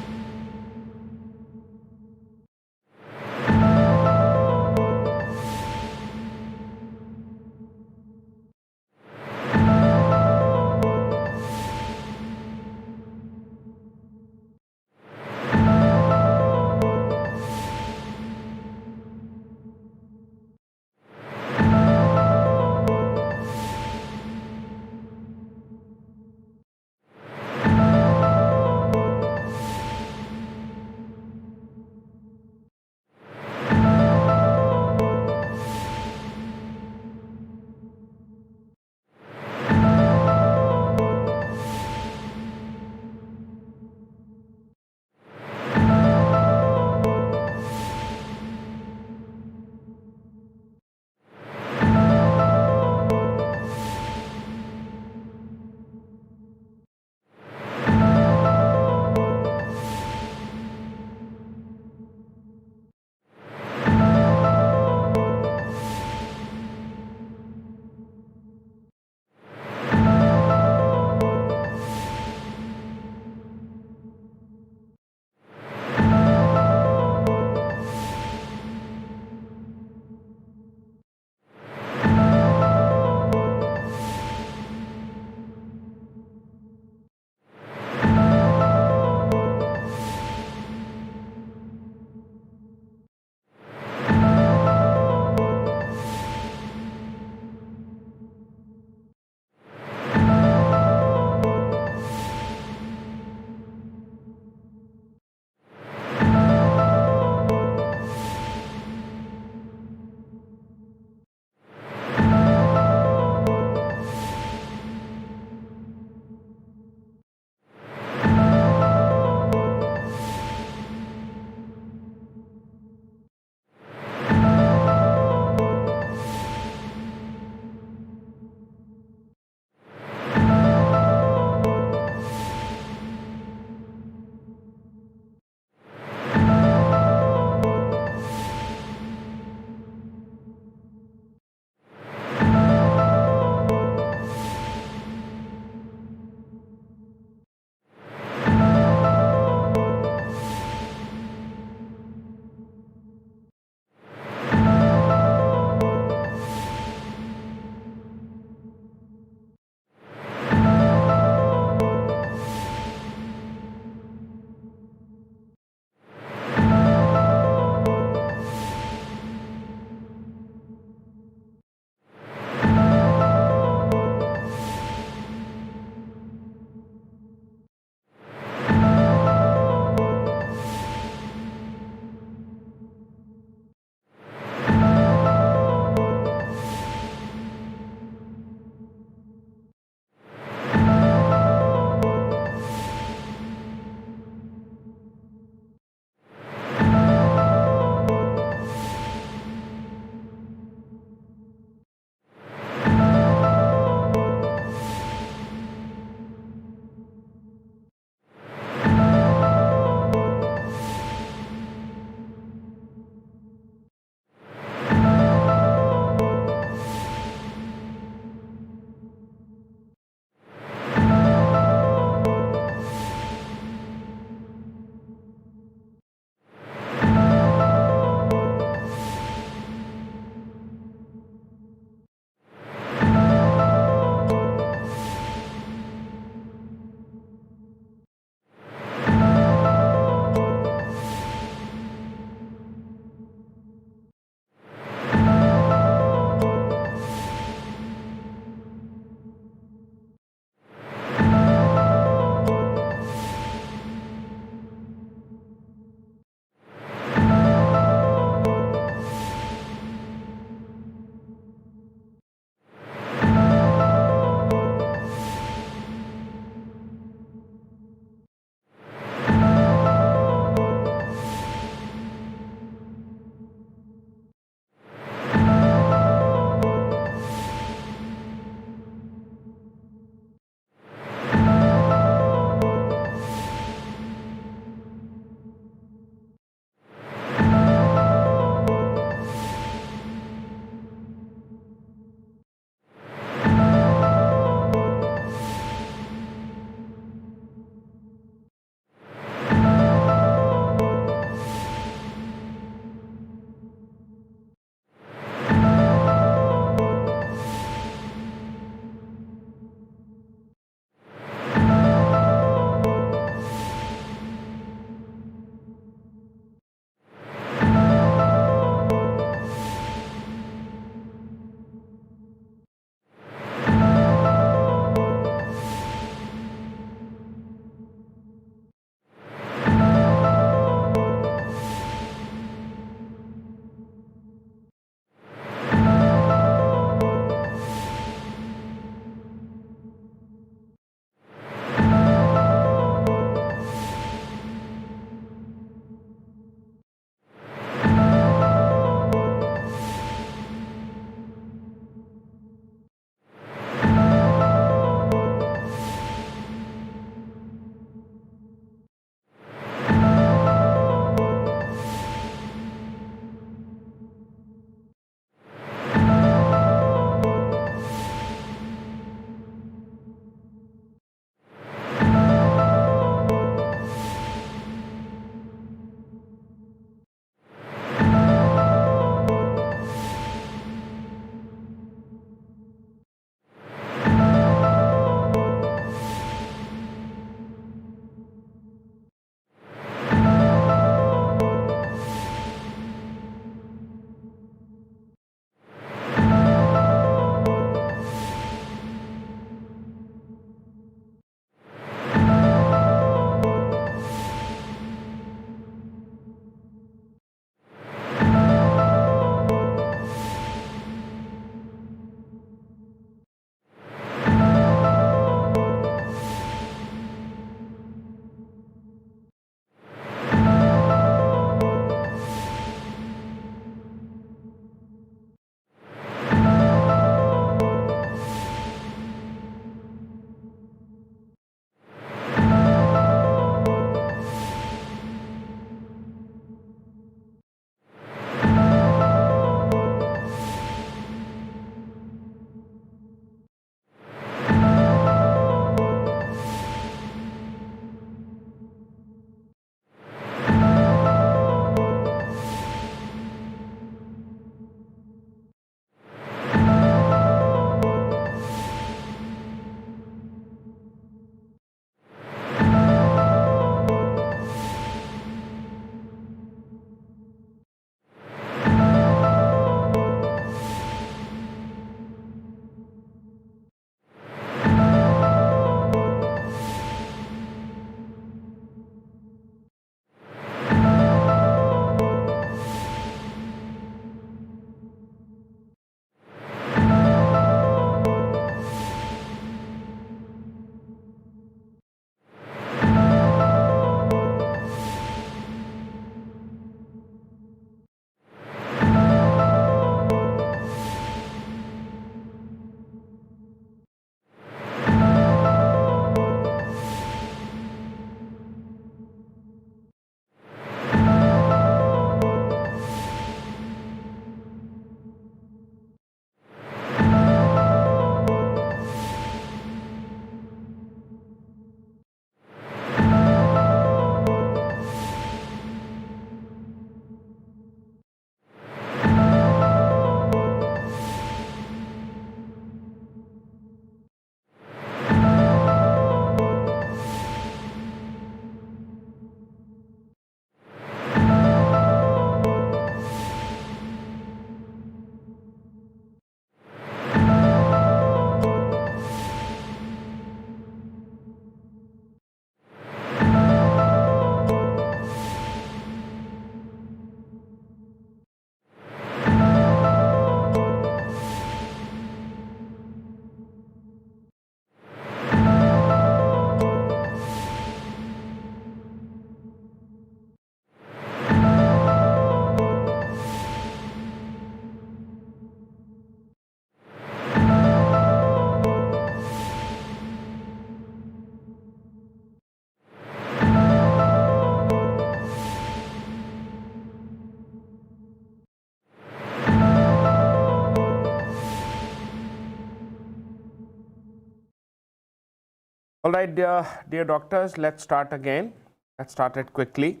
All right, dear doctors, let's start again. Let's start it quickly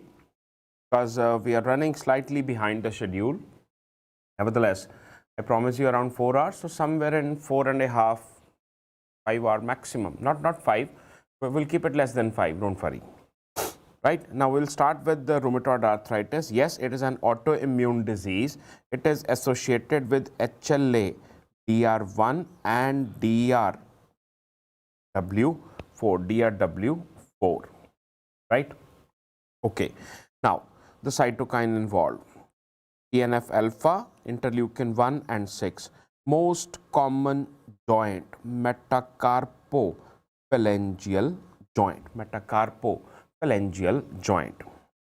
because we are running slightly behind the schedule. Nevertheless, I promise you around 4 hours, so somewhere in 4.5, 5 hour maximum. Not 5, but we'll keep it less than 5, don't worry. Right, now we'll start with the rheumatoid arthritis. Yes, it is an autoimmune disease. It is associated with HLA, DR1 and DRW4, right? Okay, now the cytokine involved, TNF alpha, interleukin 1 and 6. Most common joint, metacarpophalangeal joint,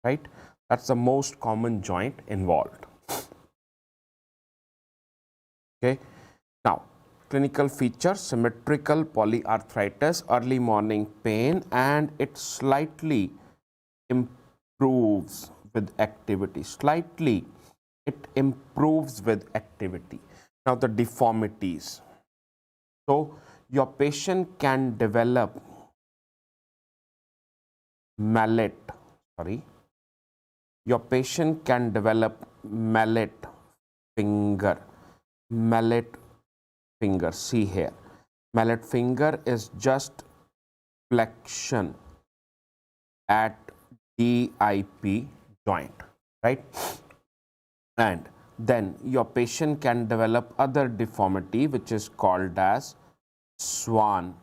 right? That's the most common joint involved. Okay, now clinical features, symmetrical polyarthritis, early morning pain, and it slightly improves with activity. It improves with activity. Now the deformities. So your patient can develop mallet finger. See here, mallet finger is just flexion at DIP joint, right? And then your patient can develop other deformity which is called as swan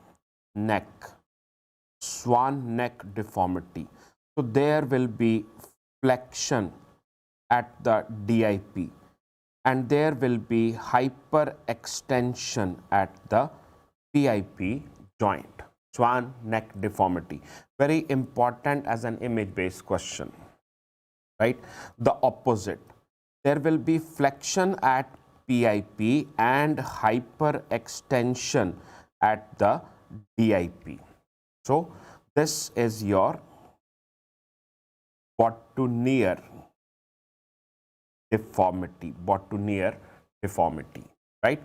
neck deformity. So there will be flexion at the DIP and there will be hyperextension at the PIP joint. Swan neck deformity, very important as an image based question, right? The opposite, there will be flexion at PIP and hyperextension at the DIP. So this is your botonier deformity, right?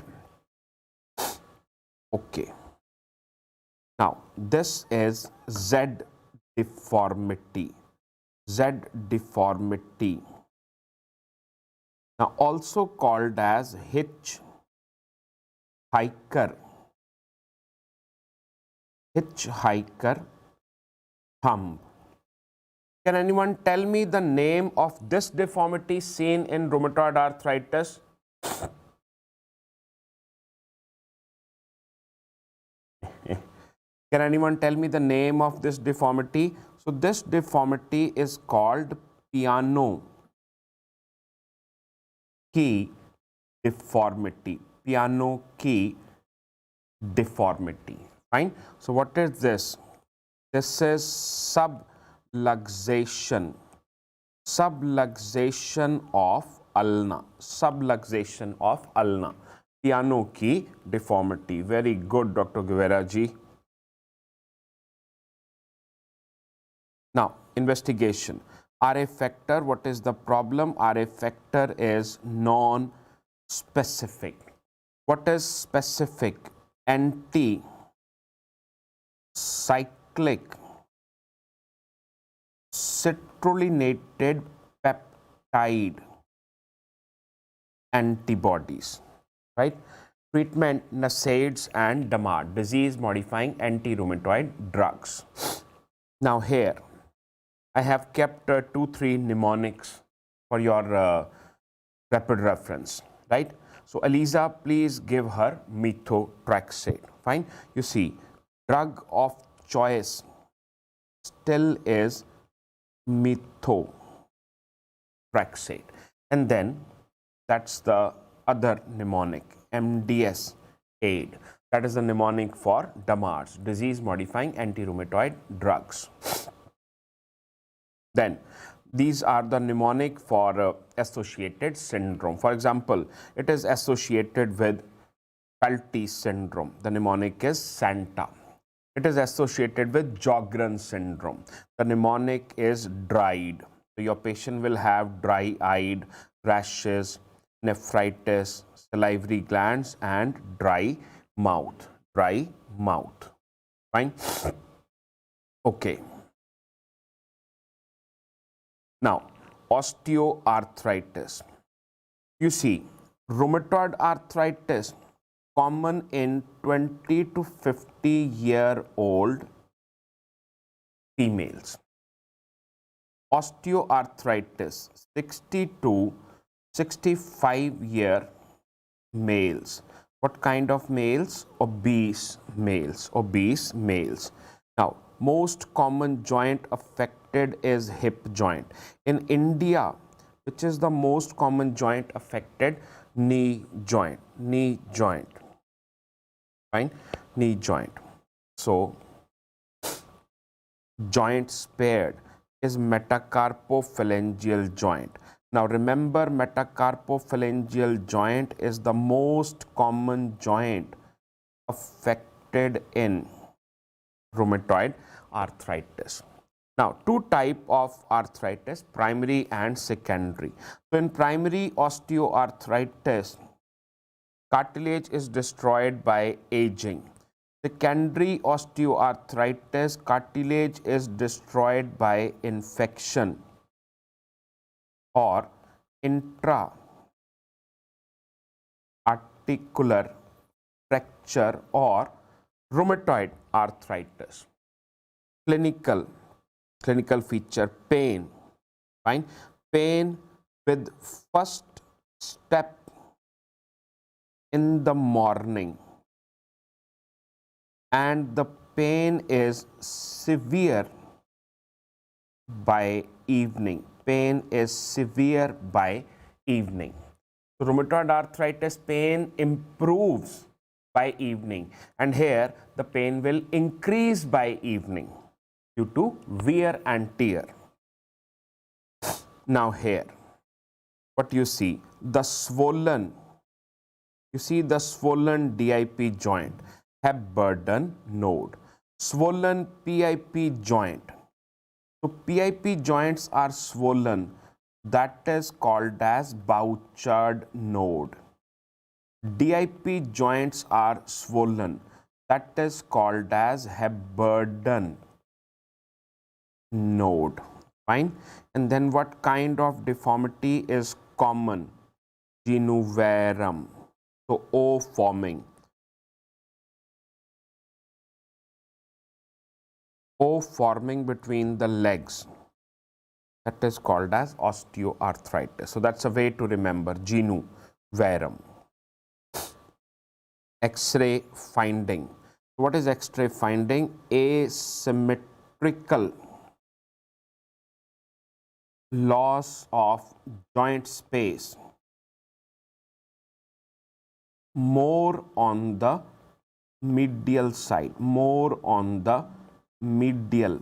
Okay. Now this is Z deformity. Now also called as hitchhiker thumb. Can anyone tell me the name of this deformity seen in rheumatoid arthritis? Can anyone tell me the name of this deformity? So this deformity is called piano key deformity. Fine. So what is this? This is subluxation of ulna. Piano key deformity. Very good, Dr. Galeazzi. Now, investigation. RA factor, what is the problem? RA factor is non-specific. What is specific? Anti-cyclic citrullinated peptide antibodies, right? Treatment, NSAIDs and DMARD, disease modifying anti-rheumatoid drugs. Now here I have kept 2-3 mnemonics for your rapid reference, right? So Eliza, please give her methotrexate. Fine. You see, drug of choice still is methotrexate, and then that's the other mnemonic, MDS aid. That is the mnemonic for DMARDs, disease modifying anti-rheumatoid drugs. Then these are the mnemonic for associated syndrome. For example, it is associated with Pelty syndrome. The mnemonic is Santa. It is associated with Sjogren syndrome. The mnemonic is dried. So your patient will have dry-eyed, rashes, nephritis, salivary glands and dry mouth. Fine. Okay. Now, osteoarthritis. You see, rheumatoid arthritis common in 20 to 50-year-old females. Osteoarthritis 60 to 65-year males. What kind of males? Obese males. Obese males. Now, most common joint affected is hip joint. In India, which is the most common joint affected? Knee joint. Knee joint. Fine. Knee joint. So, joint spared is metacarpophalangeal joint. Now remember, metacarpophalangeal joint is the most common joint affected in rheumatoid arthritis. Now, two types of arthritis, primary and secondary. So in primary osteoarthritis, cartilage is destroyed by aging. Secondary osteoarthritis, cartilage is destroyed by infection or intra-articular fracture or rheumatoid arthritis. Clinical feature, pain. Fine. Pain with first step in the morning, and the pain is severe by evening. Pain is severe by evening. So rheumatoid arthritis pain improves by evening, and here the pain will increase by evening due to wear and tear. Now here, what you see? The swollen, you see the swollen DIP joint, Hep-Burden node, swollen PIP joint. So PIP joints are swollen, that is called as Bouchard node. DIP joints are swollen, that is called as Hep-Burden node. Fine. And then what kind of deformity is common? Genu varum. So O forming. O forming between the legs, that is called as osteoarthritis. So that's a way to remember, genu varum. X-ray finding. What is X-ray finding? Asymmetrical loss of joint space more on the medial side, more on the medial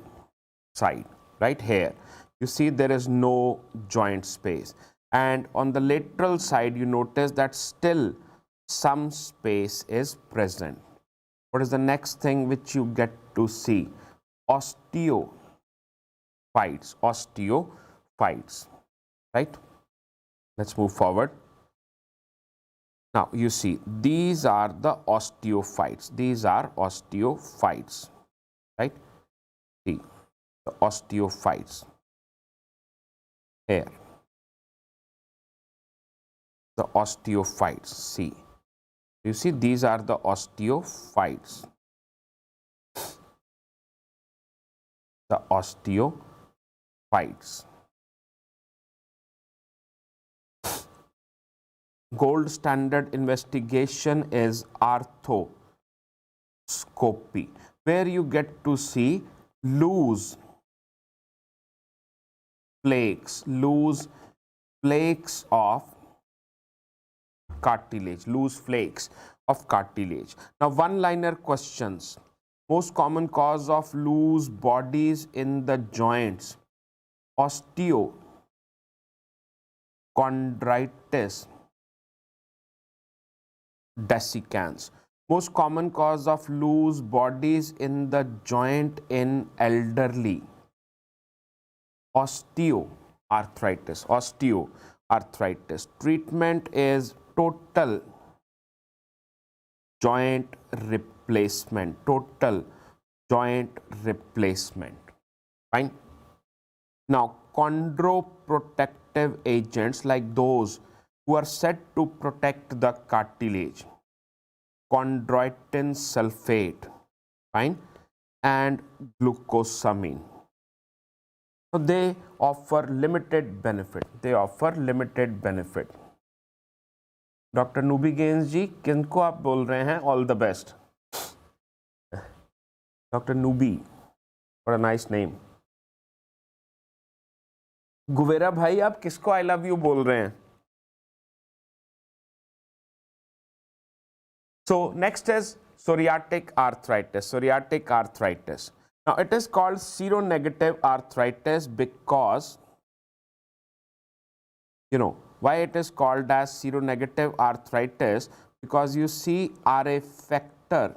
side. Right here you see there is no joint space, and on the lateral side you notice that still some space is present. What is the next thing which you get to see? Osteophytes. Osteophytes. Right. Let's move forward. Now you see these are the osteophytes. These are osteophytes. Right. See the osteophytes here. The osteophytes. See. You see these are the osteophytes. The osteophytes. Gold standard investigation is arthroscopy, where you get to see loose flakes of cartilage, loose flakes of cartilage. Now one-liner questions. Most common cause of loose bodies in the joints: osteochondritis dissecans. Most common cause of loose bodies in the joint in elderly: osteoarthritis. Osteoarthritis. Treatment is total joint replacement. Total joint replacement. Fine. Now, chondroprotective agents like those who are said to protect the cartilage, chondroitin sulfate, fine, and glucosamine. So they offer limited benefit. They offer limited benefit. Doctor नूबी गेंस जी, किनको आप बोल रहे हैं all the best? Doctor नूबी, what a nice name. Guevara भाई, आप किसको आई लव यू बोल रहे हैं? So next is psoriatic arthritis. Psoriatic arthritis. Now it is called seronegative arthritis because, you know, why it is called as seronegative arthritis? Because you see RA factor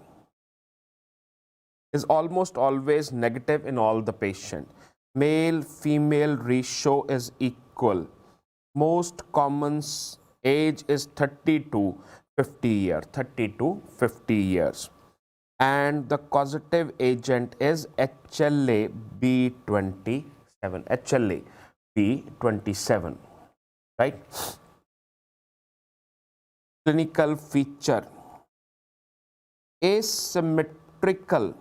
is almost always negative in all the patient. Male female ratio is equal. Most common age is 30 to 50 years, 30 to 50 years. And the causative agent is HLA B27, HLA B27, right? Clinical feature, asymmetrical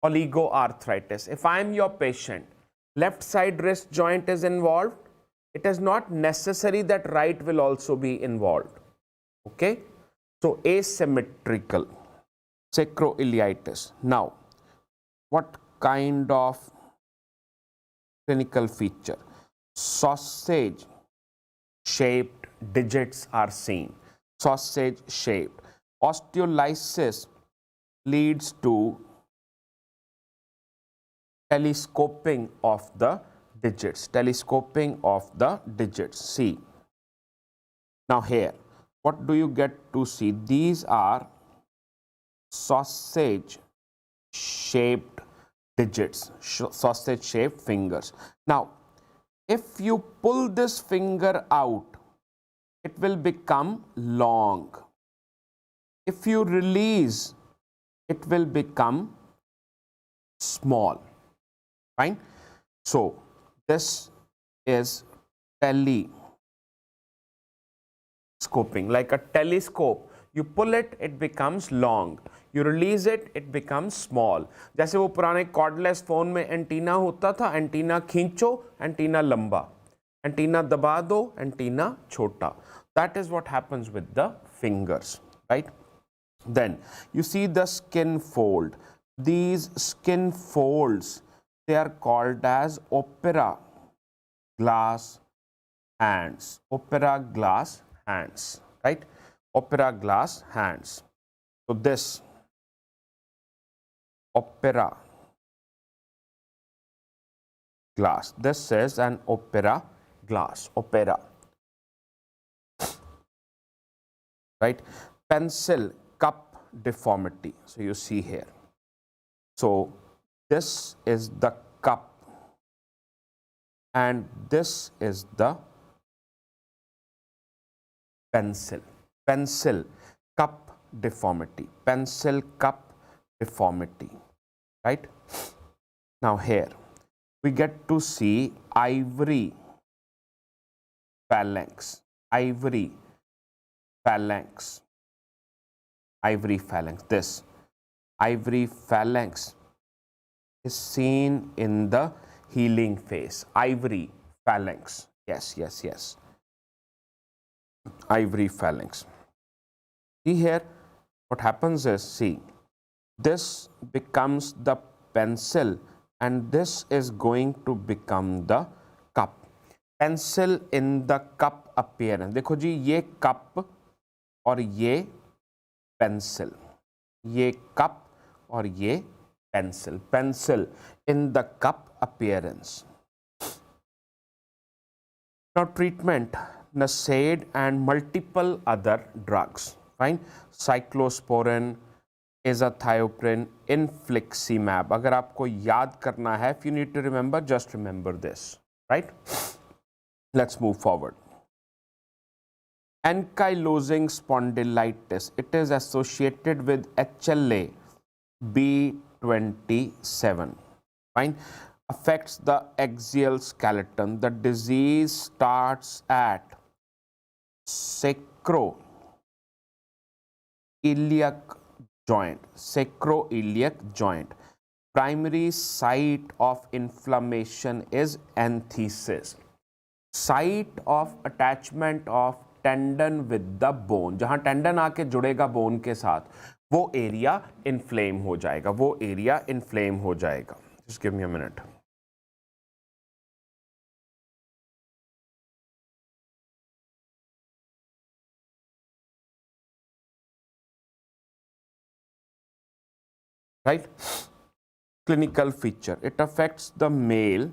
oligoarthritis. If I am your patient, left side wrist joint is involved, it is not necessary that right will also be involved. Okay, so asymmetrical sacroiliitis. Now, what kind of clinical feature? Sausage shaped digits are seen. Sausage shaped. Osteolysis leads to telescoping of the digits. Telescoping of the digits. See. Now here, what do you get to see? These are sausage shaped digits, sausage shaped fingers. Now, if you pull this finger out, it will become long. If you release, it will become small. Fine. So, this is telescoping, like a telescope. You pull it, it becomes long. You release it, it becomes small. जैसे वो पुराने cordless phone में antenna होता था, antenna खींचो, antenna लंबा, antenna दबा दो, एंटीना छोटा. That is what happens with the fingers, right? Then you see the skin fold. These skin folds, they are called as opera glass hands. Opera glass hands, right? Opera glass hands. So this opera glass, this is an opera glass, opera, right? Pencil cup deformity. So you see here. So this is the cup and this is the pencil. Pencil cup deformity. Pencil cup deformity, right? Now here we get to see ivory phalanx. Ivory phalanx. Ivory phalanx. This ivory phalanx is seen in the healing phase. Ivory phalanx. Yes, yes, yes. Ivory phalanx. See here, what happens is, see, this becomes the pencil and this is going to become the cup. Pencil in the cup appearance. देखो जी, ये cup और ये pencil. ये cup और ये pencil. Pencil in the cup appearance. Now treatment, NSAID and multiple other drugs. Fine. Cyclosporin, azathioprine, infliximab. अगर आपको याद करना है, if you need to remember, just remember this. Right? Let's move forward. Ankylosing spondylitis. It is associated with HLA 27. Fine. Affects the axial skeleton. The disease starts at sacroiliac joint. Sacroiliac joint. Primary site of inflammation is anthesis. Site of attachment of tendon with the bone. जहां tendon आके जुड़ेगा bone के साथ, वो area inflame हो जाएगा, वो area inflame हो जाएगा. Just give me a minute. Right? Clinical feature. It affects the male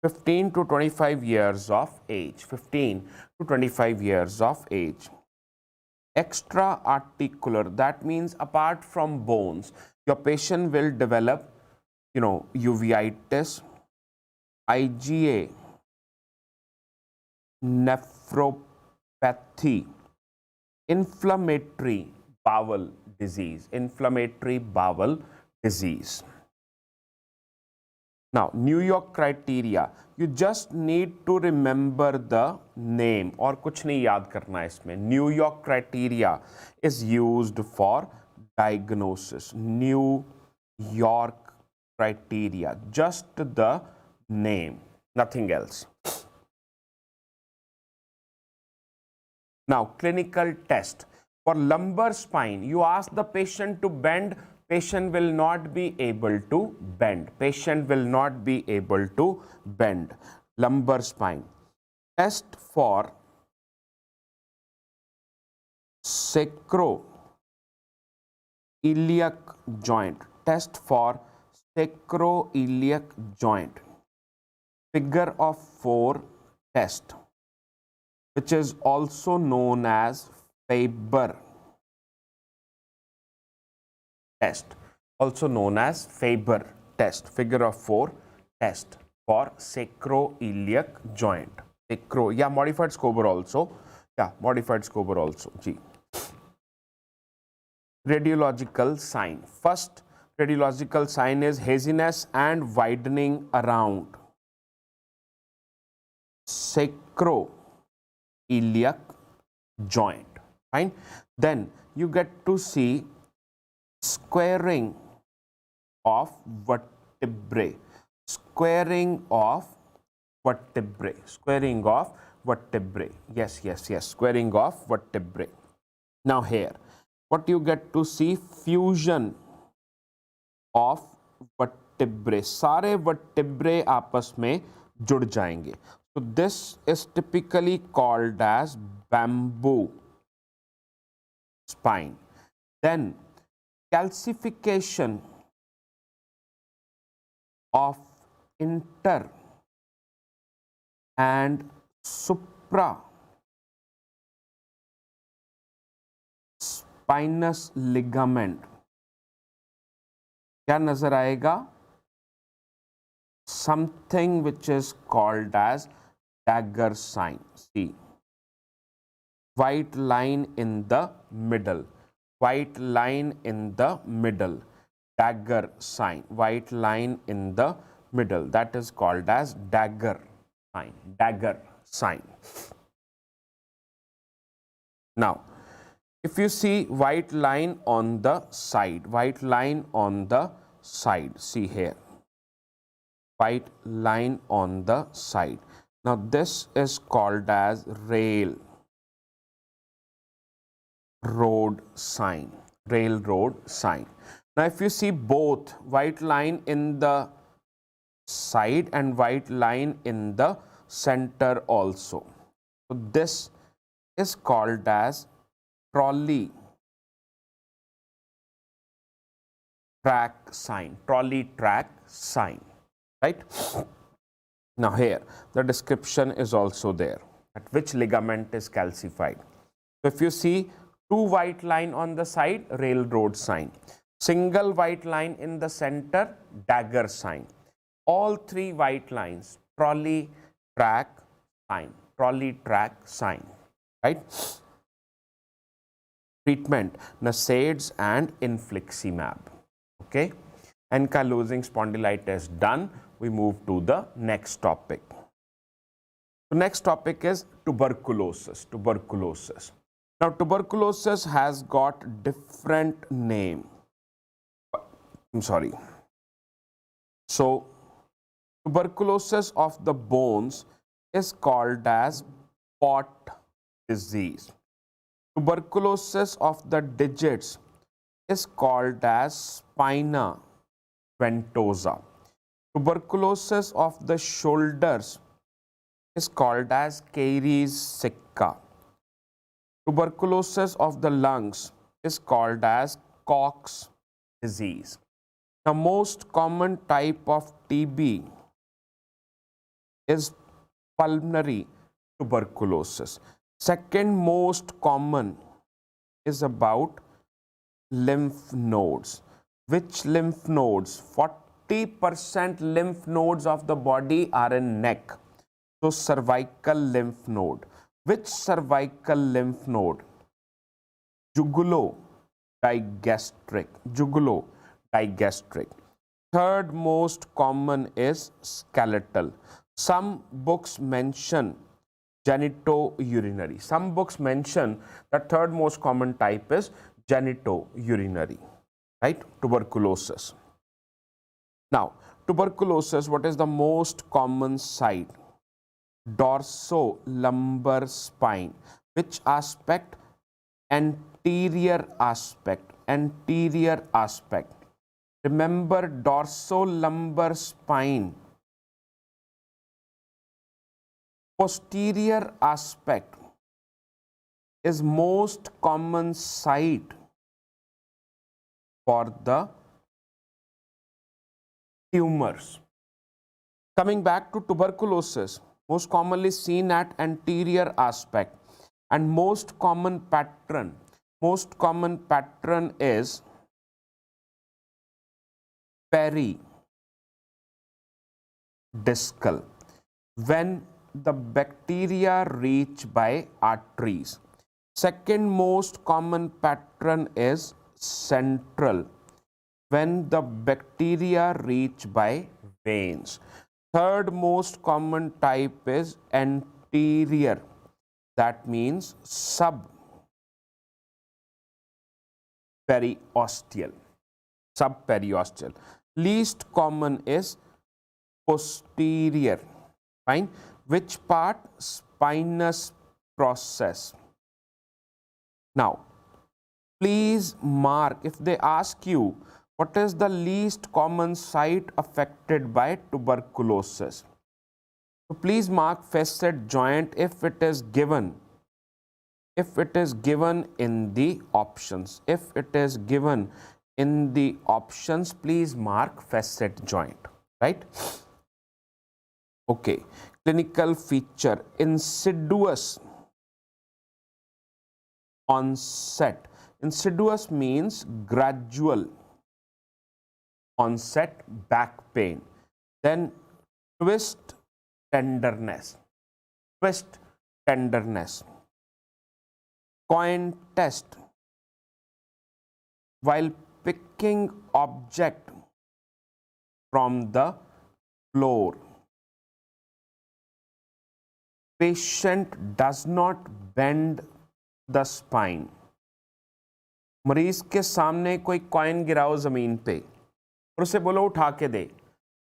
15 to 25 years of age. 15 to 25 years of age. Extra articular, that means apart from bones, your patient will develop, uveitis, IgA, nephropathy, inflammatory bowel disease, inflammatory bowel disease. Now, New York criteria, you just need to remember the name, और कुछ नहीं याद करना है इसमें. New York criteria is used for diagnosis. New York criteria, just the name, nothing else. Now, clinical test. For lumbar spine, you ask the patient to bend, patient will not be able to bend. Patient will not be able to bend. Lumbar spine. Test for sacroiliac joint. Test for sacroiliac joint. Figure of 4 test, which is also known as Faber test, also known as Faber test, figure of 4 test for sacroiliac joint. Modified Scober also. Modified Scober also. G. Radiological sign. First radiological sign is haziness and widening around sacroiliac joint. Fine. Then you get to see squaring of vertebrae. Squaring of vertebrae. Squaring of vertebrae. Yes. Squaring of vertebrae. Now here, what you get to see, fusion of vertebrae. सारे vertebrae आपस में जुड़ जाएंगे. So this is typically called as bamboo spine. Then calcification of inter and supra spinous ligament. क्या नजर आएगा? Something which is called as dagger sign. See, white line in the middle, white line in the middle, dagger sign, white line in the middle, that is called as dagger sign, dagger sign. Now, if you see white line on the side, white line on the side, see here, white line on the side. Now this is called as railroad sign, railroad sign. Now if you see both white line in the side and white line in the center also, so this is called as trolley track sign, trolley track sign, right? Now here the description is also there, at which ligament is calcified. So if you see two white line on the side, railroad sign, single white line in the center, dagger sign, all three white lines, trolley track sign, trolley track sign, right? Treatment, NSAIDs and infliximab. Okay, ankylosing spondylitis done. We move to the next topic. The next topic is tuberculosis. Tuberculosis. Now, tuberculosis has got different name. I'm sorry. So, tuberculosis of the bones is called as Pott disease. Tuberculosis of the digits is called as spina ventosa. Tuberculosis of the shoulders is called as caries sicca. Tuberculosis of the lungs is called as Koch's disease. The most common type of TB is pulmonary tuberculosis. Second most common is about lymph nodes. Which lymph nodes? 40% lymph nodes of the body are in neck. So cervical lymph node. Which cervical lymph node? Jugulo-digastric. Jugulo-digastric. Third most common is skeletal. Some books mention genitourinary. Some books mention the third most common type is genitourinary, right? Tuberculosis. Now, tuberculosis, what is the most common site? Dorso-lumbar spine. Which aspect? Anterior aspect. Anterior aspect. Remember, dorso-lumbar spine. Posterior aspect is most common site for the tumors. Coming back to tuberculosis, most commonly seen at anterior aspect, and most common pattern is peridiscal, when the bacteria reach by arteries. Second most common pattern is central, when the bacteria reach by veins. Third most common type is anterior, that means subperiosteal. Subperiosteal. Least common is posterior. Fine. Which part? Spinous process. Now, please mark, if they ask you what is the least common site affected by tuberculosis, so please mark facet joint if it is given. If it is given in the options. If it is given in the options, please mark facet joint, right? Okay. Clinical feature, insidious onset. Insidious means gradual onset back pain. Then twist tenderness. Twist tenderness. Coin test. While picking object from the floor, patient does not bend the spine. मरीज के सामने कोई coin गिराओ जमीन पे और उसे बोलो उठा के दे,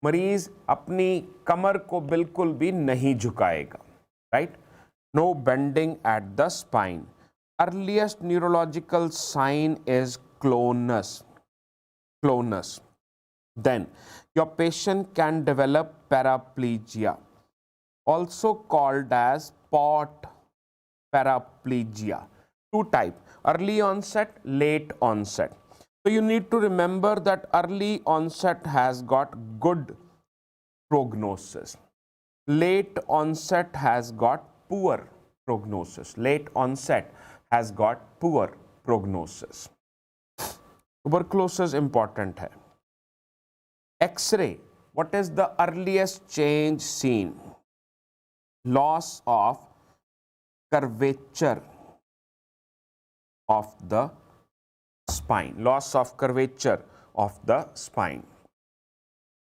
मरीज अपनी कमर को बिल्कुल भी नहीं झुकाएगा, right? No bending at the spine. Earliest neurological sign is clonus. Clonus. Then your patient can develop paraplegia, also called as Pott paraplegia. Two type, early onset, late onset. So you need to remember that early onset has got good prognosis. Late onset has got poor prognosis. Late onset has got poor prognosis. Tuberculosis important है. X-ray, what is the earliest change seen? Loss of curvature of the spine. Loss of curvature of the spine.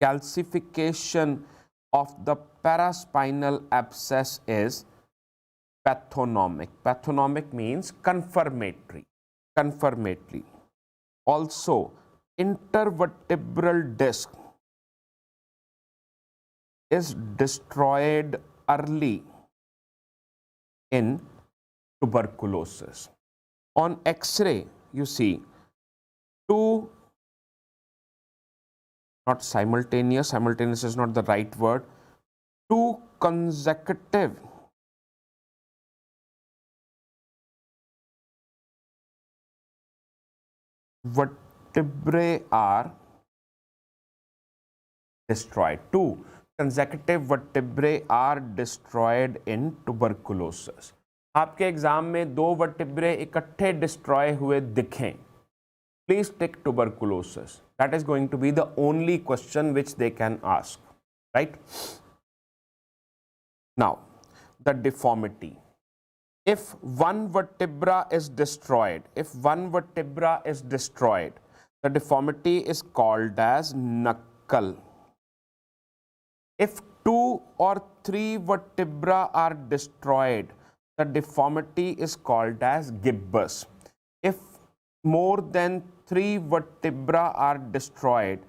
Calcification of the paraspinal abscess is pathonomic. Pathonomic means confirmatory. Confirmatory. Also, intervertebral disc is destroyed early in tuberculosis. On X-ray, you see two, not simultaneous, simultaneous is not the right word, two consecutive vertebrae are destroyed. Two consecutive vertebrae are destroyed in tuberculosis. आपके exam में दो vertebrae इकट्ठे destroy हुए दिखें, please tick tuberculosis. That is going to be the only question which they can ask, right? Now, the deformity. If one vertebra is destroyed, the deformity is called as knuckle. If two or three vertebra are destroyed, the deformity is called as gibbous. If more than three vertebra are destroyed,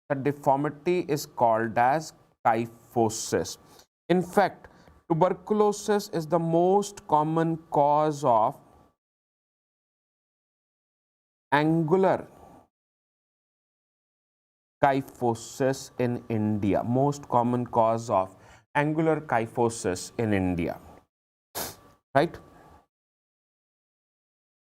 the deformity is called as kyphosis. In fact, tuberculosis is the most common cause of angular kyphosis in India. Most common cause of angular kyphosis in India. Right?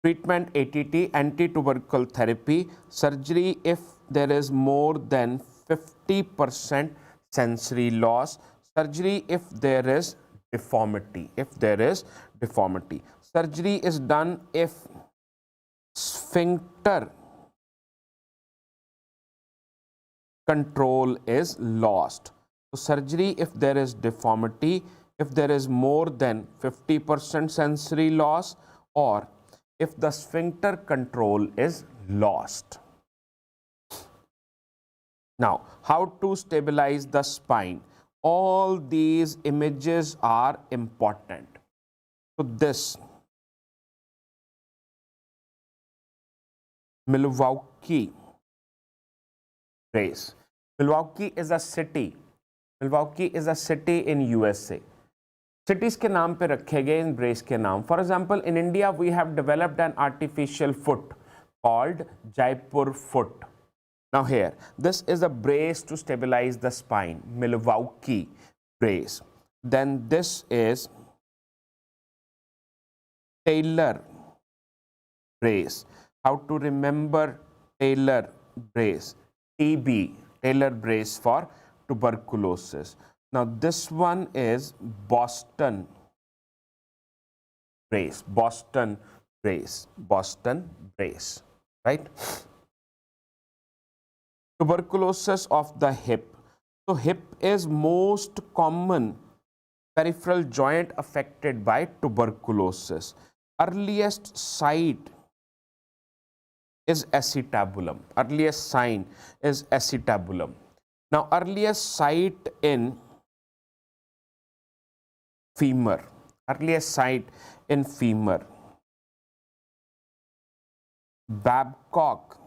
Treatment ATT, anti-tubercle therapy, surgery if there is more than 50% sensory loss, surgery if there is deformity. Surgery is done if sphincter control is lost. So surgery if there is deformity, if there is more than 50% sensory loss, or if the sphincter control is lost. Now, how to stabilize the spine? All these images are important. So this Milwaukee brace. Milwaukee is a city in USA. Cities के नाम पे रखे गए इन brace के नाम. For example, in India we have developed an artificial foot called Jaipur foot. Now here, this is a brace to stabilize the spine, Milwaukee brace. Then this is Taylor brace. How to remember Taylor brace? TB, Taylor brace for tuberculosis. Now this one is Boston brace, right? Tuberculosis of the hip. So hip is most common peripheral joint affected by tuberculosis. Earliest site is acetabulum. Now earliest site in femur, Babcock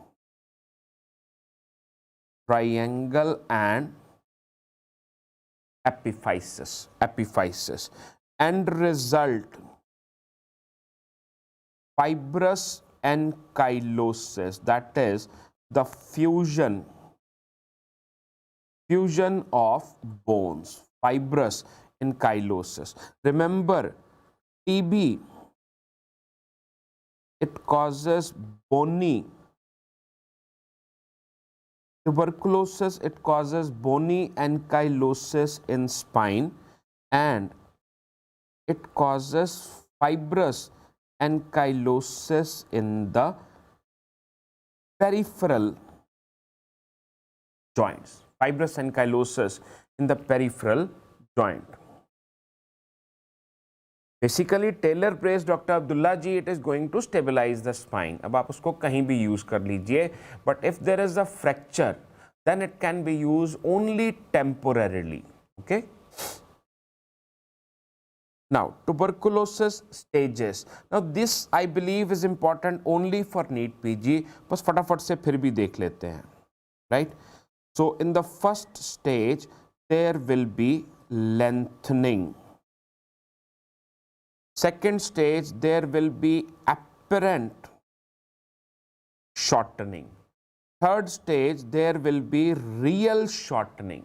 triangle and epiphysis. End result, fibrous ankylosis, that is the fusion of bones, fibrous ankylosis. Remember, TB, it causes bony. Tuberculosis, it causes bony ankylosis in spine, and it causes fibrous ankylosis in the peripheral joints. Fibrous ankylosis in the peripheral joint. Basically Taylor brace doctor Abdullah ji, it is going to stabilise the spine. अब आप उसको कहीं भी use कर लीजिए, but if there is a fracture then it can be used only temporarily. Okay. Now tuberculosis stages. Now this I believe is important only for NEET PG. बस फटाफट से फिर भी देख लेते हैं. Right. So in the first stage there will be lengthening. Second stage there will be apparent shortening. Third stage there will be real shortening,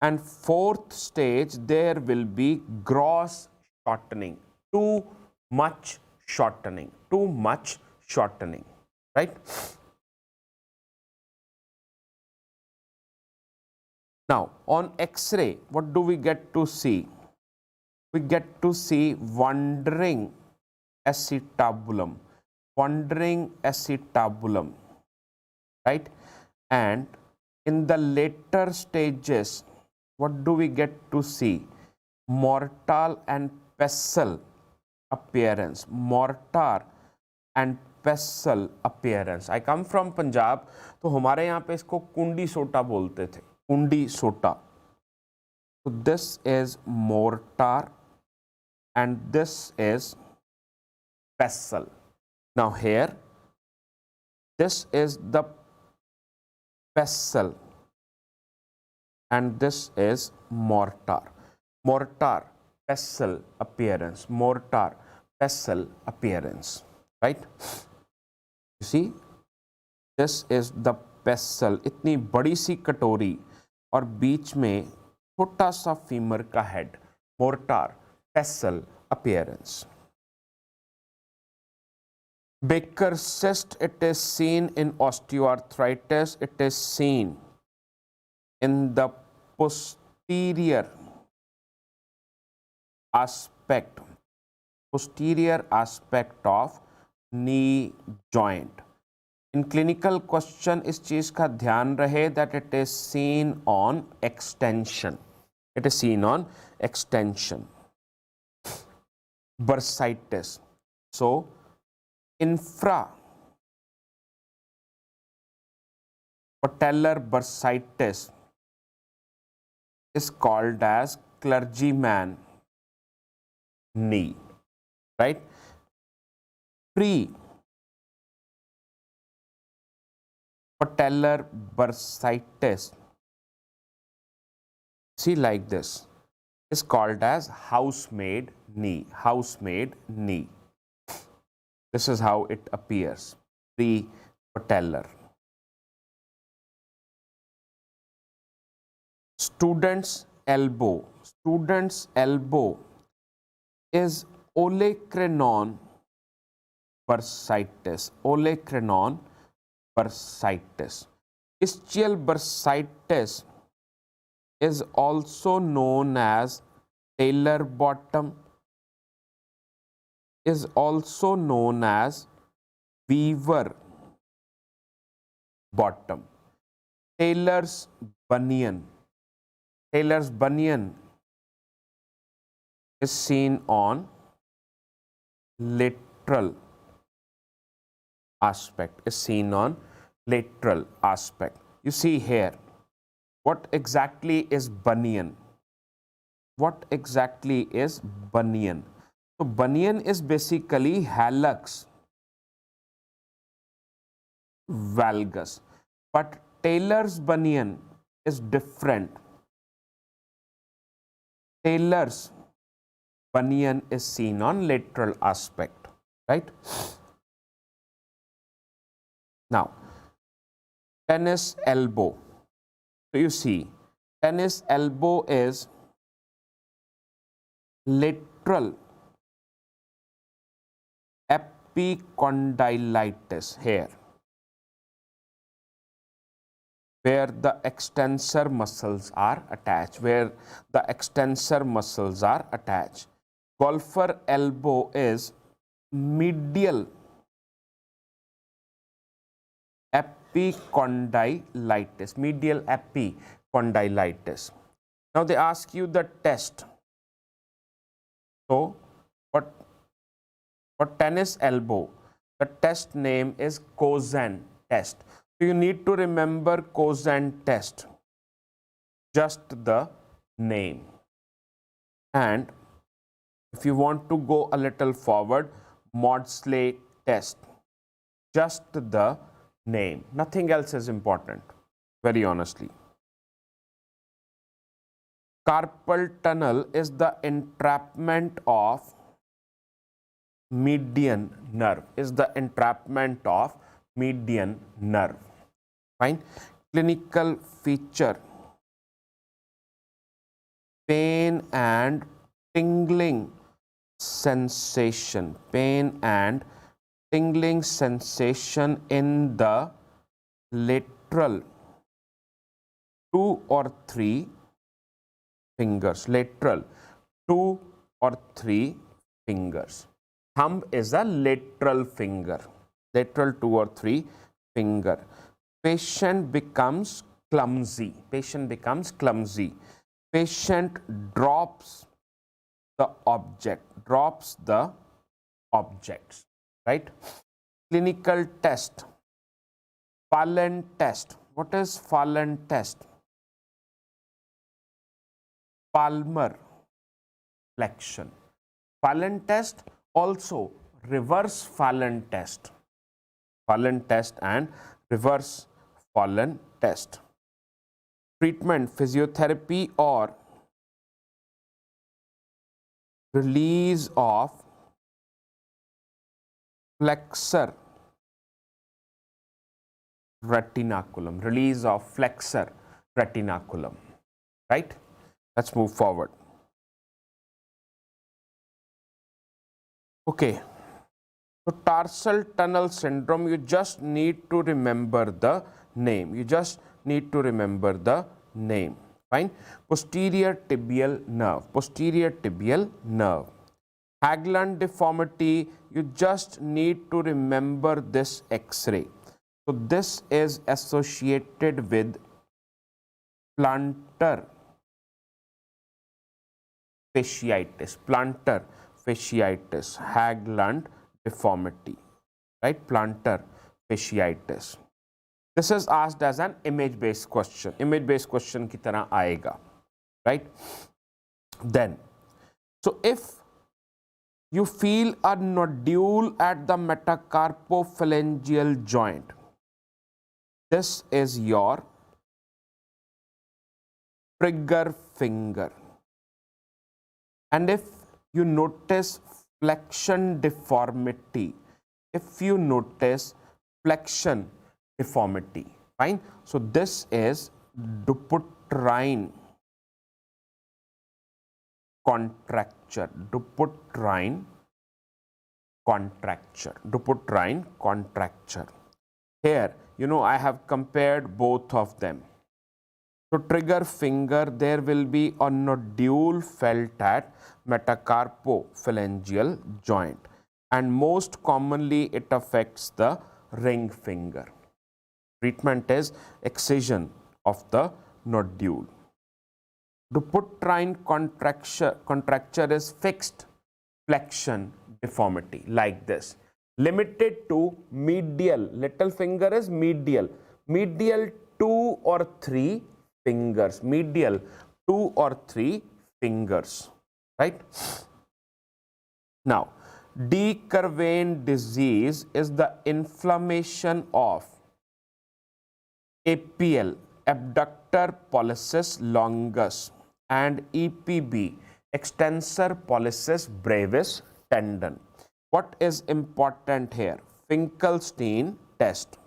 and fourth stage there will be gross shortening, too much shortening, right? Now on X-ray what do we get to see? We get to see wandering acetabulum, right? And in the later stages what do we get to see? Mortar and pestle appearance, I come from Punjab, तो हमारे यहाँ पे इसको कुंडी सोटा बोलते थे, कुंडी सोटा. So this is mortar and this is pestle. Now here this is the pestle and this is mortar. Pestle appearance, right? You see, this is the pestle. इतनी बड़ी सी कटोरी और बीच में छोटा सा फीमर का head. Mortar, pestle appearance. Baker's cyst, it is seen in osteoarthritis, it is seen in the posterior aspect of knee joint. In clinical question इस चीज का ध्यान रहे that it is seen on extension. Bursitis. So infrapatellar bursitis is called as clergyman knee, right? Pre-patellar bursitis, see like this, is called as housemaid knee. This is how it appears, pre-patellar. Student's elbow is olecranon bursitis. Ischial bursitis is also known as Taylor bottom, is also known as Weaver bottom. Taylor's bunion is seen on lateral aspect, You see here, what exactly is bunion? So bunion is basically hallux valgus, but Taylor's bunion is different. Taylor's bunion is seen on lateral aspect, right? Now, tennis elbow. So you see, tennis elbow is lateral epicondylitis here, where the extensor muscles are attached, Golfer elbow is medial epicondylitis. Now they ask you the test. So For tennis elbow, the test name is Cozen test. So you need to remember Cozen test, just the name. And if you want to go a little forward, Maudsley test, just the name. Nothing else is important, very honestly. Carpal tunnel is the entrapment of median nerve, Fine. Clinical feature, pain and tingling sensation, in the lateral 2 or 3 fingers, Thumb is a lateral finger, lateral 2 or 3 finger. Patient becomes clumsy. Patient drops the objects, right? Clinical test, Fallen test. What is Fallen test? Palmar flexion. Fallen test, also reverse Fallen test. And reverse Fallen test. Treatment, physiotherapy or release of flexor retinaculum. Right? Let's move forward. Okay. So tarsal tunnel syndrome, you just need to remember the name. Fine. Posterior tibial nerve. Haglund deformity, you just need to remember this X-ray. So this is associated with plantar fasciitis, Haglund deformity, right? Plantar fasciitis. This is asked as an image-based question. Image-based question ki tarah aayega, right? Then, so if you feel a nodule at the metacarpophalangeal joint, this is your trigger finger. And if you notice flexion deformity, fine. So this is Dupuytren contracture. Here, I have compared both of them. So trigger finger, there will be a nodule felt at metacarpophalangeal joint, and most commonly it affects the ring finger. Treatment is excision of the nodule. Dupuytren contracture is fixed flexion deformity like this, limited to medial. Little finger is medial 2 or 3 fingers, right? Now, de Quervain disease is the inflammation of APL, abductor pollicis longus, and EPB, extensor pollicis brevis tendon. What is important here? Finkelstein test.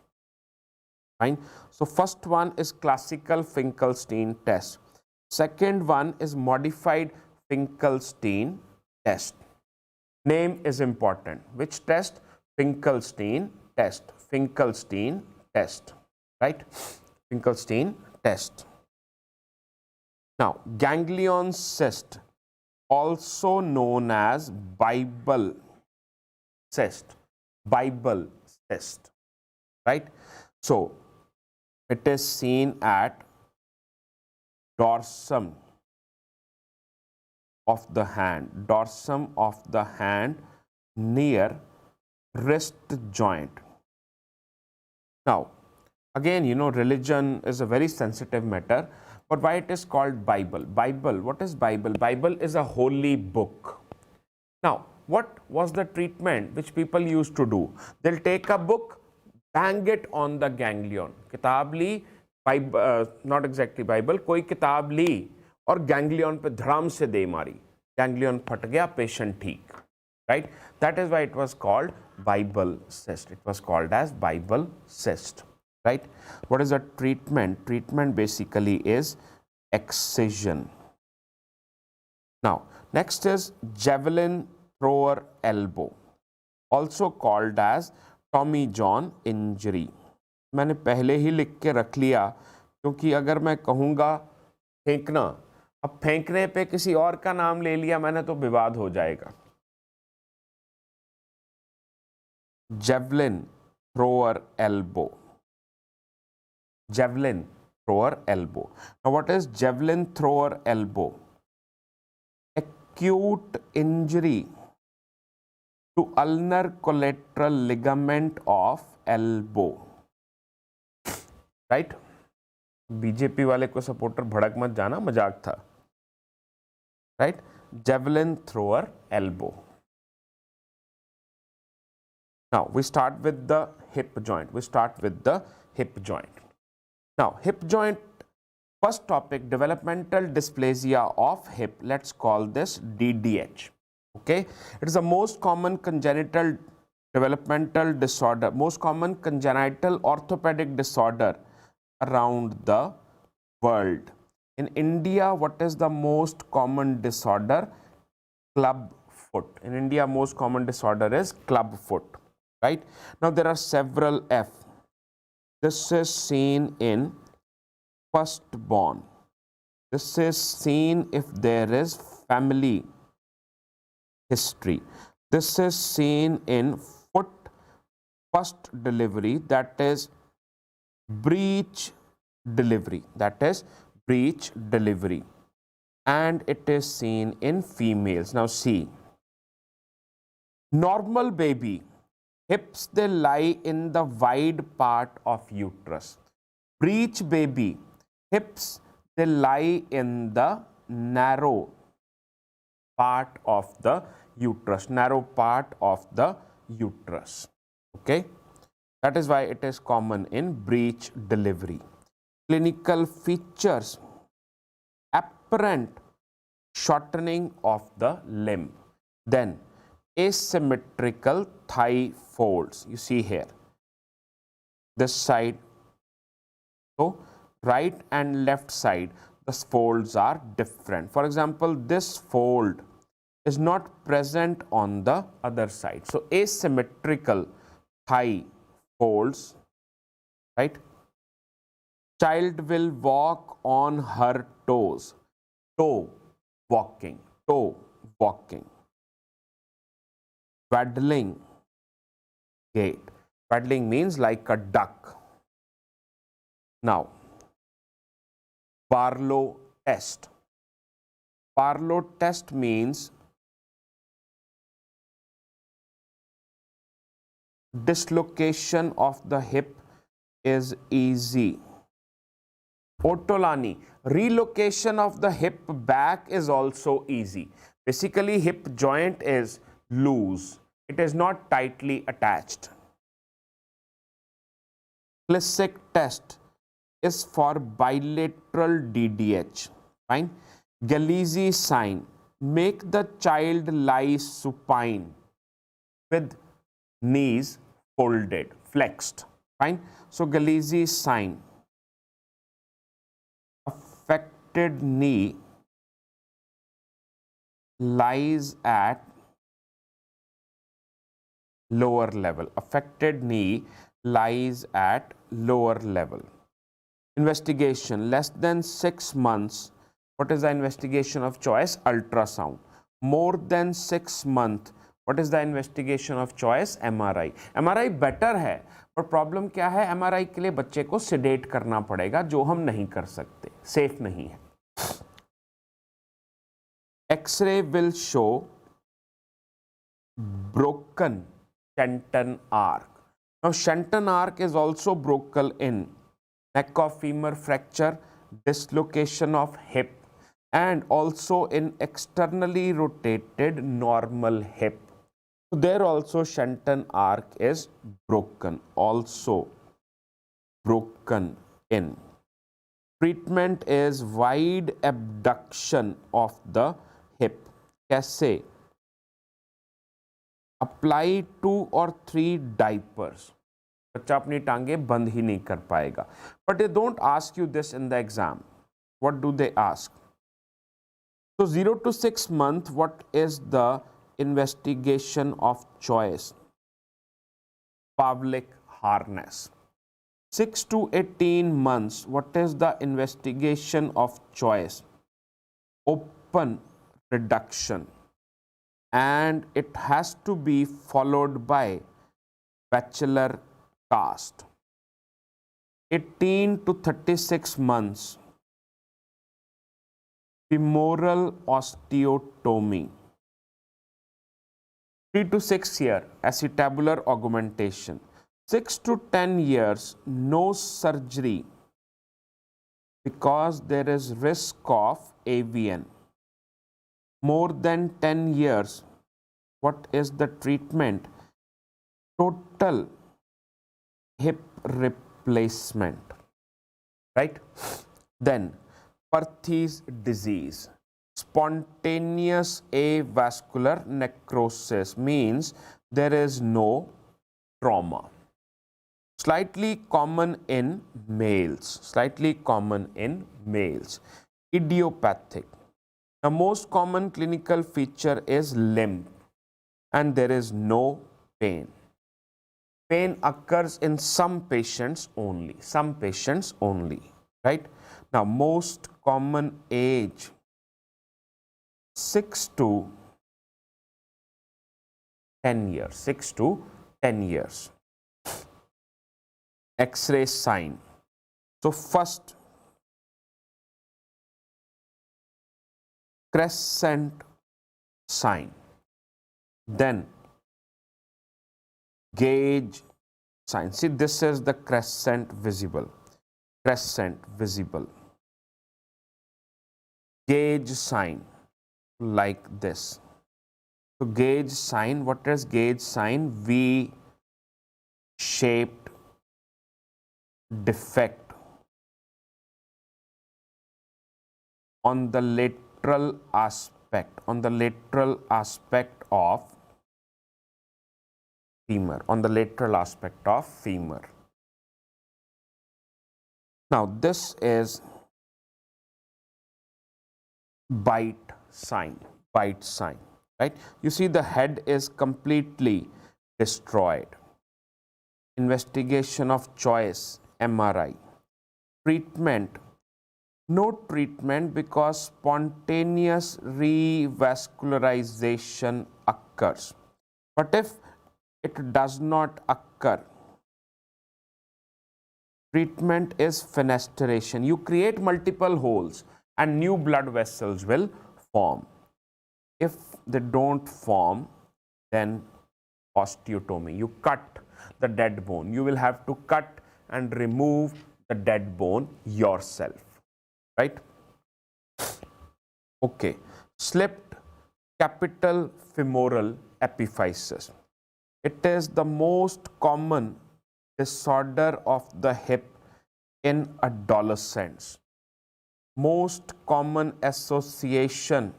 Fine. So first one is classical Finkelstein test. Second one is modified Finkelstein test. Name is important. Which test? Finkelstein test. Right? Finkelstein test. Now, ganglion cyst, also known as Bible cyst. Right? So, it is seen at dorsum of the hand, dorsum of the hand near wrist joint. Now again, you know, religion is a very sensitive matter, but why it is called Bible? Bible, what is Bible? Bible is a holy book. Now what was the treatment which people used to do? They'll take a book, bang it on the ganglion. किताब ली, not exactly Bible, कोई किताब ली और ganglion पे धड़ाम से दे मारी, ganglion फट गया, patient ठीक, right? That is why it was called Bible cyst. It was called as Bible cyst, right? What is the treatment? Treatment basically is excision. Now next is javelin thrower elbow, also called as Tommy John injury. मैंने पहले ही लिख के रख लिया, क्योंकि अगर मैं कहूँगा फेंकना, अब फेंकने पे किसी और का नाम ले लिया मैंने तो विवाद हो जाएगा. Javelin thrower elbow, javelin thrower elbow. Now what is javelin thrower elbow? Acute injury to ulnar collateral ligament of elbow, right? BJP वाले को सपोर्टर भड़क मत जाना, मजाक था, right? Javelin thrower elbow. Now we start with the hip joint. We start with the hip joint. Now hip joint, first topic, developmental dysplasia of hip. Let's call this DDH. Okay, it is the most common congenital developmental disorder, most common congenital orthopedic disorder around the world. In India, what is the most common disorder? Club foot. In India, most common disorder is club foot, right? Now there are several F. This is seen in firstborn. This is seen if there is family history. This is seen in foot first delivery, that is breech delivery, that is breech delivery, and it is seen in females. Now see, normal baby hips, they lie in the wide part of uterus. Breech baby hips, they lie in the narrow part of the uterus, narrow part of the uterus. Okay, that is why it is common in breech delivery. Clinical features: apparent shortening of the limb, then asymmetrical thigh folds. You see here, this side, so right and left side, the folds are different. For example, this fold is not present on the other side. So asymmetrical thigh folds, right? Child will walk on her toes. Toe walking, toe walking. Waddling gait. Waddling means like a duck. Now, Barlow test. Barlow test means dislocation of the hip is easy. Ortolani, relocation of the hip back is also easy. Basically, hip joint is loose. It is not tightly attached. Classic test is for bilateral DDH. Fine. Galeazzi sign. Make the child lie supine with knees folded, flexed. Fine. So Galeazzi sign. Affected knee lies at lower level. Affected knee lies at lower level. Investigation, less than 6 months. What is the investigation of choice? Ultrasound. More than 6 months. What is the investigation of choice? MRI. MRI better है, पर problem क्या है? MRI के लिए बच्चे को sedate करना पड़ेगा, जो हम नहीं कर सकते, सेफ नहीं है. X-ray will show broken Shenton arc. Now, Shenton arc is also broken in neck of femur fracture, dislocation of hip, and also in externally rotated normal hip. So there also Shenton arc is broken, also broken in. Treatment is wide abduction of the hip. कैसे? Apply 2 or 3 diapers. बच्चा अपनी टांगे बंद ही नहीं कर पाएगा. But they don't ask you this in the exam. What do they ask? So 0 to 6 months, what is the investigation of choice? Pavlik harness. 6 to 18 months, what is the investigation of choice? Open reduction. And it has to be followed by bachelor cast. 18 to 36 months, femoral osteotomy. 3 to 6 years, acetabular augmentation. 6 to 10 years, no surgery because there is risk of AVN. More than 10 years, what is the treatment? Total hip replacement, right? Then Perthes disease, spontaneous avascular necrosis, means there is no trauma. Slightly common in males, slightly common in males. Idiopathic. The most common clinical feature is limp and there is no pain. Pain occurs in some patients only, right? Now, most common age, 6 to 10 years, 6 to 10 years. X-ray sign. So, first, crescent sign, then gauge sign. See, this is the crescent visible, gauge sign like this. So gauge sign, what is gauge sign? V shaped defect on the lateral aspect, of femur, Now this is bite sign, right? You see the head is completely destroyed. Investigation of choice, MRI. Treatment, no treatment because spontaneous revascularization occurs. But if it does not occur, treatment is fenestration. You create multiple holes and new blood vessels will form. If they don't form, then osteotomy. You cut the dead bone. You will have to cut and remove the dead bone yourself, right? Okay. Slipped capital femoral epiphysis. It is the most common disorder of the hip in adolescents. Most common association,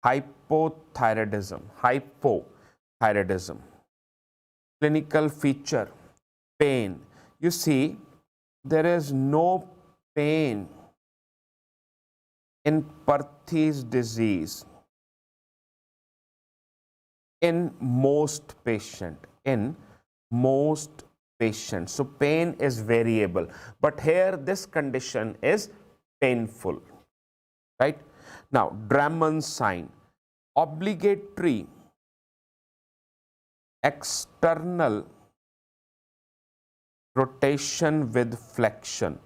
hypothyroidism. Clinical feature, pain. You see, there is no pain in Perthes disease in most patients. So pain is variable, but here this condition is painful, right? Now, Drummond sign, obligatory external rotation with flexion.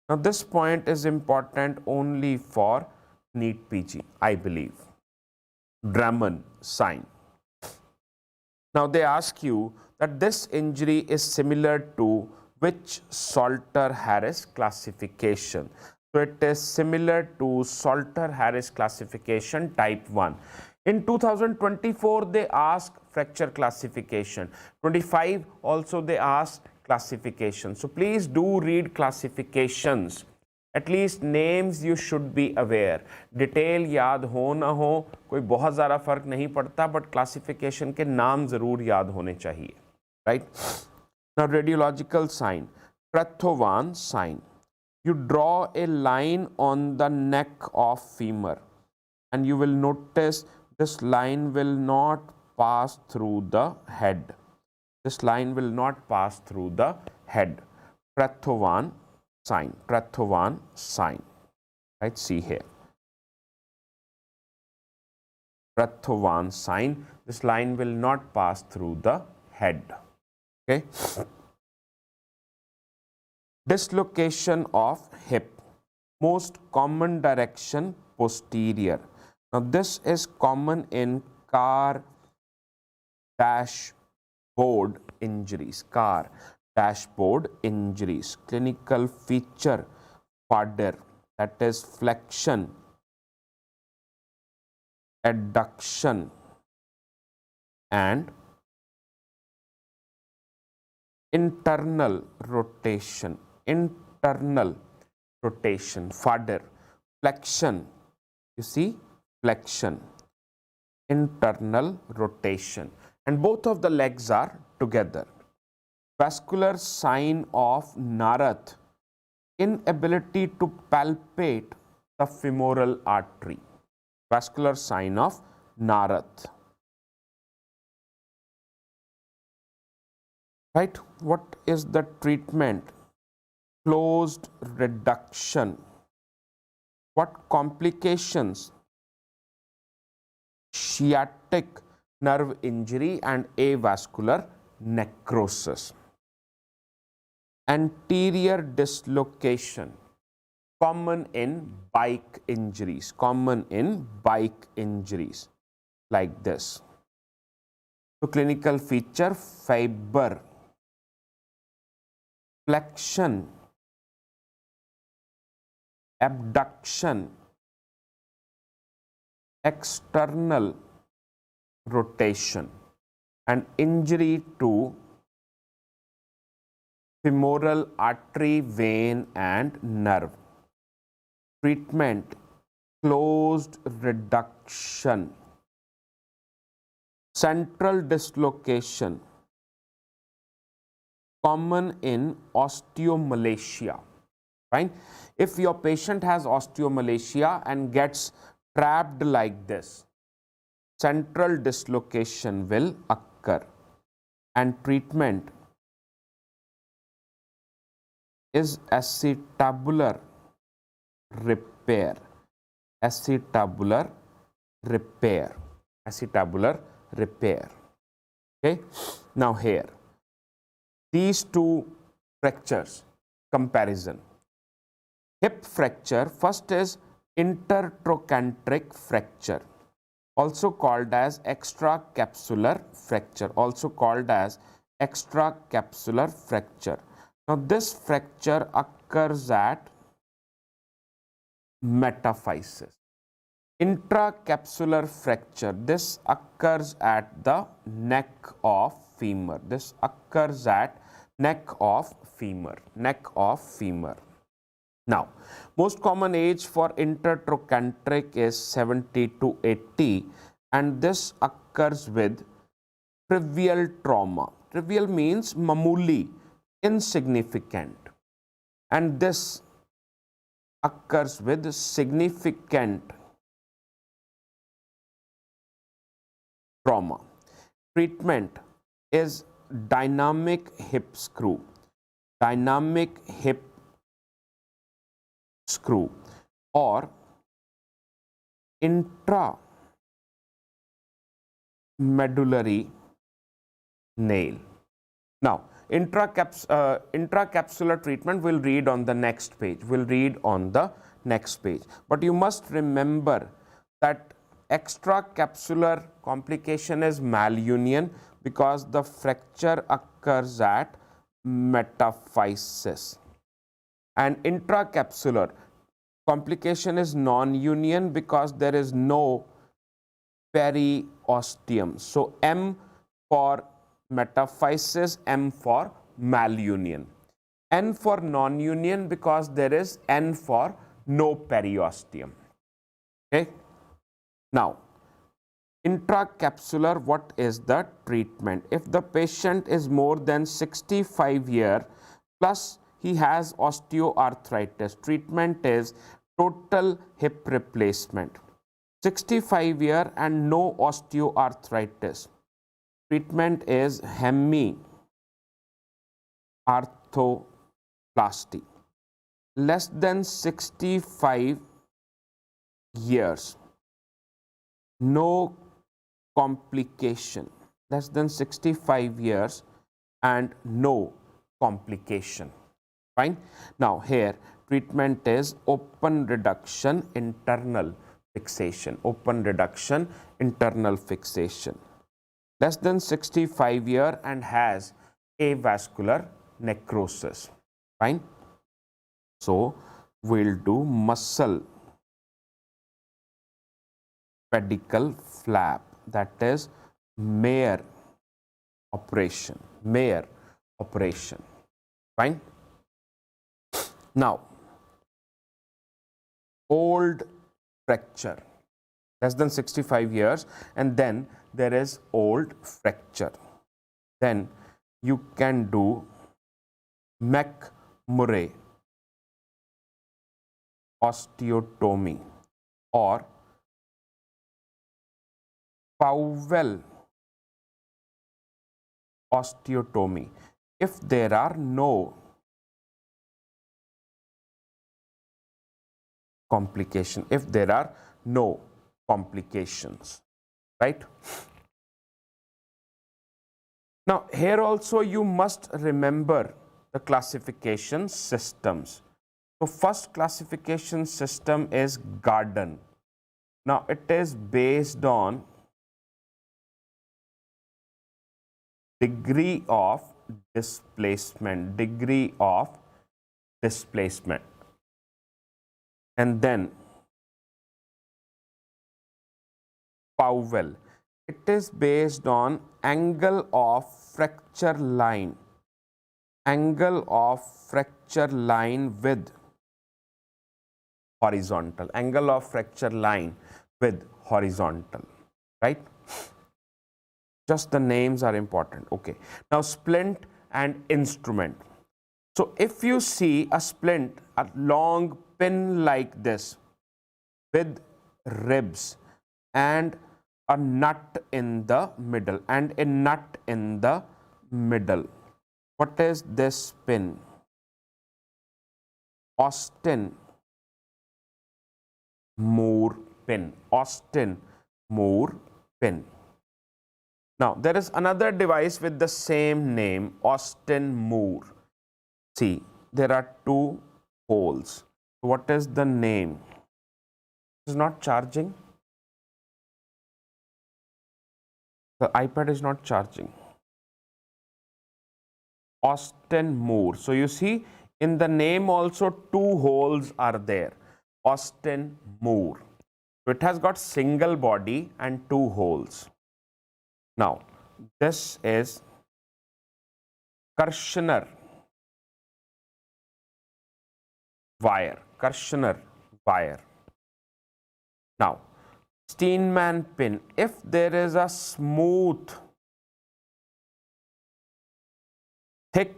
Now, this point is important only for NEET PG, I believe. Drummond sign. Now they ask you that this injury is similar to which Salter-Harris classification. So it is similar to Salter-Harris classification type 1. In 2024 they ask fracture classification. 25 also they ask classification. So please do read classifications. At least names you should be aware. Detail याद हो ना हो कोई बहुत ज़्यादा फर्क नहीं पड़ता, but classification के नाम ज़रूर याद होने चाहिए, right? Now radiological sign, Prathovan sign. You draw a line on the neck of femur, and you will notice this line will not pass through the head. This line will not pass through the head. Prathovan sign, Prathovan sign, right? See here, Prathovan sign. This line will not pass through the head. Okay. Dislocation of hip, most common direction posterior. Now this is common in car dashboard injuries, car dashboard injuries. Clinical feature fodder, that is flexion, adduction and internal rotation. Internal rotation, fodder, flexion, you see, flexion, internal rotation, and both of the legs are together. Vascular sign of Narath, inability to palpate the femoral artery. Vascular sign of Narath. Right? What is the treatment? Closed reduction. What complications? Sciatic nerve injury and avascular necrosis. Anterior dislocation, common in bike injuries, common in bike injuries like this. So clinical feature fiber, flexion, abduction, external rotation, and injury to femoral artery, vein and nerve. Treatment, closed reduction. Central dislocation, common in osteomalacia. Fine. If your patient has osteomalacia and gets trapped like this, central dislocation will occur, and treatment is acetabular repair. Acetabular repair. Acetabular repair. Okay. Now here, these two fractures comparison. Hip fracture, first is intertrochanteric fracture, also called as extracapsular fracture, also called as extracapsular fracture. Now this fracture occurs at metaphysis. Intracapsular fracture, this occurs at the neck of femur. This occurs at neck of femur, neck of femur. Now, most common age for intertrochanteric is 70 to 80, and this occurs with trivial trauma. Trivial means mamuli, insignificant, and this occurs with significant trauma. Treatment is dynamic hip screw, dynamic hip screw, or intramedullary nail. Now, intracapsular treatment we'll read on the next page. We'll read on the next page. But you must remember that extracapsular complication is malunion because the fracture occurs at metaphysis, and intracapsular complication is non-union because there is no periosteum. So M for metaphysis, M for malunion. N for non-union because there is N for no periosteum. Okay. Now, intracapsular, what is the treatment? If the patient is more than 65 years plus he has osteoarthritis, treatment is total hip replacement. 65 years and no osteoarthritis, treatment is hemi-arthroplasty. Less than 65 years, no complication. Less than 65 years and no complication. Fine. Now here treatment is open reduction, internal fixation. Open reduction, internal fixation. Less than 65 years and has avascular necrosis. Fine. So we'll do muscle pedicle flap, that is Mayer operation. Mayer operation. Fine. Now, old fracture, less than 65 years, and then there is old fracture. Then you can do McMurray osteotomy or Powell osteotomy if there are no complication, if there are no complications, right? Now here also you must remember the classification systems. So first classification system is Garden. Now it is based on degree of displacement, degree of displacement. And then Powell, it is based on angle of fracture line, angle of fracture line with horizontal, angle of fracture line with horizontal, right? Just the names are important. Okay. Now splint and instrument. So if you see a splint, a long pin like this with ribs and a nut in the middle and a nut in the middle. What is this pin? Austin Moore pin. Austin Moore pin. Now there is another device with the same name, Austin Moore. See, there are two holes. What is the name? It is not charging. The iPad is not charging. Austin Moore. So you see in the name also two holes are there. Austin Moore. So it has got single body and two holes. Now this is Kirshner wire. Kirshner wire. Now Steinman pin. If there is a smooth, thick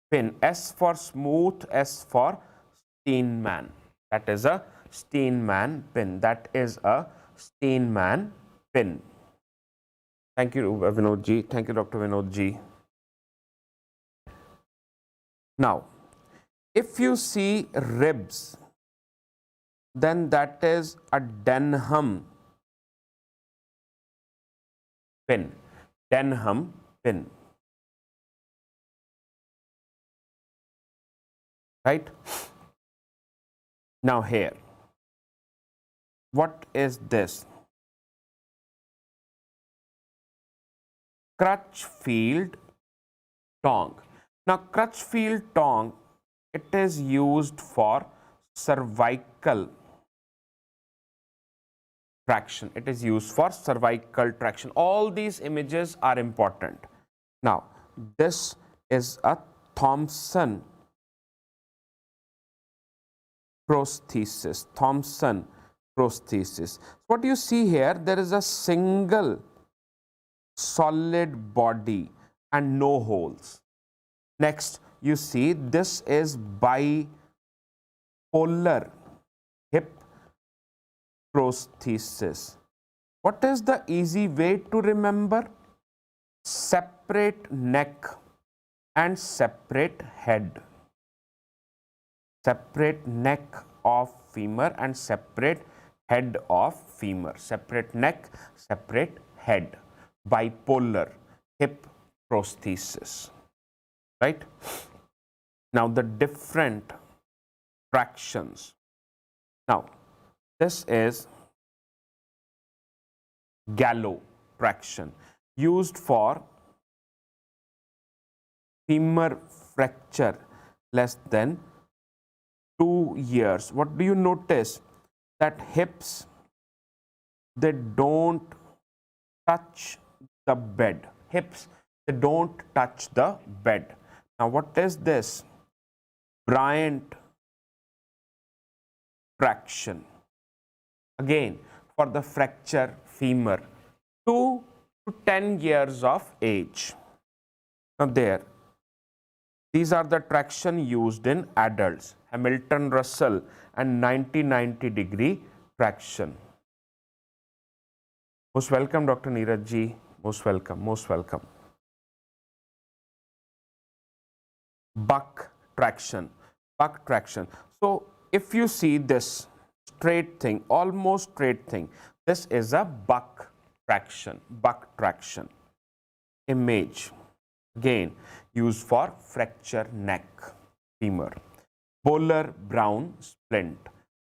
pin, S for smooth, S for Steinman. That is a Steinman pin. That is a Steinman pin. Thank you, Vinod ji. Thank you, Dr. Vinod ji. Now, if you see ribs, then that is a Denham pin. Denham pin. Right? Now here, what is this? Crutchfield tongue. Now Crutchfield tongue, it is used for cervical traction. It is used for cervical traction. All these images are important. Now this is a Thompson prosthesis. Thompson prosthesis. What you see here, there is a single solid body and no holes. Next, you see this is bipolar hip prosthesis. What is the easy way to remember? Separate neck and separate head. Separate neck of femur and separate head of femur. Separate neck, separate head. Bipolar hip prosthesis. Right? Now the different tractions. Now this is Gallo traction, used for femur fracture less than 2 years. What do you notice? That hips, they don't touch the bed. Hips, they don't touch the bed. Now what is this? Bryant traction. Again, for the fracture femur, 2 to 10 years of age. Now there, these are the traction used in adults. Hamilton Russell and 90-90 degree traction. Most welcome, Dr. Neeraj ji. Most welcome, most welcome. Buck traction. Buck traction. So if you see this straight thing, almost straight thing, this is a buck traction. Buck traction. Image. Again, used for fracture neck, femur. Polar Brown splint.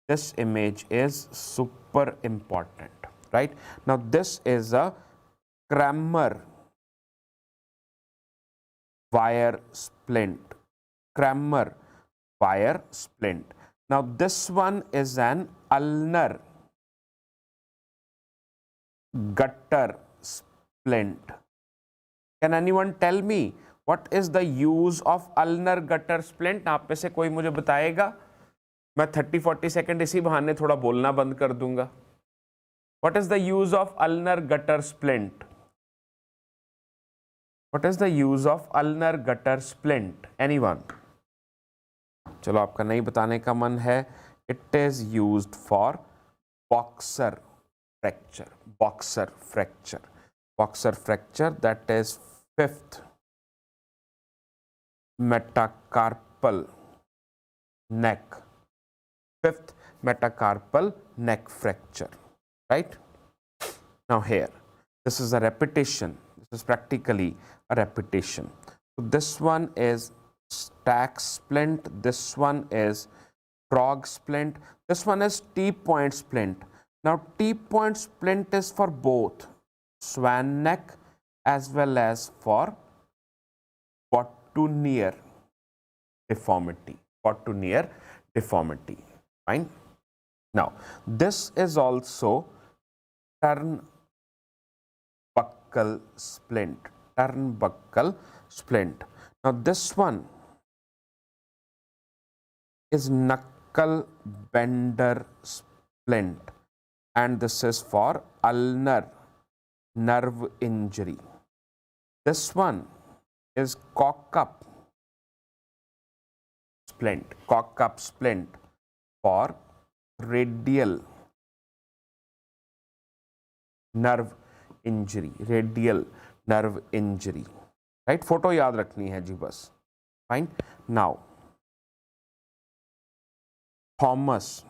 This image is super important, right? Now this is a Kramer wire splint. Kramer wire splint. Now this one is an ulnar gutter splint. Can anyone tell me what is the use of ulnar gutter splint? आप में से कोई मुझे बताएगा? मैं 30-40 second इसी बहाने थोड़ा बोलना बंद कर दूंगा. What is the use of ulnar gutter splint? What is the use of ulnar gutter splint? Anyone? चलो आपका नहीं बताने का मन है. It is used for boxer fracture. Boxer fracture. Boxer fracture, that is 5th metacarpal neck. 5th metacarpal neck fracture. Right? Now here, this is a repetition. This is practically a repetition. So this one is stack splint. This one is frog splint. This one is T-point splint. Now T-point splint is for both swan neck as well as for botonier deformity. Botonier deformity. Fine. Now this is also turnbuckle splint. Turnbuckle splint. Now this one is knuckle bender splint, and this is for ulnar nerve injury. This one is cock-up splint. Cock-up splint for radial nerve injury. Radial nerve injury. Right? Photo याद रखनी है जी बस. Fine. Now, Thomas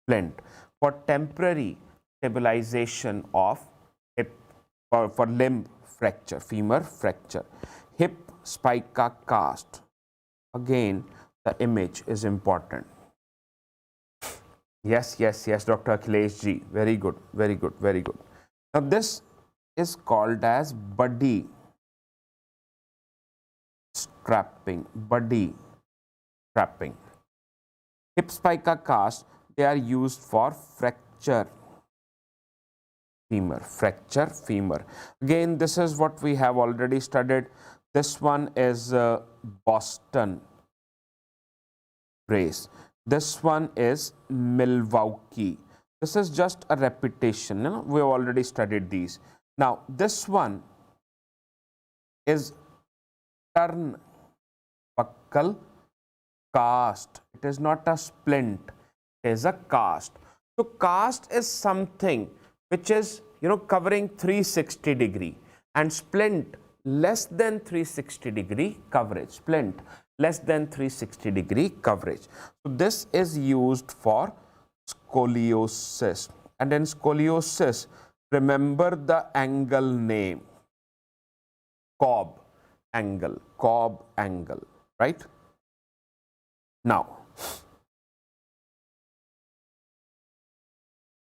splint for temporary stabilization of hip, for limb fracture, femur fracture. Hip spica cast. Again, the image is important. Yes, yes, yes, Dr. Achilles G. Very good, very good, very good. Now this is called as buddy strapping, buddy strapping. Hip spica cast, they are used for fracture femur. Again, this is what we have already studied. This one is Boston brace. This one is Milwaukee. This is just a repetition. You know, we have already studied these. Now, this one is turnbuckle cast. It is not a splint. It is a cast. So, cast is something which is, you know, covering 360 degree, and splint less than 360 degree coverage. Splint less than 360 degree coverage. So this is used for scoliosis, and in scoliosis, remember the angle name, Cobb angle, right? Now,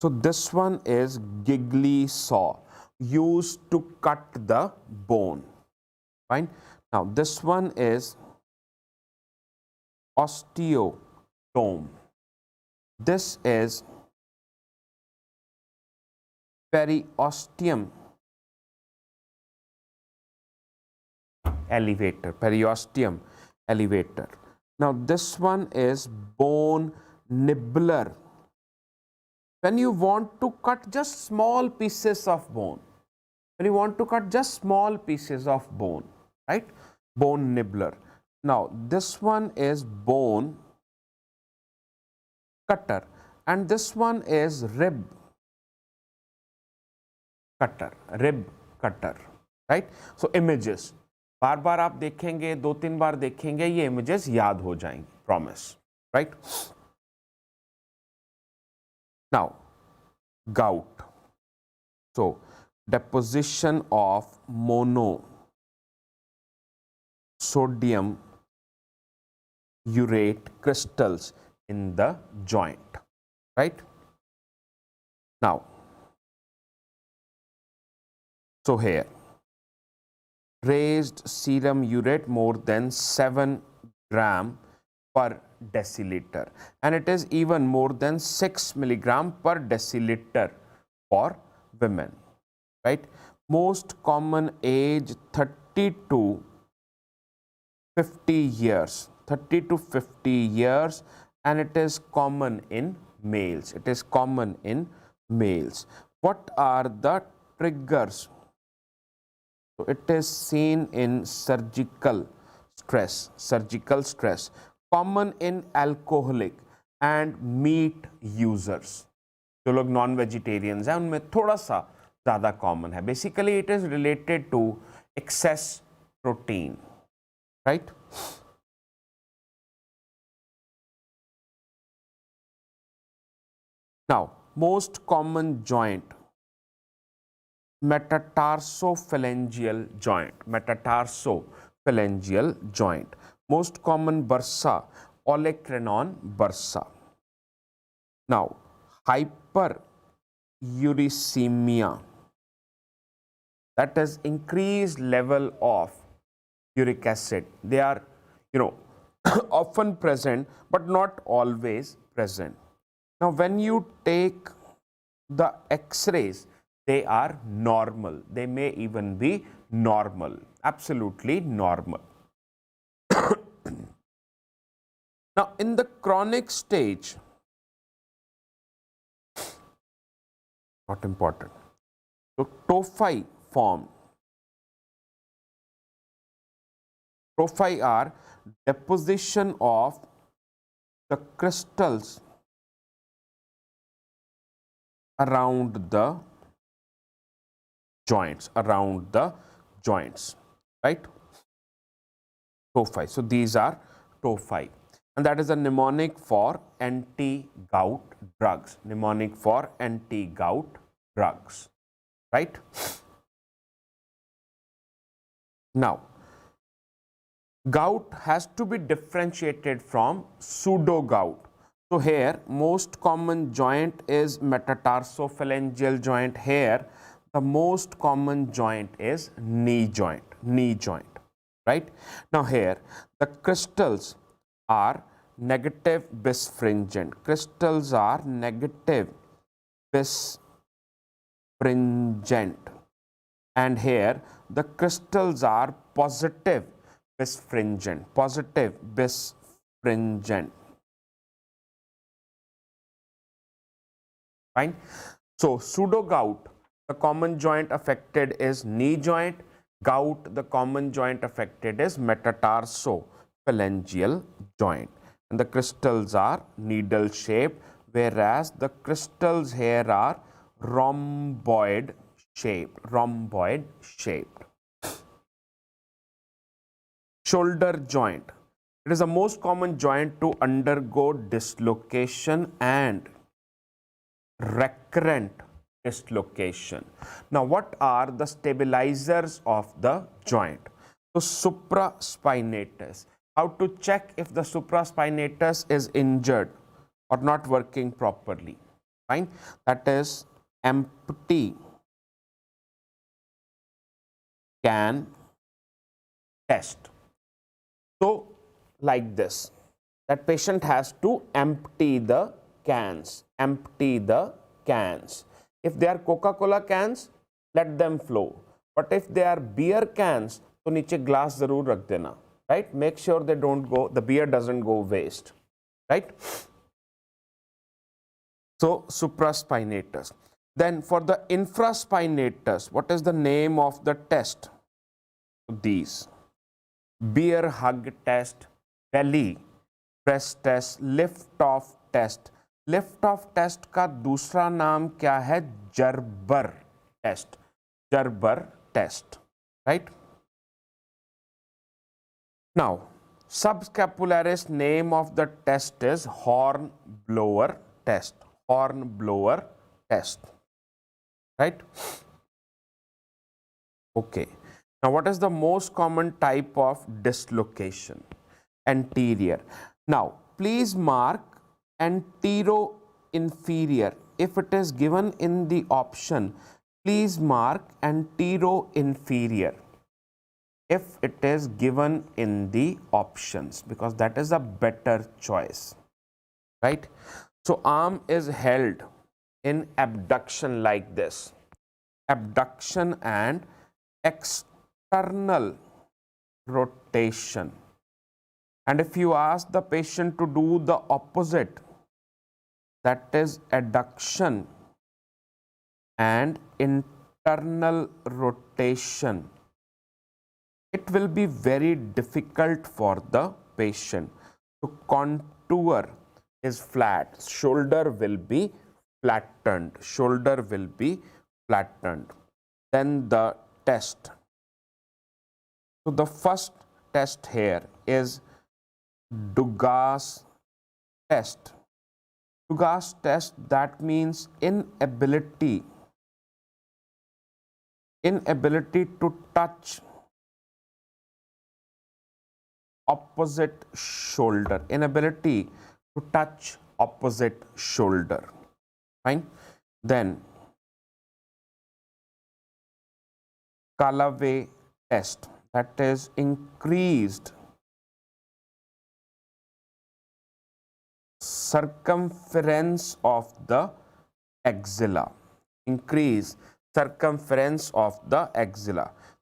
so this one is giggly saw, used to cut the bone. Fine. Now this one is osteotome. This is periosteum elevator. Now this one is bone nibbler. When you want to cut just small pieces of bone, right? Bone nibbler. Now this one is bone cutter, and this one is rib cutter, right? So images, बार बार आप देखेंगे, 2-3 बार देखेंगे, ये images याद हो जाएंगे, promise, right? Now, gout. So, deposition of monosodium urate crystals in the joint, right? Now, so here, raised serum urate more than 7 gram per deciliter, and it is even more than 6 milligram per deciliter for women, right? Most common age 30 to 50 years, and it is common in males. What are the triggers? So it is seen in surgical stress, common in alcoholic and meat users. जो लोग non vegetarians हैं उनमें थोड़ा सा ज़्यादा common है. Basically it is related to excess protein, right? Now, most common joint, metatarsophalangeal joint. Most common bursa, olecranon bursa. Now, hyperuricemia, that is increased level of uric acid. They are, often present but not always present. Now, when you take the X-rays, they are normal. They may even be normal, absolutely normal. Now, in the chronic stage, not important. So, tophi form. Tophi are deposition of the crystals around the joints, right? Tophi. So these are tophi, and that is a mnemonic for anti-gout drugs. Right? Now, gout has to be differentiated from pseudo gout. So here most common joint is metatarsophalangeal joint. Here the most common joint is knee joint, right? Now here the crystals are negative bisfringent. Crystals are negative bisfringent, and here the crystals are positive bisfringent. Fine. So pseudo gout, the common joint affected is knee joint. Gout, the common joint affected is metatarsophalangeal joint, and the crystals are needle shaped, whereas the crystals here are rhomboid shaped. Shoulder joint, it is the most common joint to undergo dislocation and recurrent dislocation. Now what are the stabilizers of the joint? So supraspinatus. How to check if the supraspinatus is injured or not working properly? Fine, that is empty can test. So like this, that patient has to empty the cans. If they are Coca-Cola cans, let them flow. But if they are beer cans, तो नीचे glass जरूर रख देना, right? Make sure they don't go, the beer doesn't go waste, right? So supraspinatus. Then for the infraspinatus, what is the name of the test? These: beer hug test, belly press test, lift off test. Lift off test का दूसरा नाम क्या है? Gerber test, right? Now subscapularis name of the test is hornblower test, right? Okay, now what is the most common type of dislocation? Anterior. Now please mark antero-inferior. If it is given in the option, please mark antero-inferior if it is given in the options, because that is a better choice, right? So arm is held in abduction like this, abduction and external rotation. And if you ask the patient to do the opposite, that is adduction and internal rotation, it will be very difficult for the patient. To contour is flat, shoulder will be flattened, Then the test. So the first test here is Dugas test. Dugas test, that means inability to touch opposite shoulder, fine. Then Callaway test, that is increased circumference of the axilla,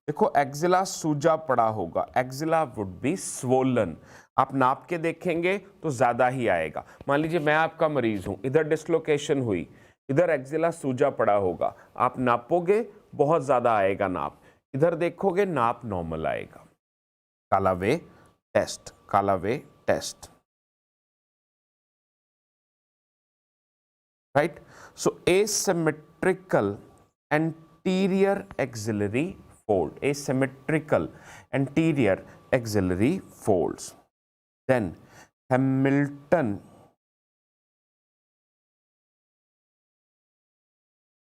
देखो axilla सूजा पड़ा होगा, axilla would be swollen. आप नाप के देखेंगे तो ज्यादा ही आएगा. मान लीजिए मैं आपका मरीज हूं, इधर डिस्लोकेशन हुई, इधर एक्सिला सूजा पड़ा होगा, आप नापोगे बहुत ज्यादा आएगा नाप, इधर देखोगे नाप नॉर्मल आएगा. Callaway test, right? So asymmetrical anterior axillary fold, Then Hamilton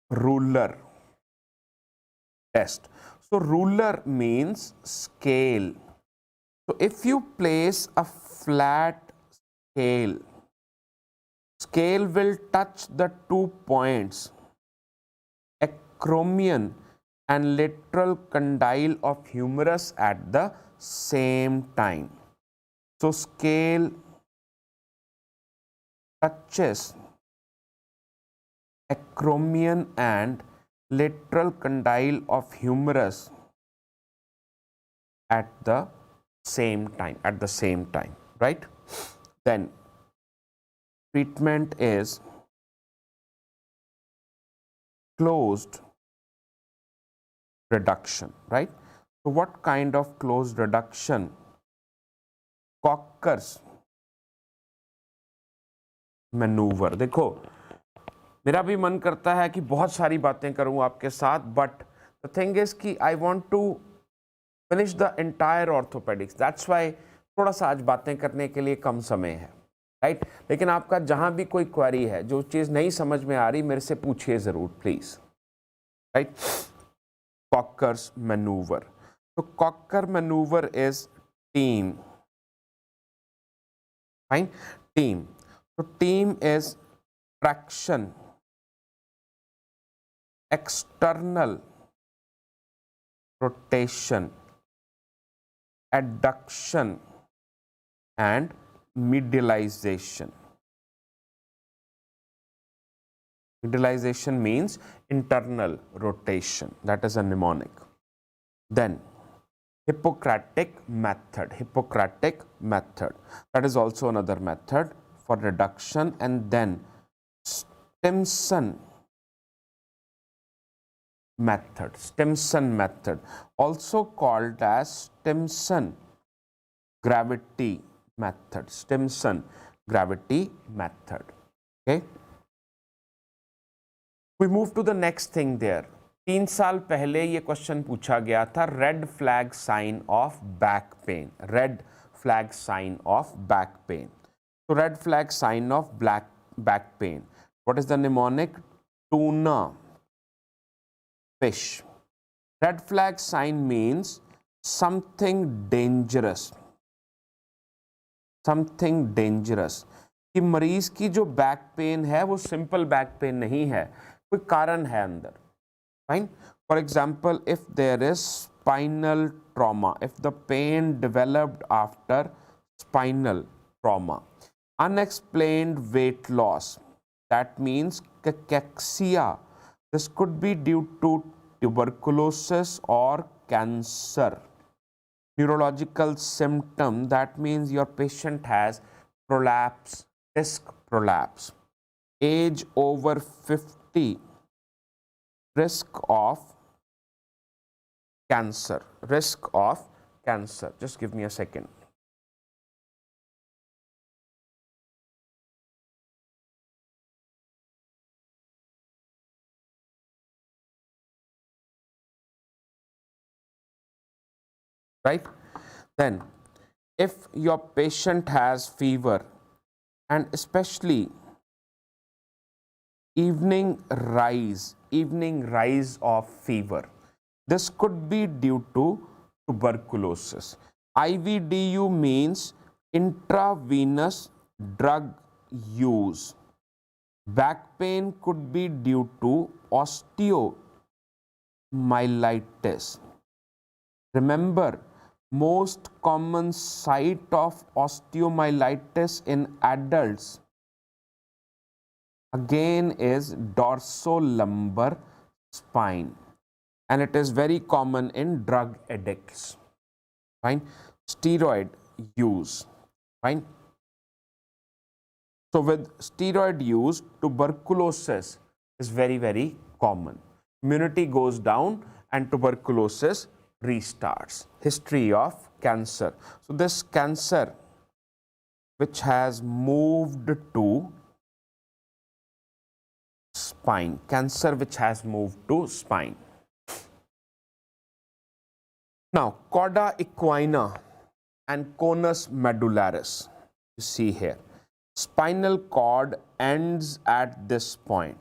ruler test. So ruler means scale. So if you place a flat scale Scale will touch the 2 points, acromion and lateral condyle of humerus at the same time. So scale touches acromion and lateral condyle of humerus at the same time, right? Then treatment is closed reduction, right? So what kind of closed reduction? Cocker's manoeuvre. देखो मेरा भी मन करता है कि बहुत सारी बातें करूं आपके साथ, बट द थिंग इज कि I want to finish the entire orthopaedics. That's why थोड़ा सा आज बातें करने के लिए कम समय है, राइट? लेकिन आपका जहां भी कोई क्वेरी है, जो चीज़ नहीं समझ में आ रही, मेरे से पूछिए ज़रूर प्लीज़, राइट? कॉकर्स मैनूवर. तो cocker manoeuvre is team, fine. Team. So team is traction, external rotation, adduction and medialization. Medialization means internal rotation. That is a mnemonic. Then Hippocratic method. Hippocratic method. That is also another method for reduction. And then Stimson method. Stimson method, also called as Stimson gravity method. Stimson gravity method. Okay. We move to the next thing there. 3 साल पहले ये question पूछा गया था, red flag sign of back pain. Red flag sign of back pain. So red flag sign of back pain. What is the mnemonic? Tuna fish. Red flag sign means something dangerous. Something dangerous. कि मरीज की जो back pain है वो simple back pain नहीं है, कोई कारण है अंदर. Fine. For example, if there is spinal trauma, if the pain developed after spinal trauma. Unexplained weight loss, that means cachexia. This could be due to tuberculosis or cancer. Neurological symptom, that means your patient has prolapse, disc prolapse. Age over 50, risk of cancer. Risk of cancer. Just give me a second. Right? Then if your patient has fever and especially evening rise of fever, this could be due to tuberculosis. IVDU means intravenous drug use. Back pain could be due to osteomyelitis. Remember, most common site of osteomyelitis in adults again is dorsolumbar spine, and it is very common in drug addicts. Fine. Steroid use. Fine. So with steroid use, tuberculosis is very, very common. Immunity goes down and tuberculosis restarts. History of cancer. So this cancer which has moved to spine. Cancer which has moved to spine. Now, cauda equina and conus medullaris. You see here. Spinal cord ends at this point.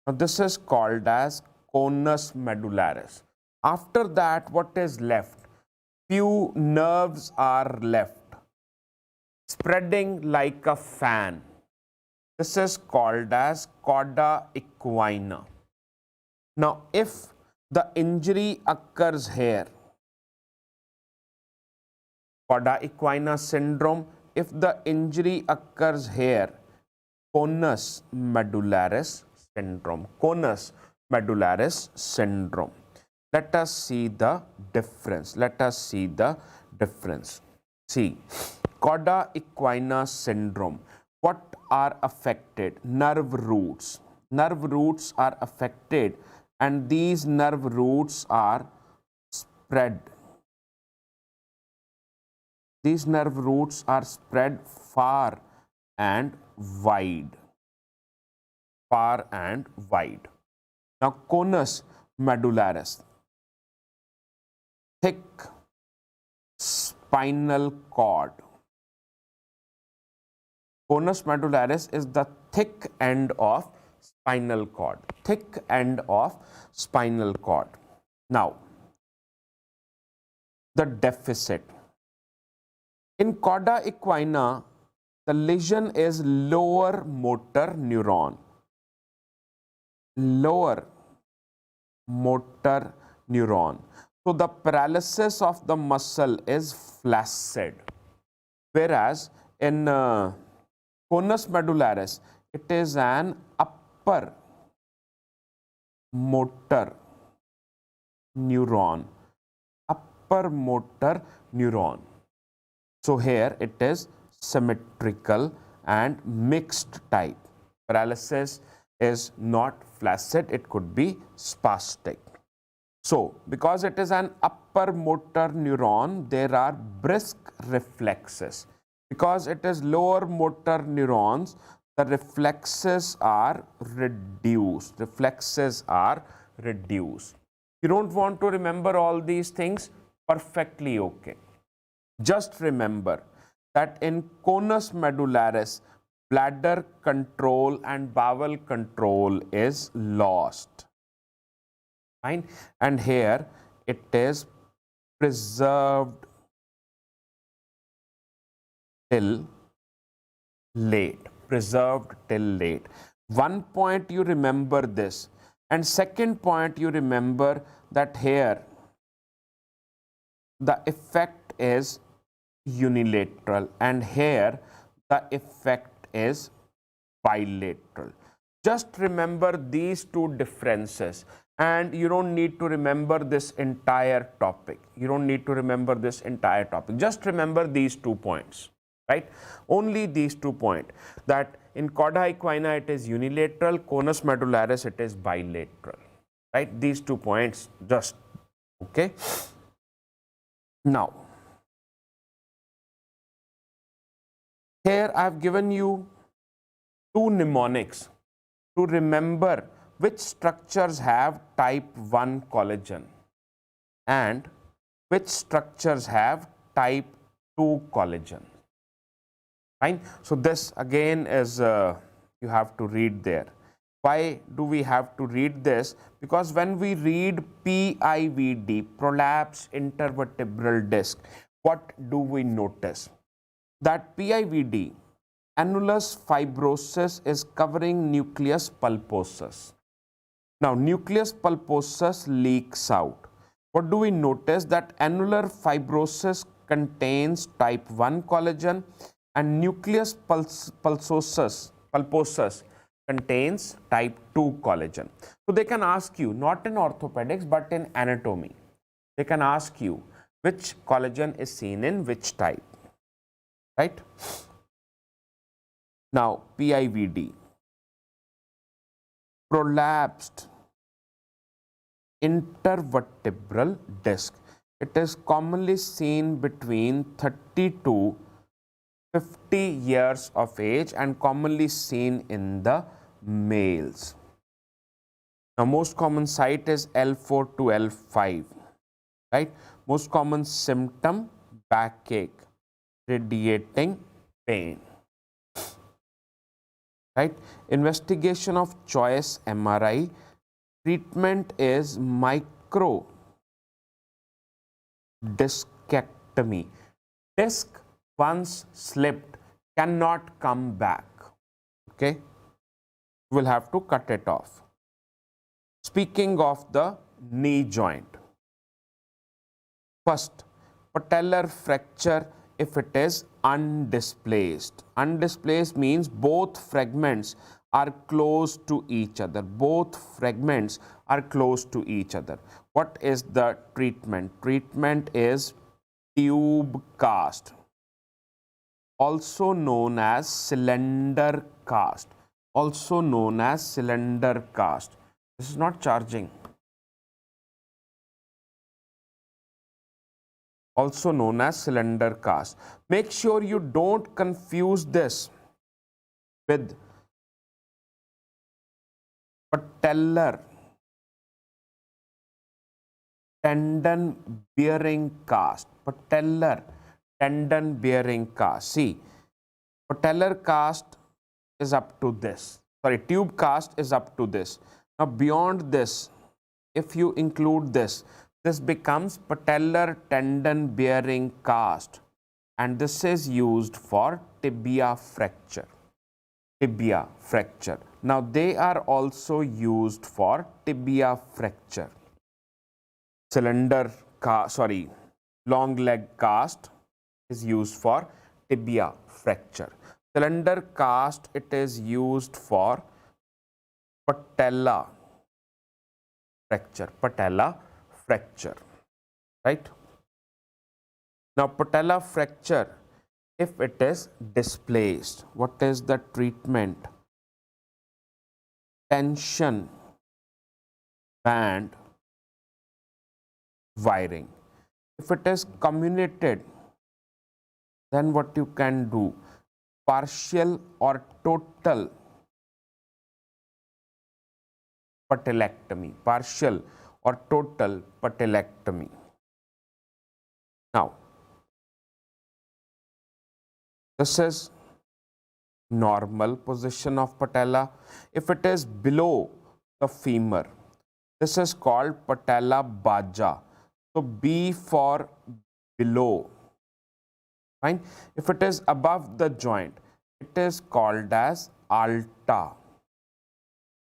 Now, this is called as conus medullaris. After that, what is left? Few nerves are left, spreading like a fan. This is called as cauda equina. Now, if the injury occurs here, cauda equina syndrome, if the injury occurs here, conus medullaris syndrome, conus medullaris syndrome. Let us see the difference. Let us see the difference. See, cauda equina syndrome. What are affected? Nerve roots. Nerve roots are affected, and these nerve roots are spread. These nerve roots are spread far and wide. Far and wide. Now, conus medullaris, thick spinal cord. Conus medullaris is the thick end of spinal cord. Thick end of spinal cord. Now, the deficit. In cauda equina, the lesion is lower motor neuron. Lower motor neuron. So, the paralysis of the muscle is flaccid. Whereas, in conus medullaris, it is an upper motor neuron. Upper motor neuron. So, here it is symmetrical and mixed type. Paralysis is not flaccid, it could be spastic. So, because it is an upper motor neuron, there are brisk reflexes. Because it is lower motor neurons, the reflexes are reduced. Reflexes are reduced. You don't want to remember all these things? Perfectly okay. Just remember that in conus medullaris, bladder control and bowel control is lost. Fine. And here it is preserved till late. Preserved till late. One point you remember this, and second point you remember that here the effect is unilateral and here the effect is bilateral. Just remember these two differences, and you don't need to remember this entire topic. You don't need to remember this entire topic. Just remember these 2 points, right? Only these 2 points, that in cauda equina it is unilateral, conus medullaris it is bilateral, right? These 2 points just, okay? Now, here I have given you 2 mnemonics to remember which structures have type 1 collagen and which structures have type 2 collagen. Fine. So, this again is you have to read there. Why do we have to read this? Because when we read PIVD, prolapse intervertebral disc, what do we notice? That PIVD, annulus fibrosus, is covering nucleus pulposus. Now, nucleus pulposus leaks out. What do we notice? That annular fibrosis contains type 1 collagen and nucleus pulposus contains type 2 collagen. So, they can ask you, not in orthopedics but in anatomy, they can ask you which collagen is seen in which type, right? Now, PIVD, prolapsed intervertebral disc. It is commonly seen between 30 to 50 years of age and commonly seen in the males. Now, most common site is L4 to L5, right? Most common symptom, backache, radiating pain, right? Investigation of choice, MRI. Treatment is micro discectomy. Disc once slipped cannot come back, okay? You will have to cut it off. Speaking of the knee joint, first, patellar fracture if it is undisplaced. Undisplaced means both fragments are close to each other. Both fragments are close to each other. What is the treatment? Treatment is tube cast, also known as cylinder cast. Also known as cylinder cast. This is not charging. Also known as cylinder cast. Make sure you don't confuse this with patellar tendon bearing cast. Patellar tendon bearing cast. See, patellar cast is up to this. Sorry, tube cast is up to this. Now beyond this, if you include this, this becomes patellar tendon bearing cast, and this is used for tibia fracture. Tibia fracture. Now they are also used for tibia fracture. Cylinder cast, sorry, long leg cast is used for tibia fracture. Cylinder cast, it is used for patella fracture. Patella fracture, right? Now patella fracture, if it is displaced, what is the treatment? Tension band wiring. If it is comminuted, then what you can do? Partial or total patelectomy. Partial or total patelectomy. Now, this is normal position of patella. If it is below the femur, this is called patella baja. So B for below. Fine. If it is above the joint, it is called as alta.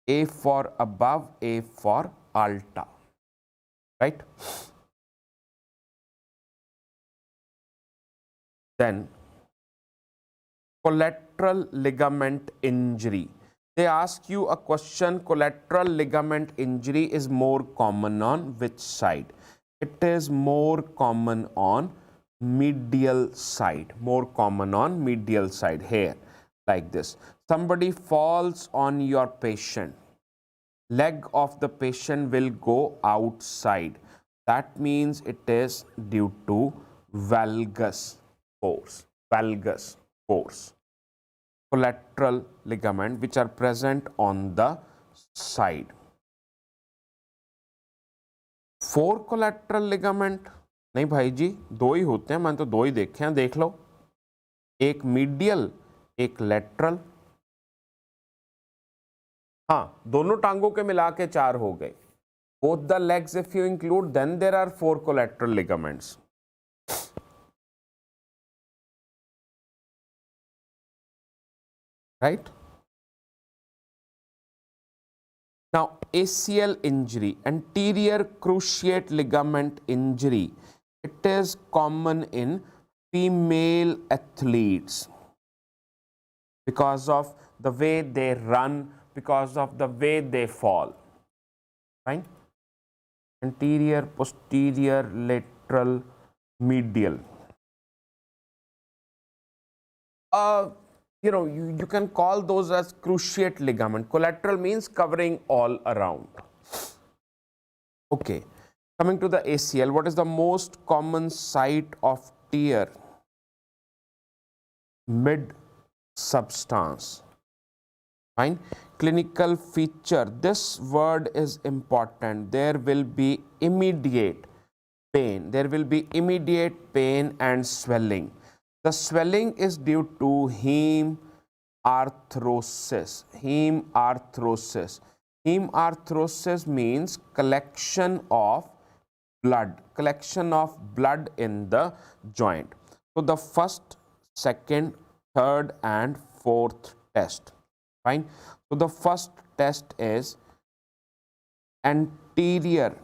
A for above, A for alta. Right? Then collateral ligament injury. They ask you a question, collateral ligament injury is more common on which side? It is more common on medial side. More common on medial side, here, like this. Somebody falls on your patient. Leg of the patient will go outside. That means it is due to valgus force. Valgus force. Collateral ligament which are present on the side. 4 collateral ligament नहीं भाई जी, 2 ही होते हैं, मैंने तो 2 ही देखे हैं, देख लो. एक मीडियल, एक लेटरल. हाँ, दोनों टांगों के मिला के 4 हो गए. Both the legs if you include, then there are 4 collateral ligaments. Right? Now, ACL injury, anterior cruciate ligament injury, it is common in female athletes because of the way they run, because of the way they fall. Fine? Anterior, posterior, lateral, medial. You know, you can call those as cruciate ligament. Collateral means covering all around. Okay, coming to the ACL, what is the most common site of tear? Mid substance. Fine. Clinical feature, this word is important. There will be immediate pain. There will be immediate pain and swelling. The swelling is due to heme arthrosis. Heme arthrosis. Heme arthrosis means collection of blood. Collection of blood in the joint. So the first, second, third and fourth test. Fine. So the first test is anterior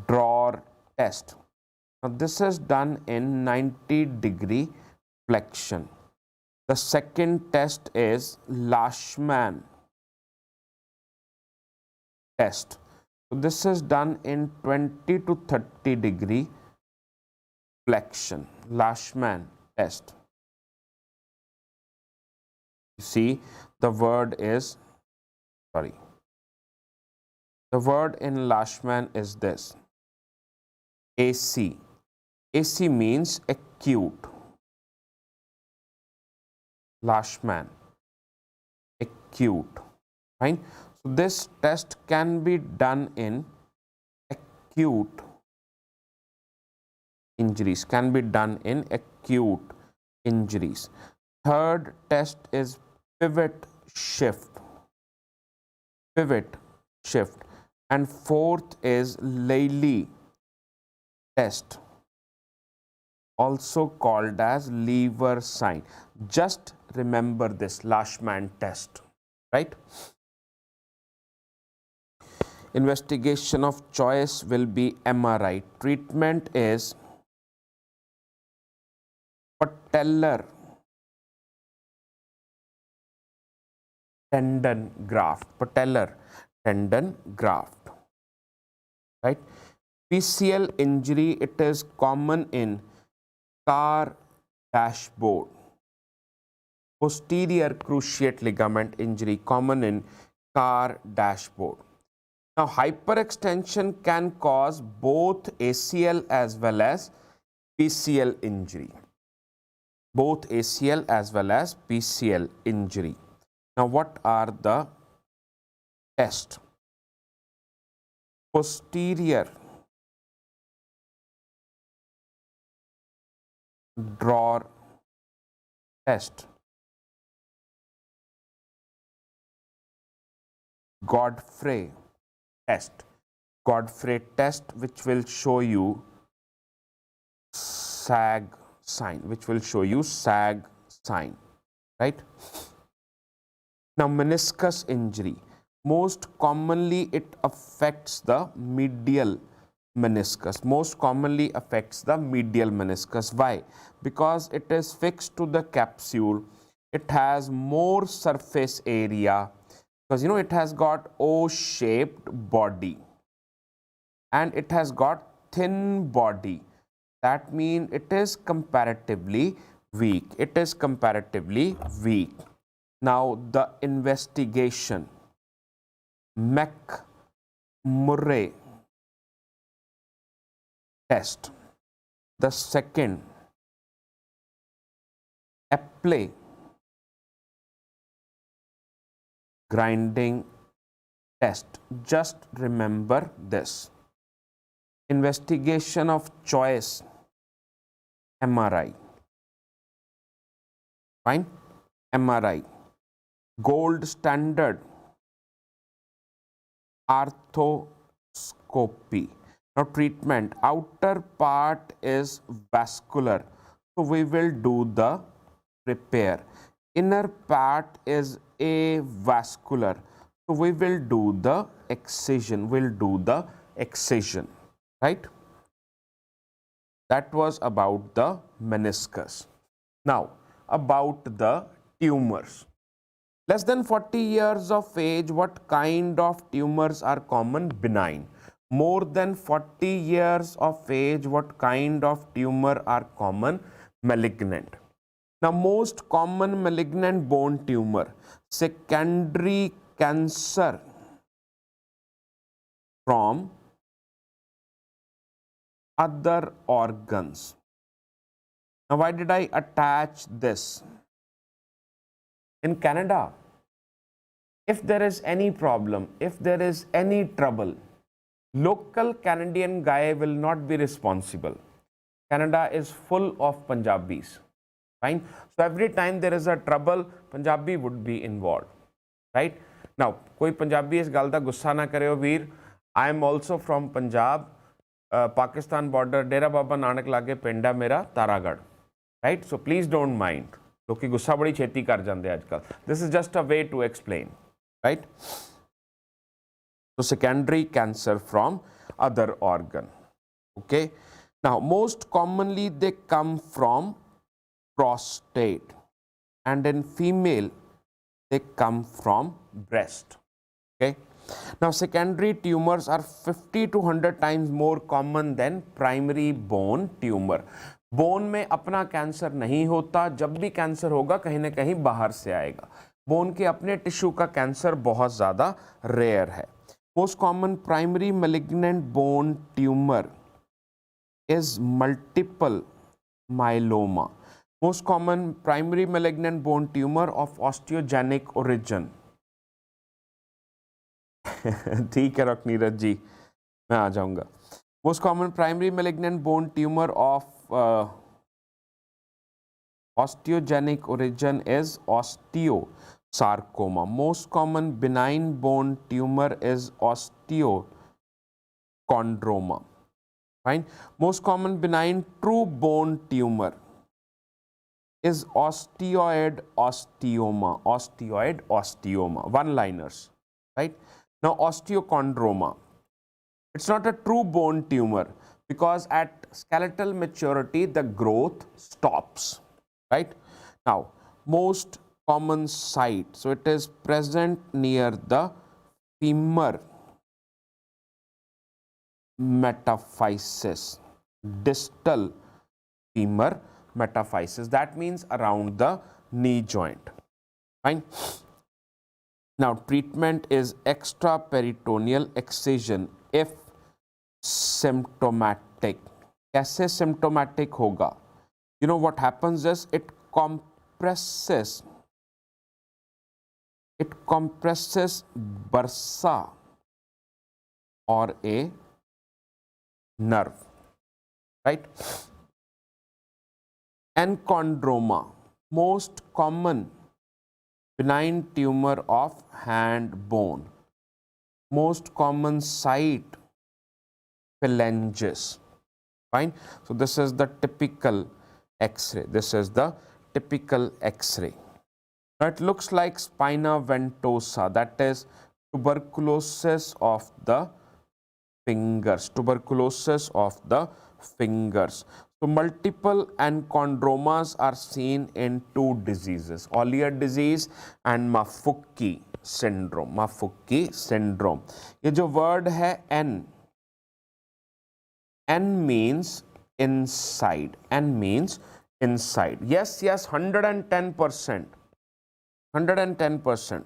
drawer test. Now this is done in 90-degree flexion. The second test is Lachman test. So this is done in 20 to 30-degree flexion, Lachman test. You see, the word is, sorry, the word in Lachman is this, AC. AC means acute. Lachman, acute, fine. So this test can be done in acute injuries, can be done in acute injuries. Third test is pivot shift, and fourth is Liley test, also called as lever sign. Just remember this Lachman test, right? Investigation of choice will be MRI. Treatment is patellar tendon graft, patellar tendon graft, right? PCL injury, it is common in car dashboard. Posterior cruciate ligament injury, common in car dashboard. Now hyperextension can cause both ACL as well as PCL injury, both ACL as well as PCL injury. Now what are the tests? Posterior drawer test, Godfrey test, Godfrey test, which will show you sag sign, right? Now meniscus injury, most commonly it affects the medial meniscus, Why? Because it is fixed to the capsule, it has more surface area, because it has got O-shaped body and it has got thin body. That means it is comparatively weak. Now the investigation, McMurray test. The second, Epley grinding test. Just remember this. Investigation of choice, MRI, fine, MRI. Gold standard, arthroscopy. Now treatment, outer part is vascular, so we will do the repair. Inner part is avascular, so we will do the excision, right? That was about the meniscus. Now about the tumors. Less than 40 years of age, what kind of tumors are common? Benign. More than 40 years of age, what kind of tumor are common? Malignant. Now most common malignant bone tumor, secondary cancer from other organs. Now why did I attach this? In Canada, if there is any problem, if there is any trouble, local Canadian guy will not be responsible. Canada is full of Punjabis, fine. So every time there is a trouble, Punjabi would be involved, right? Now, कोई Punjabi इस गल दा गुस्सा ना करे वीर. I am also from Punjab, Pakistan border, Dera Baba Nanak लागे पिंड है मेरा Taragarh, right? So please don't mind, लोग की गुस्सा बड़ी छेती कर जाते आजकल. This is just a way to explain, right. So secondary cancer from other organ. Okay, now most commonly they come from prostate, and in female they come from breast. Okay, now secondary tumors are 50 to 100 times more common than primary bone tumor. Bone में अपना cancer नहीं होता, जब भी cancer होगा कहीं ना कहीं बाहर से आएगा. बोन के अपने टिश्यू का कैंसर बहुत ज़्यादा रेयर है. Most common primary malignant bone tumor is multiple myeloma. Most common primary malignant bone tumor of osteogenic origin. ठीक है डॉक्टर नीरज जी, मैं आ जाऊंगा. Most common primary malignant bone tumor of osteogenic origin is Osteosarcoma. Most common benign bone tumor is Osteochondroma. Fine. Most common benign true bone tumor is osteoid osteoma. Osteoid osteoma. One-liners. Right. Now osteochondroma. It's not a true bone tumor because at skeletal maturity the growth stops. Right. Now most common site, so it is present near the femur metaphysis, distal femur metaphysis, that means around the knee joint. Fine. Now treatment is extraperitoneal excision if symptomatic. कैसे symptomatic होगा? You know what happens is it compresses bursa or a nerve, right? Enchondroma, most common benign tumor of hand bone, most common site phalanges. Fine. So this is the typical X-ray. This is the typical X-ray. It looks like spina ventosa, that is tuberculosis of the fingers. Tuberculosis of the fingers. So multiple enchondromas are seen in two diseases, Ollier disease and Maffucci syndrome. Maffucci syndrome. ये जो word है N means inside. N means inside. Yes, 110%. 110%.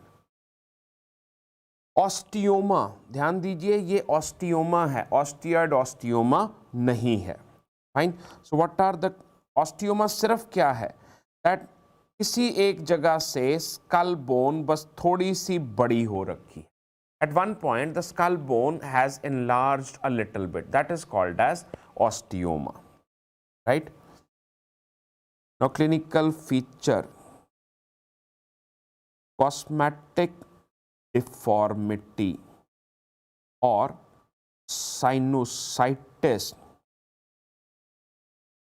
Osteoma, ध्यान दीजिए ये osteoma है, osteoid osteoma नहीं है. Fine. So what are the osteoma? सिर्फ क्या है? दैट किसी एक जगह से स्कल बोन बस थोड़ी सी बड़ी हो रखी है. At one point the skull bone has enlarged a little bit. That is called as osteoma. Right? Now clinical feature. Cosmetic deformity or sinusitis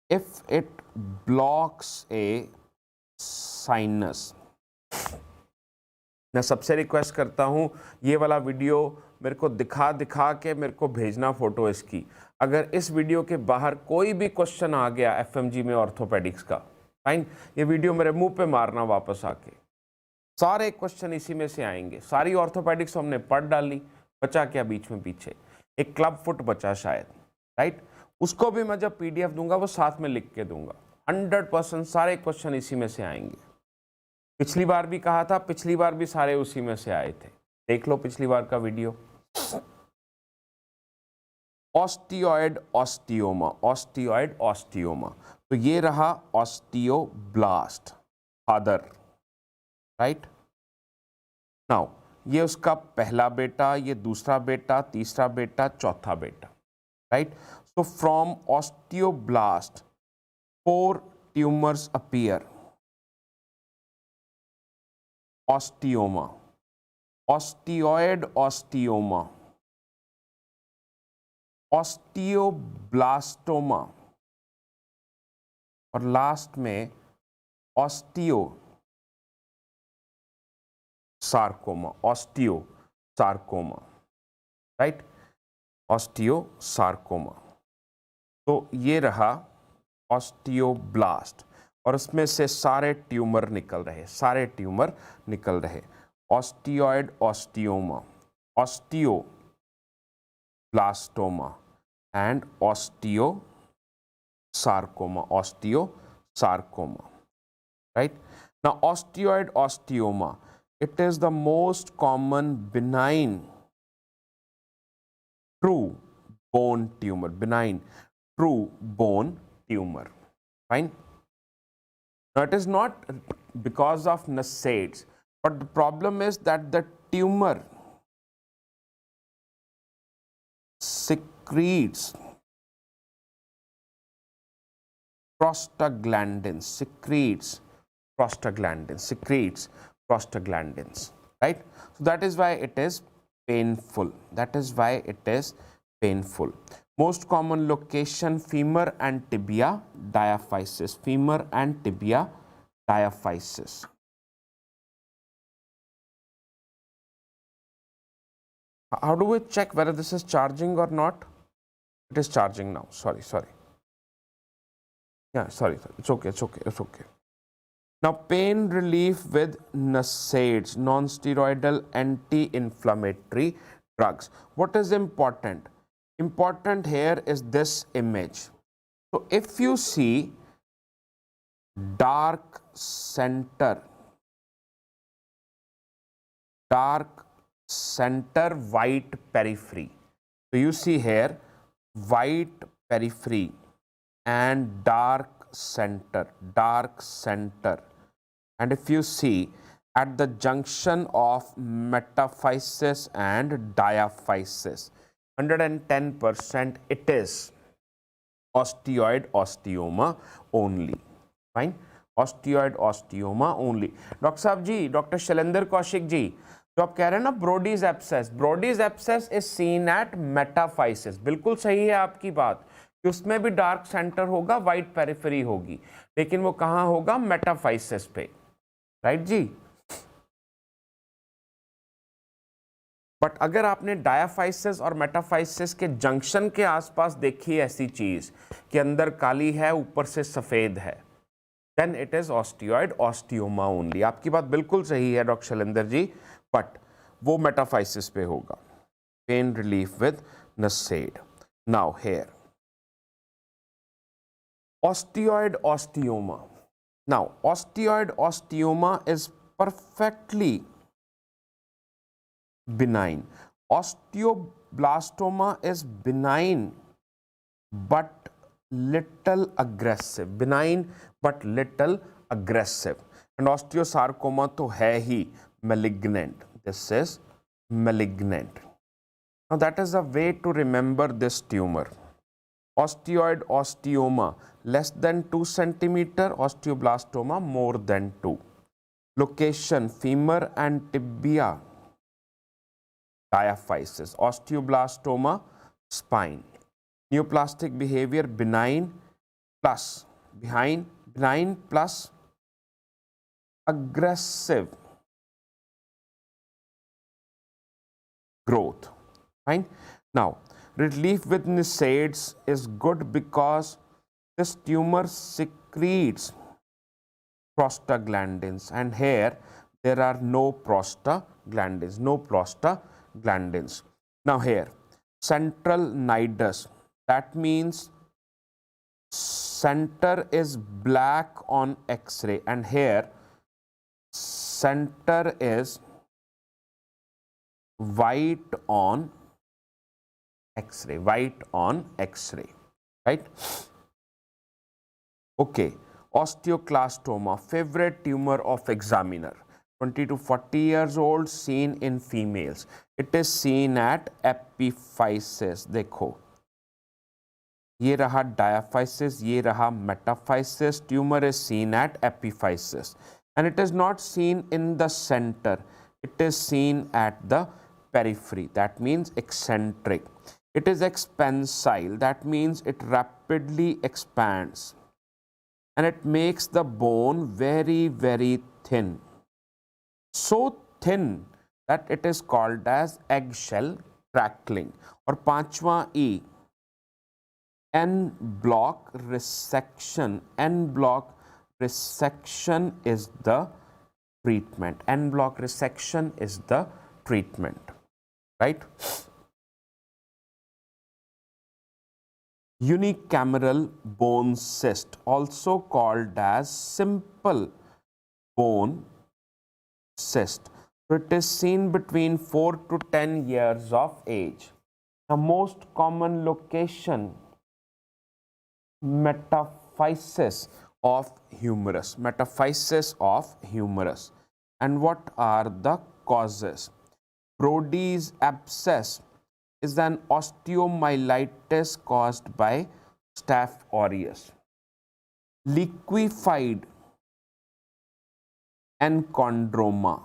if it blocks a sinus. मैं सबसे request करता हूँ ये वाला वीडियो मेरे को दिखा के मेरे को भेजना फोटो इसकी. अगर इस वीडियो के बाहर कोई भी क्वेश्चन आ गया एफएमजी में ऑर्थोपेडिक्स का, फाइन, ये वीडियो मेरे मुंह पे मारना वापस आके. सारे क्वेश्चन इसी में से आएंगे. सारी ऑर्थोपेडिक्स हमने पढ़ डाली, बचा क्या बीच में पीछे? एक क्लब फुट बचा शायद, राइट? उसको भी मैं जब पीडीएफ दूंगा वो साथ में लिख के दूंगा. 100% सारे क्वेश्चन इसी में से आएंगे. पिछली बार भी कहा था, पिछली बार भी सारे उसी में से आए थे. देख लो पिछली बार का video. Osteoid osteoma, osteoid osteoma. तो ये रहा ऑस्टियोब्लास्ट, फादर, राइट? नाउ ये उसका पहला बेटा, ये दूसरा बेटा, तीसरा बेटा, चौथा बेटा, right? So from osteoblast 4 tumours appear. Osteoma, osteoid osteoma, ऑस्टियोब्लास्टोमा और लास्ट में osteosarcoma, osteosarcoma, right? Osteosarcoma. तो ये रहा ऑस्टियोब्लास्ट और उसमें से सारे ट्यूमर निकल रहे, सारे ट्यूमर निकल रहे। Osteoid osteoma, ऑस्टियोब्लास्टोमा and osteosarcoma, osteosarcoma, right? Now osteoid osteoma, it is the most common benign true bone tumor, benign true bone tumor, fine. Now it is not because of NSAIDs, but the problem is that the tumor secretes prostaglandins, secretes prostaglandins, right? So that is why it is painful, that is why it is painful. Most common location, femur and tibia diaphysis, femur and tibia diaphysis. How do we check whether this is charging or not? It is charging now, sorry. Yeah, sorry, it's okay. Now, pain relief with NSAIDs, non-steroidal anti-inflammatory drugs. What is important? Important here is this image. So, if you see dark center white periphery. So, you see here white periphery and dark center, and if you see at the junction of metaphysis and diaphysis, 110% it is osteoid osteoma only, fine, osteoid osteoma only. Doctor साहब ji, doctor Shailendra Kaushik ji, जो आप कह रहे हैं ना Brodie's abscess is seen at metaphysis, बिल्कुल सही है आपकी बात कि उसमें भी डार्क सेंटर होगा, वाइट पेरिफेरी होगी, लेकिन वो कहाँ होगा? मेटाफाइसिस पे, राइट जी। बट अगर आपने डायाफाइसिस और मेटाफाइसिस के जंक्शन के आसपास देखी ऐसी चीज कि अंदर काली है ऊपर से सफेद है, then it is osteoid osteoma only. आपकी बात बिल्कुल सही है डॉक्टर शैलेंद्र जी, बट वो मेटाफाइसिस पे होगा। Pain relief with NSAID. Now here osteoid osteoma. Now, osteoid osteoma is perfectly benign. Osteoblastoma is benign but little aggressive, benign but little aggressive. And osteosarcoma तो है ही malignant. This is malignant. Now, that is a way to remember this tumor. Osteoid osteoma less than 2 centimeter, osteoblastoma more than 2. Location femur and tibia diaphysis, osteoblastoma spine. Neoplastic behavior benign plus aggressive growth, fine. Now, relief with NSAIDs is good because this tumor secretes prostaglandins, and here there are no prostaglandins, Now here central nidus, that means center is black on X-ray, and here center is white on X-ray, right? Okay, osteoclastoma, favorite tumor of examiner, 20 to 40 years old, seen in females. It is seen at epiphysis. देखो, ये रहा diaphysis, ये रहा metaphysis. Tumor is seen at epiphysis, and it is not seen in the center. It is seen at the periphery. That means eccentric. It is expansile, that means it rapidly expands. and it makes the bone very, very thin. So thin that it is called as eggshell crackling. और पांचवा E, N block resection. N block resection is the treatment. N block resection is the treatment, right? Unicameral bone cyst, also called as simple bone cyst. So it is seen between 4 to 10 years of age. The most common location, metaphysis of humerus. Metaphysis of humerus. And what are the causes? Brody's abscess is an osteomyelitis caused by Staph aureus. Liquefied enchondroma,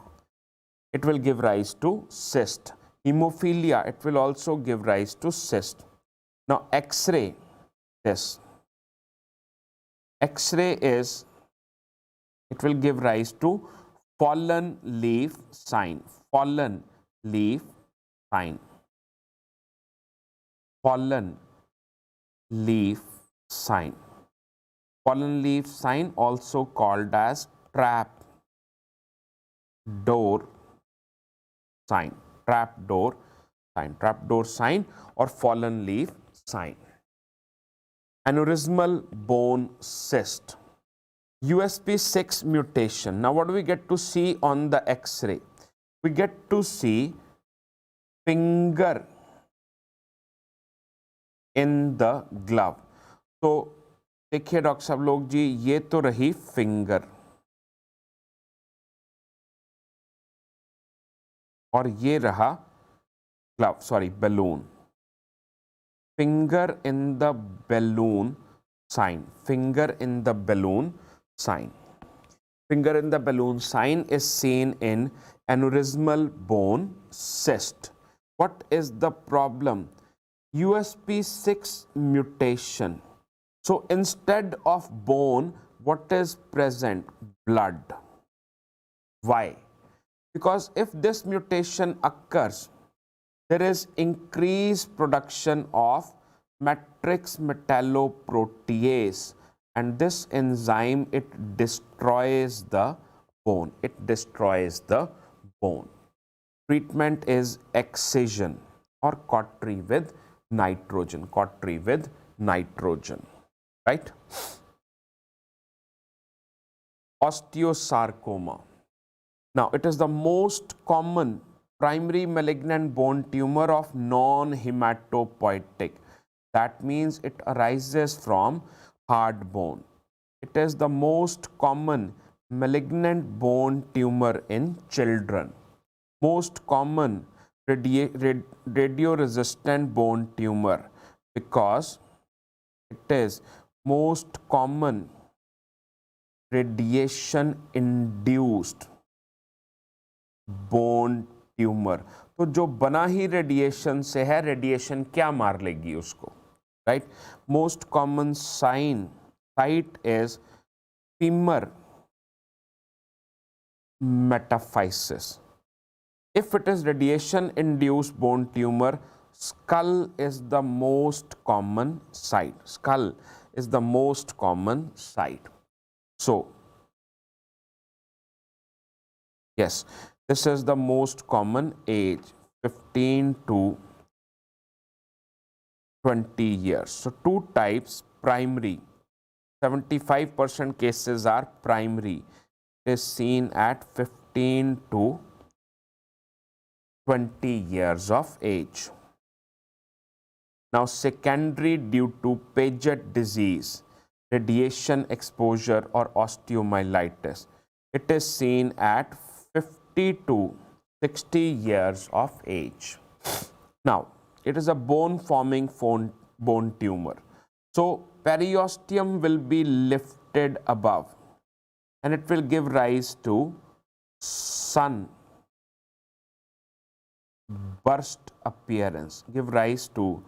it will give rise to cyst. Hemophilia, it will also give rise to cyst. Now X-ray, this X-ray is, it will give rise to fallen leaf sign. Fallen leaf sign. Fallen leaf sign. Fallen leaf sign, also called as trap door sign. Trap door sign. Trap door sign or fallen leaf sign. Aneurysmal bone cyst. USP6 mutation. Now what do we get to see on the X-ray? We get to see finger in the glove. तो देखिए doctor साहब लोग जी, ये तो रही finger और ये रहा glove, sorry balloon. Finger in the balloon sign. Finger in the balloon sign. Finger in the balloon sign is seen in aneurysmal bone cyst. What is the problem? USP6 mutation. So instead of bone, what is present? Blood. Why? Because if this mutation occurs, there is increased production of matrix metalloprotease, and this enzyme, it destroys the bone. It destroys the bone. Treatment is excision or cautery with nitrogen. Cautery with nitrogen, right? Osteosarcoma. Now, it is the most common primary malignant bone tumor of non-hematopoietic. That means it arises from hard bone. It is the most common malignant bone tumor in children. Most common radio-resistant bone tumor because it is most common radiation-induced bone tumour. तो जो बना ही radiation से है, radiation क्या मार लेगी उसको, right? Most common site is femur metaphysis. If it is radiation induced bone tumor, skull is the most common site. Skull is the most common site. So yes, this is the most common age, 15 to 20 years. So two types, primary, 75% cases are primary. It is seen at 15 to 20 years of age. Now secondary due to Paget disease, radiation exposure or osteomyelitis. It is seen at 50 to 60 years of age. Now, it is a bone forming bone tumor. So, periosteum will be lifted above and it will give rise to sun burst appearance, give rise to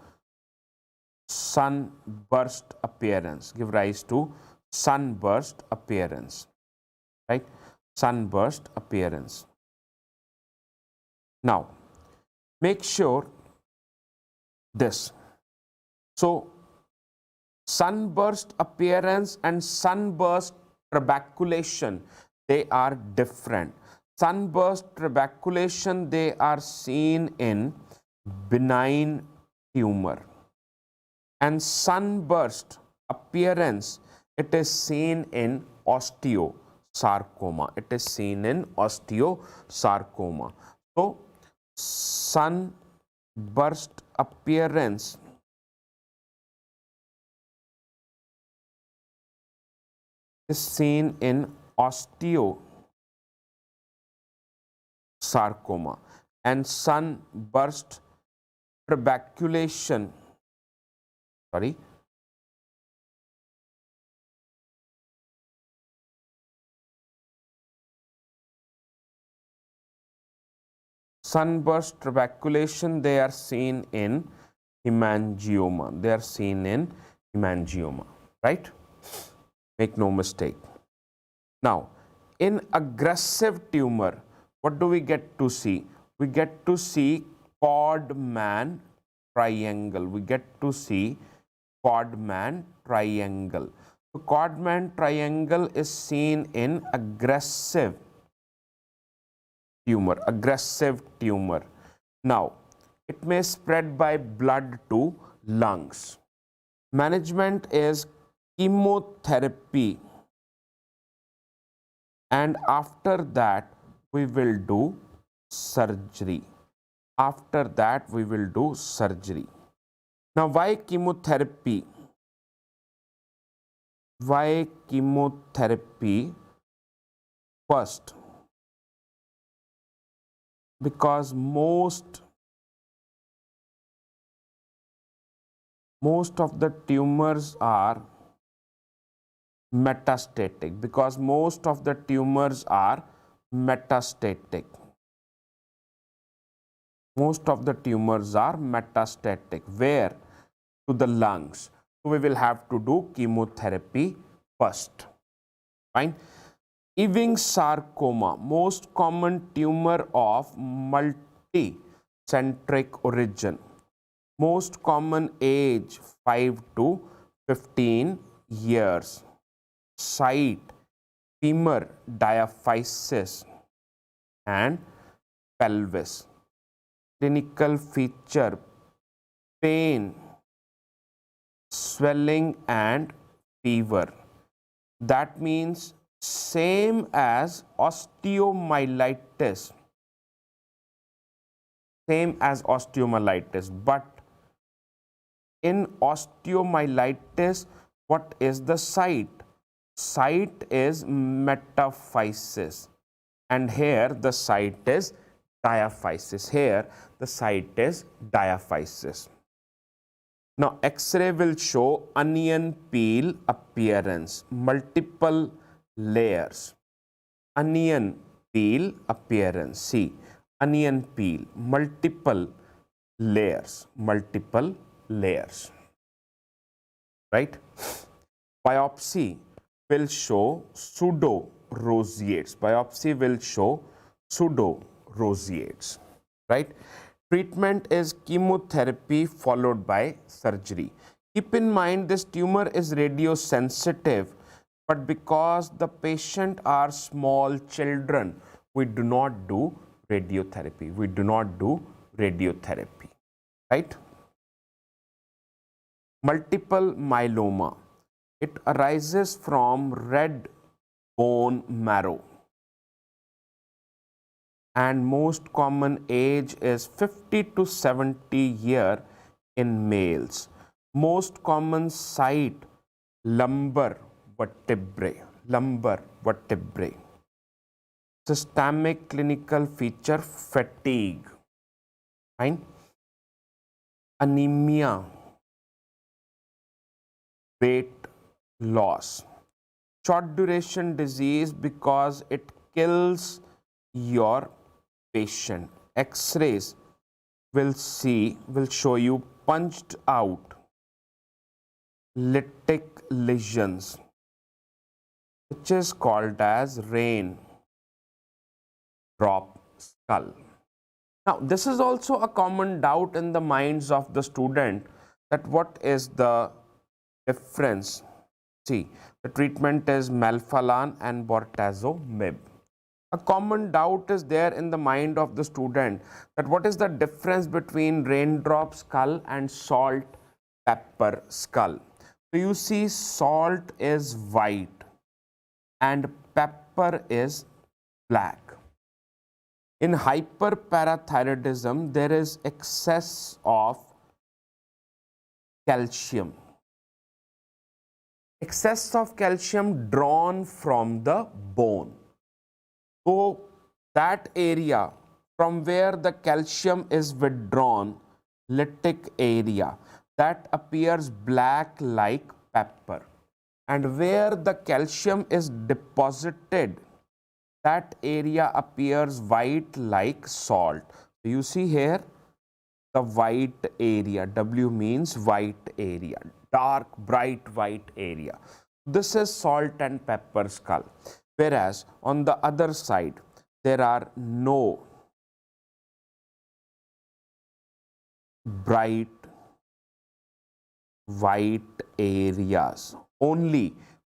sun burst appearance, give rise to sunburst appearance, right? Sunburst appearance. Now, make sure this. So, sunburst appearance and sunburst trabeculation, they are different. Sunburst trabeculation, they are seen in benign tumor, and sunburst appearance, it is seen in osteosarcoma. It is seen in osteosarcoma. So, sunburst appearance is seen in osteosarcoma, and sunburst trabeculation, sunburst trabeculation, they are seen in hemangioma. They are seen in hemangioma, right? Make no mistake. Now, in aggressive tumor, what do we get to see? We get to see Codman triangle. We get to see Codman triangle. So, Codman triangle is seen in aggressive tumor. Now, it may spread by blood to lungs. Management is chemotherapy, and after that we will do surgery. After that we will do surgery. Now, why chemotherapy? Why chemotherapy? First, because most of the tumors are metastatic. Because most of the tumors are metastatic. Most of the tumors are metastatic. Where? To the lungs. So, we will have to do chemotherapy first. Fine. Ewing sarcoma, most common tumor of multicentric origin. Most common age 5 to 15 years. Site, femur diaphysis and pelvis. Clinical feature, pain, swelling and fever. That means same as osteomyelitis. Same as osteomyelitis, but in osteomyelitis, what is the site? Site is metaphysis, and here the site is diaphysis. Here the site is diaphysis. Now, X-ray will show onion peel appearance, multiple layers. Onion peel appearance. See, onion peel, multiple layers, right? Biopsy will show pseudo-roseates. Biopsy will show pseudo-roseates, right? Treatment is chemotherapy followed by surgery. Keep in mind, this tumor is radiosensitive, but because the patient are small children, we do not do radiotherapy. We do not do radiotherapy, right? Multiple myeloma. It arises from red bone marrow, and most common age is 50 to 70 year in males. Most common site, lumbar vertebrae. Systemic clinical feature, fatigue, fine, anemia, weight loss. Short duration disease because it kills your patient. X-rays will show you punched out lytic lesions, which is called as rain drop skull. Now, this is also a common doubt in the minds of the student, that what is the difference. See, the treatment is melphalan and bortezomib. A common doubt is there in the mind of the student, that what is the difference between raindrop skull and salt pepper skull. So you see, salt is white and pepper is black. In hyperparathyroidism, there is excess of calcium. Excess of calcium drawn from the bone. So that area from where the calcium is withdrawn, lytic area, that appears black like pepper. And where the calcium is deposited, that area appears white like salt. So you see here the white area, W means white area, dark bright white area. This is salt and pepper skull. Whereas on the other side, there are no bright white areas, only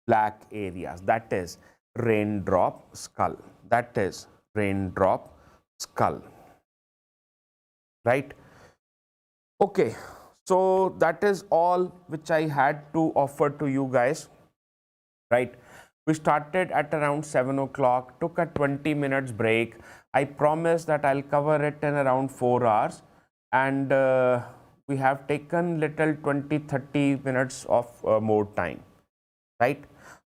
black areas. That is raindrop skull. That is raindrop skull. Right? Okay. So that is all which I had to offer to you guys. Right? We started at around 7 o'clock, took a 20 minutes break. I promise that I'll cover it in around 4 hours, and we have taken little 20-30 minutes of more time, right?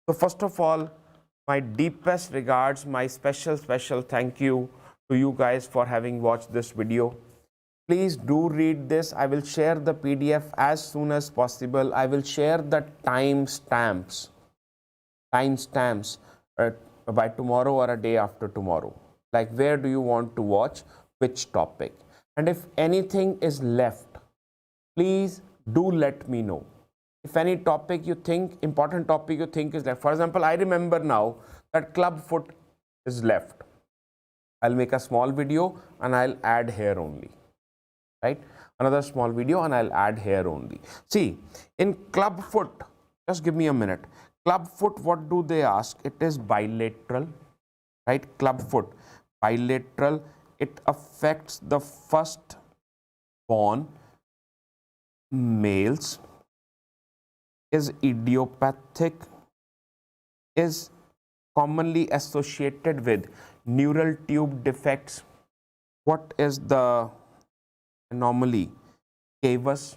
So first of all, my deepest regards, my special thank you to you guys for having watched this video. Please do read this. I will share the PDF as soon as possible. I will share the timestamps by tomorrow or a day after tomorrow. Like, where do you want to watch which topic? And if anything is left, please do let me know. If any topic you think, important topic you think is left. For example, I remember now that club foot is left. I'll make a small video and I'll add here only. Right? Another small video and I'll add here only. See, in club foot, just give me a minute. Club foot, what do they ask? It is bilateral, right? Club foot, bilateral. It affects the first born males, is idiopathic, is commonly associated with neural tube defects. What is the anomaly? Cavus,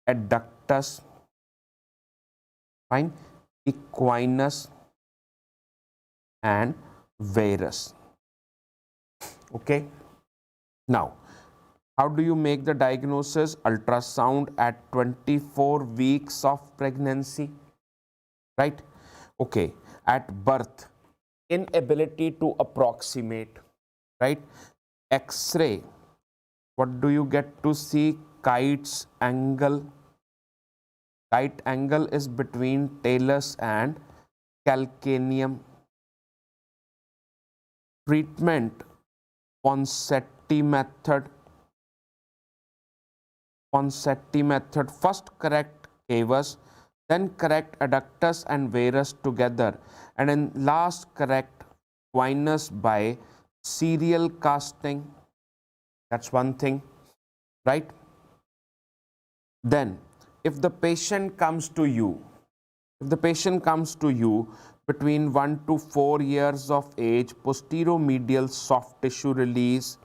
adductus, fine, equinus and varus. Okay. Now, how do you make the diagnosis? Ultrasound at 24 weeks of pregnancy, right? Okay. At birth, inability to approximate, right? X-ray, what do you get to see? Kite's angle. Kite angle is between talus and calcaneum. Treatment, Ponseti method. Ponseti method, first correct cavus, then correct adductus and varus together, and then last correct equinus by serial casting. That's one thing, right? Then, if the patient comes to you, between 1 to 4 years of age, posteromedial soft tissue release,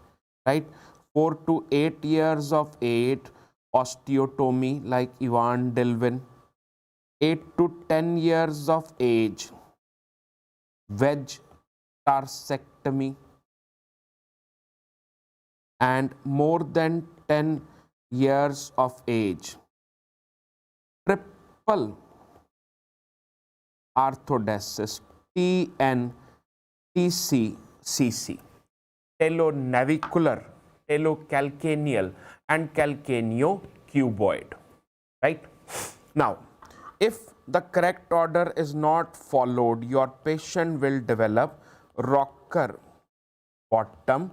right? 4 to 8 years of age, osteotomy like Ivan Delvin. 8 to 10 years of age, wedge tarsectomy. And more than 10 years of age, triple orthodesis, TNTCCC, talonavicular, talocalcaneal and calcaneocuboid, right? Now, if the correct order is not followed, your patient will develop rocker bottom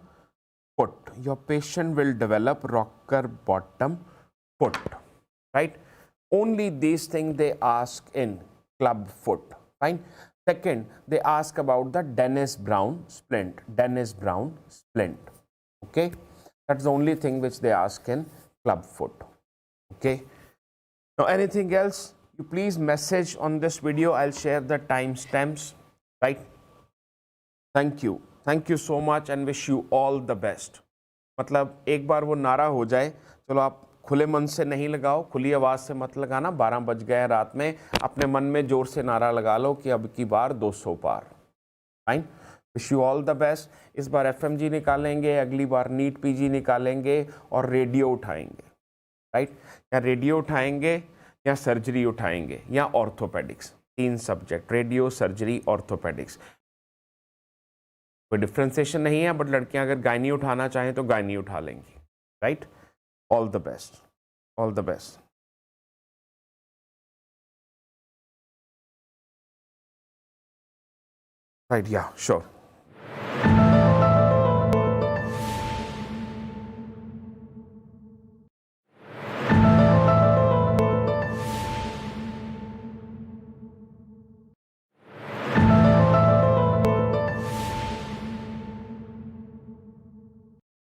foot. Your patient will develop rocker bottom foot, right? Only these things they ask in club foot, fine. Second, they ask about the Dennis Brown splint, okay? That's the only thing which they ask in club foot, okay? Now, anything else, you please message on this video. I'll share the timestamps, right? Thank you so much and wish you all the best. मतलब एक बार वो नारा हो जाए, चलो आप खुले मन से नहीं लगाओ, खुली आवाज़ से मत लगाना, 12 बज गए रात में, अपने मन में जोर से नारा लगा लो कि अब की बार 200 पार, fine. Wish you all the best. इस बार एफएमजी निकालेंगे, अगली बार नीट पीजी निकालेंगे और रेडियो उठाएंगे, राइट? या रेडियो उठाएंगे या सर्जरी उठाएंगे या orthopaedics, 3 subject, radio, surgery, orthopaedics. कोई डिफ्रेंसिएशन नहीं है, बट लड़कियां अगर गायनी उठाना चाहें तो गायनी उठा लेंगी, right? All the best, all the best. Right, या श्योर.